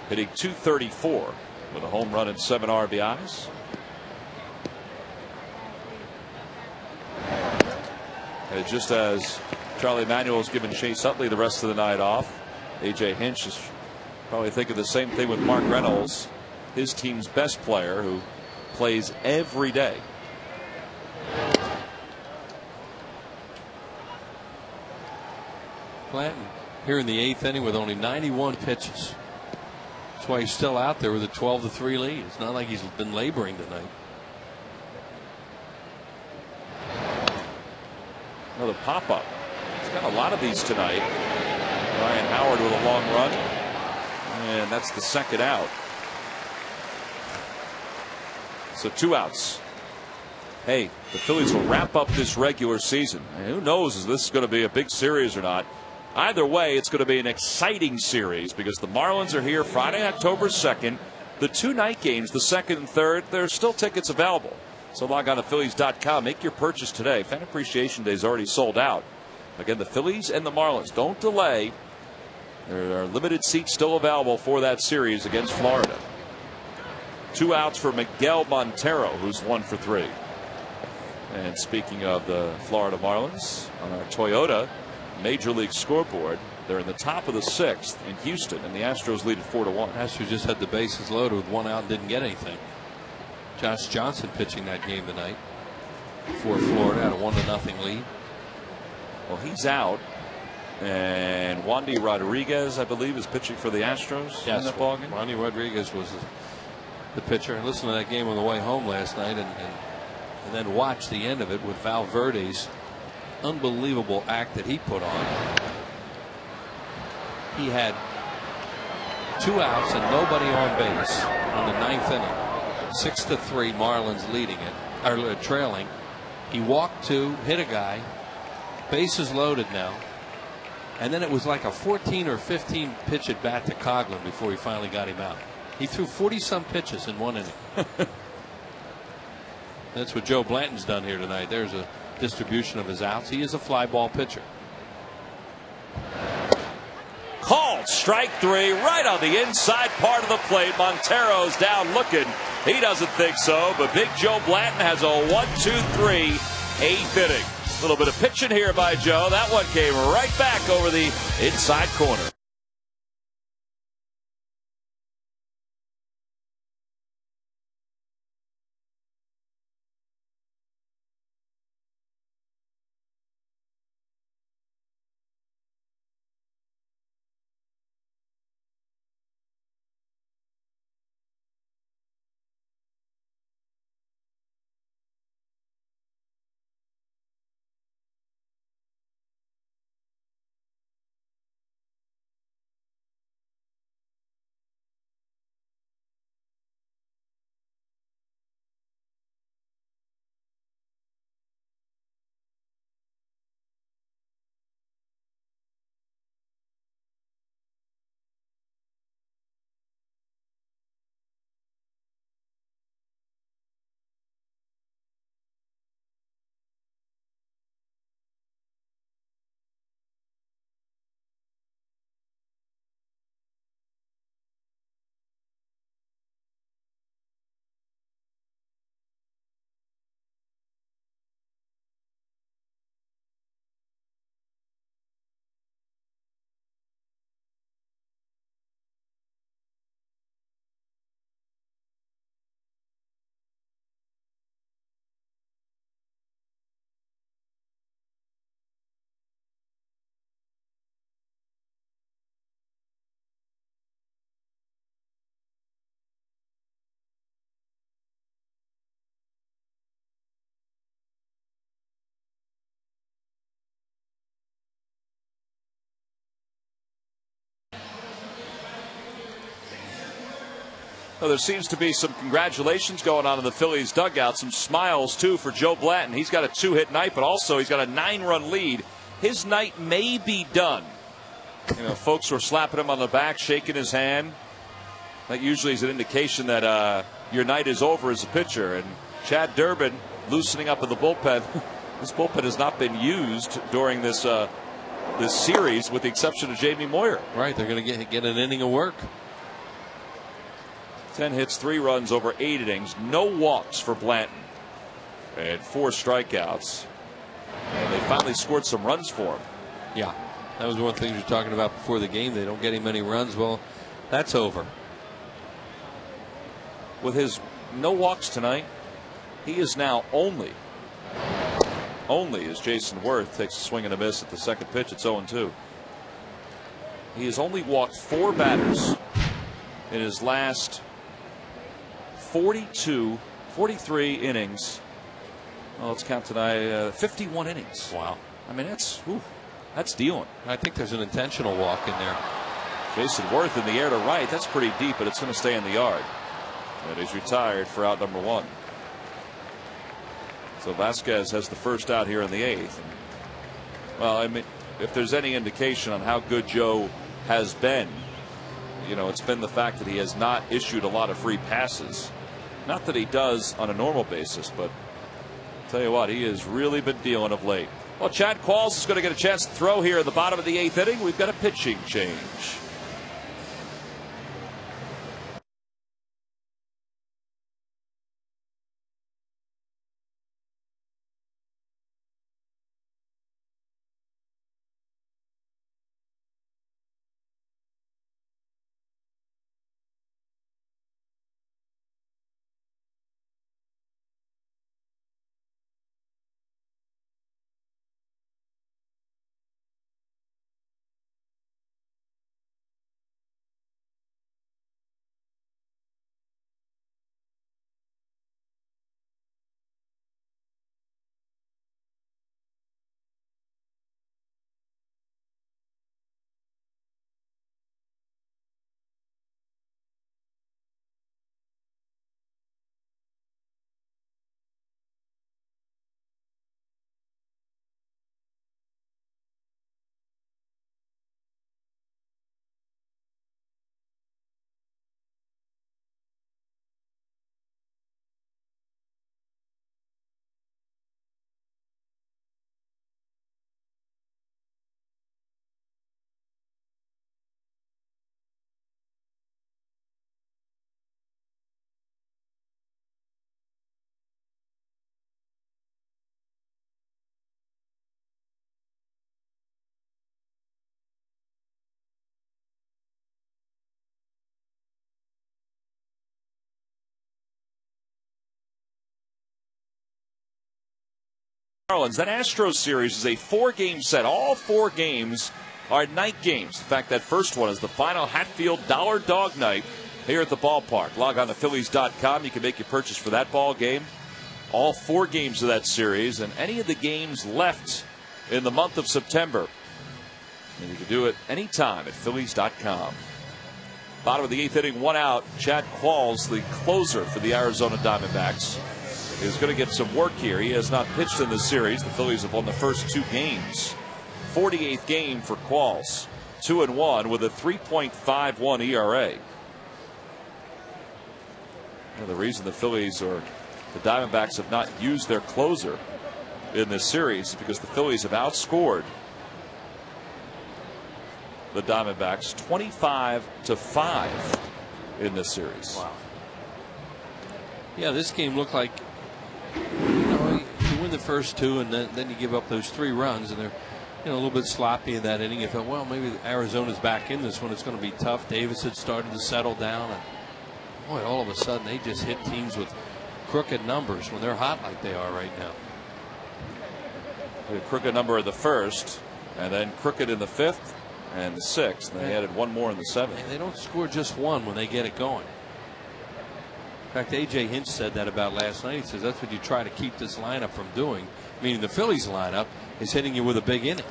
A: hitting .234 with a home run and 7 RBIs. And just as Charlie Manuel's given Chase Utley the rest of the night off, A.J. Hinch is probably thinking the same thing with Mark Reynolds, his team's best player, who plays every day.
C: Blanton here in the 8th inning with only 91 pitches. That's why he's still out there with a 12-3 lead. It's not like he's been laboring tonight.
A: Another pop up. He's got a lot of these tonight. Ryan Howard with a long run, and that's the second out. So 2 outs. Hey, the Phillies will wrap up this regular season. And who knows if this is going to be a big series or not. Either way, it's going to be an exciting series because the Marlins are here Friday, October 2nd. The 2 night games, the 2nd and 3rd, there's still tickets available. So log on to Phillies.com. Make your purchase today. Fan Appreciation Day is already sold out. Again, the Phillies and the Marlins. Don't delay. There are limited seats still available for that series against Florida. 2 outs for Miguel Montero, who's 1 for 3. And speaking of the Florida Marlins, on our Toyota Major League scoreboard, they're in the top of the 6th in Houston, and the Astros lead at 4-1.
C: Astros just had the bases loaded with 1 out and didn't get anything. Josh Johnson pitching that game tonight for Florida at a 1-0 lead.
A: Well, he's out, and Wandy Rodriguez, I believe, is pitching for the Astros.
C: Yes,
A: in that ballgame.
C: Wandy Rodriguez was the pitcher. And listen to that game on the way home last night, and then watch the end of it with Valverde's unbelievable act that he put on. He had 2 outs and nobody on base on the 9th inning. 6-3, Marlins leading it, or trailing. He walked 2, hit a guy, bases loaded now, and then it was like a 14 or 15 pitch at bat to Coughlin before he finally got him out. He threw 40-some pitches in 1 inning. That's what Joe Blanton's done here tonight. There's a distribution of his outs. He is a fly ball pitcher.
A: Called strike 3 right on the inside part of the plate. Montero's down looking. He doesn't think so, but Big Joe Blanton has a 1-2-3 8th inning. A little bit of pitching here by Joe. That one came right back over the inside corner. Well, there seems to be some congratulations going on in the Phillies dugout. Some smiles, too, for Joe Blanton. He's got a 2-hit night, but also he's got a 9-run lead. His night may be done. You know, folks were slapping him on the back, shaking his hand. That usually is an indication that your night is over as a pitcher. And Chad Durbin loosening up in the bullpen. This bullpen has not been used during this this series, with the exception of Jamie Moyer.
C: Right, they're going to get an inning of work.
A: 10 hits, 3 runs over 8 innings. No walks for Blanton. And 4 strikeouts. And they finally scored some runs for him.
C: Yeah, that was one of the things you're talking about before the game. They don't get him many runs. Well, that's over.
A: With his no walks tonight, he is now only as Jason Worth takes a swing and a miss at the second pitch. It's 0-2. He has only walked 4 batters in his last 43 innings. Well, let's count tonight. 51 innings.
C: Wow.
A: I mean, that's dealing.
C: I think there's an intentional walk in there.
A: Jason Worth in the air to right. That's pretty deep, but it's going to stay in the yard. And he's retired for out number 1. So Vasquez has the first out here in the 8th. Well, I mean, if there's any indication on how good Joe has been, you know, it's been the fact that he has not issued a lot of free passes. Not that he does on a normal basis, but I'll tell you what, he has really been dealing of late. Well, Chad Qualls is going to get a chance to throw here at the bottom of the 8th inning. We've got a pitching change. Marlins. That Astros series is a 4-game set. All 4 games are night games. In fact, that first one is the final Hatfield Dollar Dog Night here at the ballpark. Log on to Phillies.com. You can make your purchase for that ball game. All 4 games of that series and any of the games left in the month of September. And you can do it anytime at Phillies.com. Bottom of the 8th inning, 1 out. Chad Qualls, the closer for the Arizona Diamondbacks, is going to get some work here. He has not pitched in this series. The Phillies have won the first 2 games. 48th game for Qualls. 2-1 with a 3.51 ERA. And the reason the Phillies or the Diamondbacks have not used their closer in this series is because the Phillies have outscored the Diamondbacks 25-5 in this series.
C: Wow. Yeah, this game looked like, you win the first 2 and then you give up those 3 runs and they're a little bit sloppy in that inning. You thought, well, maybe Arizona's back in this one. It's going to be tough. Davis had started to settle down, and boy, all of a sudden they just hit teams with crooked numbers when they're hot like they are right now.
A: A crooked number in the first, and then crooked in the 5th and the 6th, and they added 1 more in the 7th.
C: And they don't score just 1 when they get it going. In fact, A.J. Hinch said that about last night. He says that's what you try to keep this lineup from doing, meaning the Phillies lineup is hitting you with a big inning.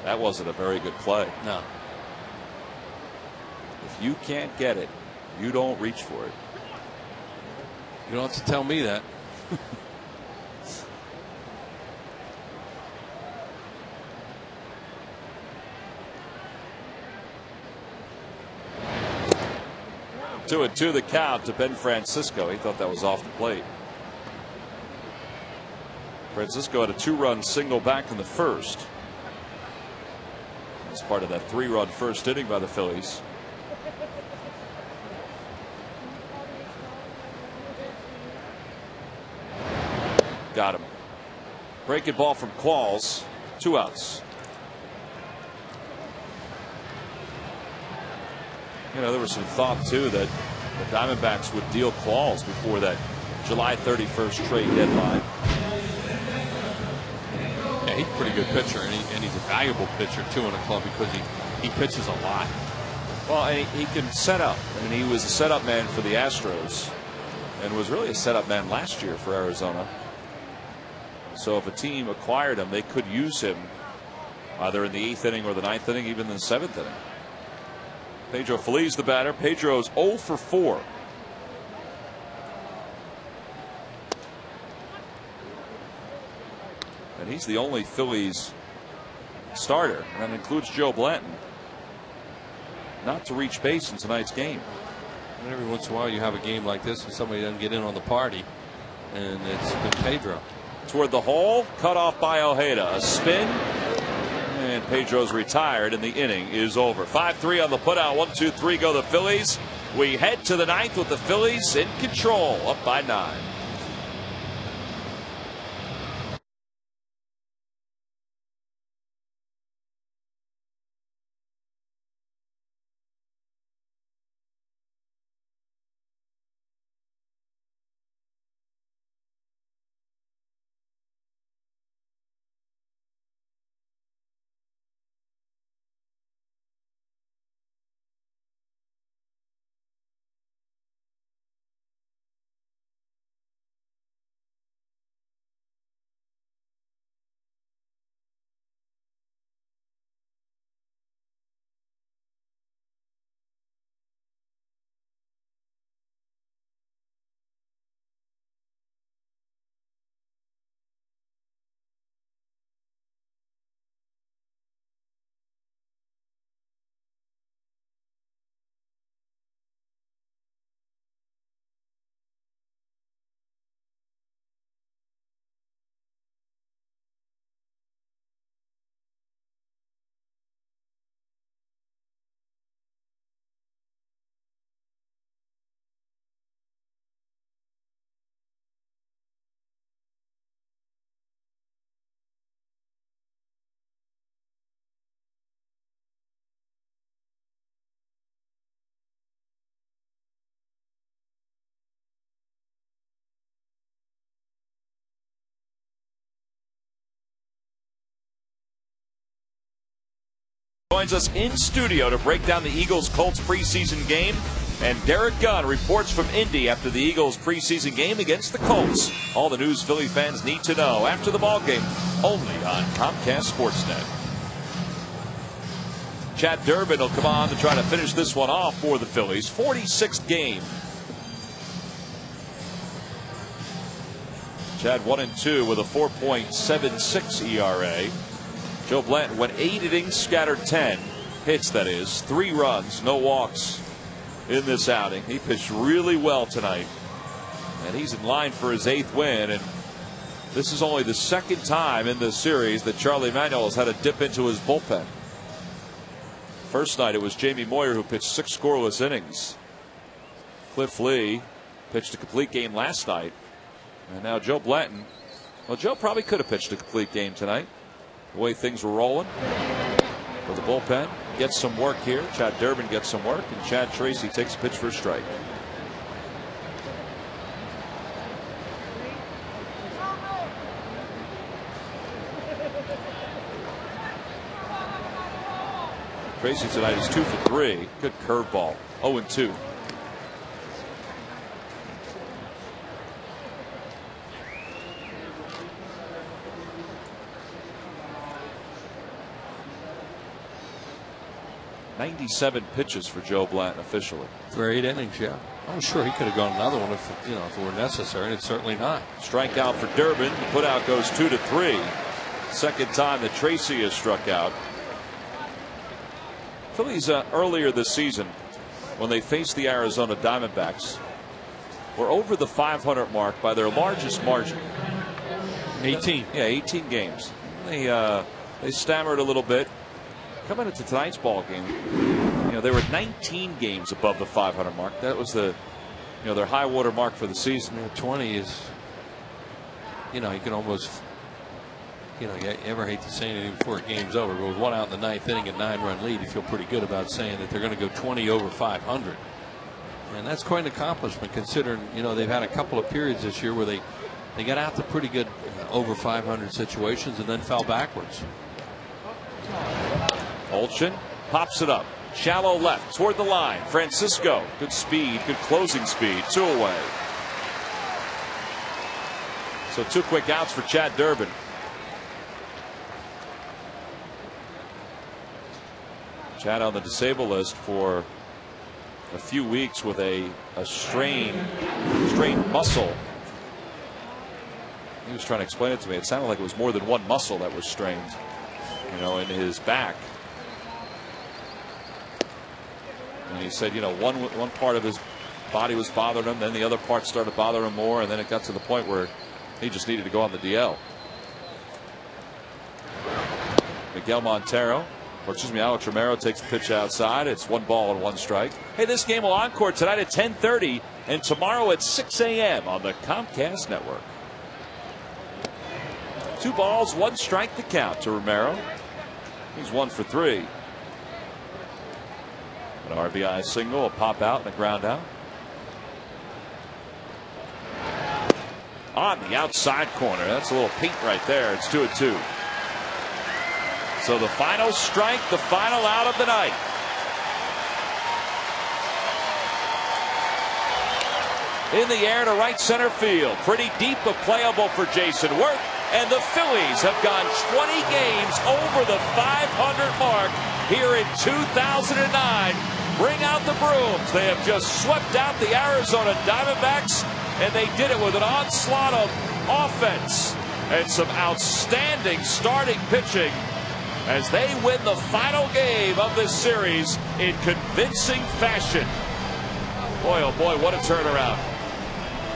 A: That wasn't a very good play.
C: No.
A: The If you can't get it, you don't reach for it.
C: You don't have to tell me that.
A: Two and two the count to Ben Francisco. He thought that was off the plate. Francisco had a 2-run single back in the first. As part of that 3-run first inning by the Phillies. Got him. Breaking ball from Qualls. 2 outs. You know, there was some thought too that the Diamondbacks would deal Qualls before that July 31st trade deadline.
C: Yeah, he's a pretty good pitcher, and he's a valuable pitcher too in a club because he pitches a lot.
A: Well, and he can set up. I mean, he was a setup man for the Astros and was really a setup man last year for Arizona. So if a team acquired him, they could use him either in the 8th inning or the 9th inning, even in the 7th inning. Pedro Feliz the batter. Pedro's 0 for 4. And he's the only Phillies starter, and that includes Joe Blanton, not to reach base in tonight's game.
C: And every once in a while you have a game like this and somebody doesn't get in on the party, and it's been Pedro.
A: Toward the hole, cut off by Ojeda. A spin, and Pedro's retired, and the inning is over. 5-3 on the putout. 1-2-3 go the Phillies. We head to the 9th with the Phillies in control, up by 9. Joins us in studio to break down the Eagles-Colts preseason game. And Derek Gunn reports from Indy after the Eagles preseason game against the Colts. All the news Philly fans need to know after the ballgame, only on Comcast Sportsnet. Chad Durbin will come on to try to finish this one off for the Phillies. 46th game. Chad 1-2 with a 4.76 ERA. Joe Blanton went 8 innings, scattered 10 hits, that is, 3 runs, no walks in this outing. He pitched really well tonight, and he's in line for his 8th win. And this is only the 2nd time in this series that Charlie Manuel has had to dip into his bullpen. First night it was Jamie Moyer who pitched 6 scoreless innings. Cliff Lee pitched a complete game last night, and now Joe Blanton. Well, Joe probably could have pitched a complete game tonight, the way things were rolling. For the bullpen, gets some work here. Chad Durbin gets some work, and Chad Tracy takes a pitch for a strike. Tracy tonight is 2 for 3. Good curveball. 0-2. 97 pitches for Joe Blanton officially.
C: For 8 innings, yeah. I'm sure he could have gone another one if if it were necessary, and it's certainly not.
A: Strikeout for Durbin. The putout goes 2-3. Second time that Tracy has struck out. Phillies earlier this season, when they faced the Arizona Diamondbacks, were over the 500 mark by their largest margin.
C: 18.
A: Yeah, 18 games. They stammered a little bit. Coming into tonight's ball game, they were 19 games above the 500 mark. That was their high water mark for the season.
C: 20 is, you can almost, you ever hate to say anything before a game's over, but with 1 out in the 9th inning, a 9-run lead, you feel pretty good about saying that they're going to go 20 over 500. And that's quite an accomplishment considering, they've had a couple of periods this year where they got out to pretty good over 500 situations and then fell backwards.
A: Olchen pops it up. Shallow left toward the line. Francisco, good speed, good closing speed. 2 away. So 2 quick outs for Chad Durbin. Chad on the disabled list for a few weeks with a strained muscle. He was trying to explain it to me. It sounded like it was more than one muscle that was strained, in his back. And he said, one part of his body was bothering him, then the other part started bothering him more, and then it got to the point where he just needed to go on the DL. Miguel Montero, Alex Romero takes the pitch outside. It's 1 ball and 1 strike. Hey, this game will encore tonight at 10:30 and tomorrow at 6 a.m. on the Comcast Network. 2 balls, 1 strike to count to Romero. He's 1 for 3. An RBI single, a pop out, and a ground out. On the outside corner. That's a little paint right there. It's 2-2. So the final strike, the final out of the night. In the air to right center field. Pretty deep, but playable for Jason Worth. And the Phillies have gone 20 games over the 500 mark here in 2009. Bring out the brooms. They have just swept out the Arizona Diamondbacks, and they did it with an onslaught of offense and some outstanding starting pitching as they win the final game of this series in convincing fashion. Boy, oh boy, what a turnaround.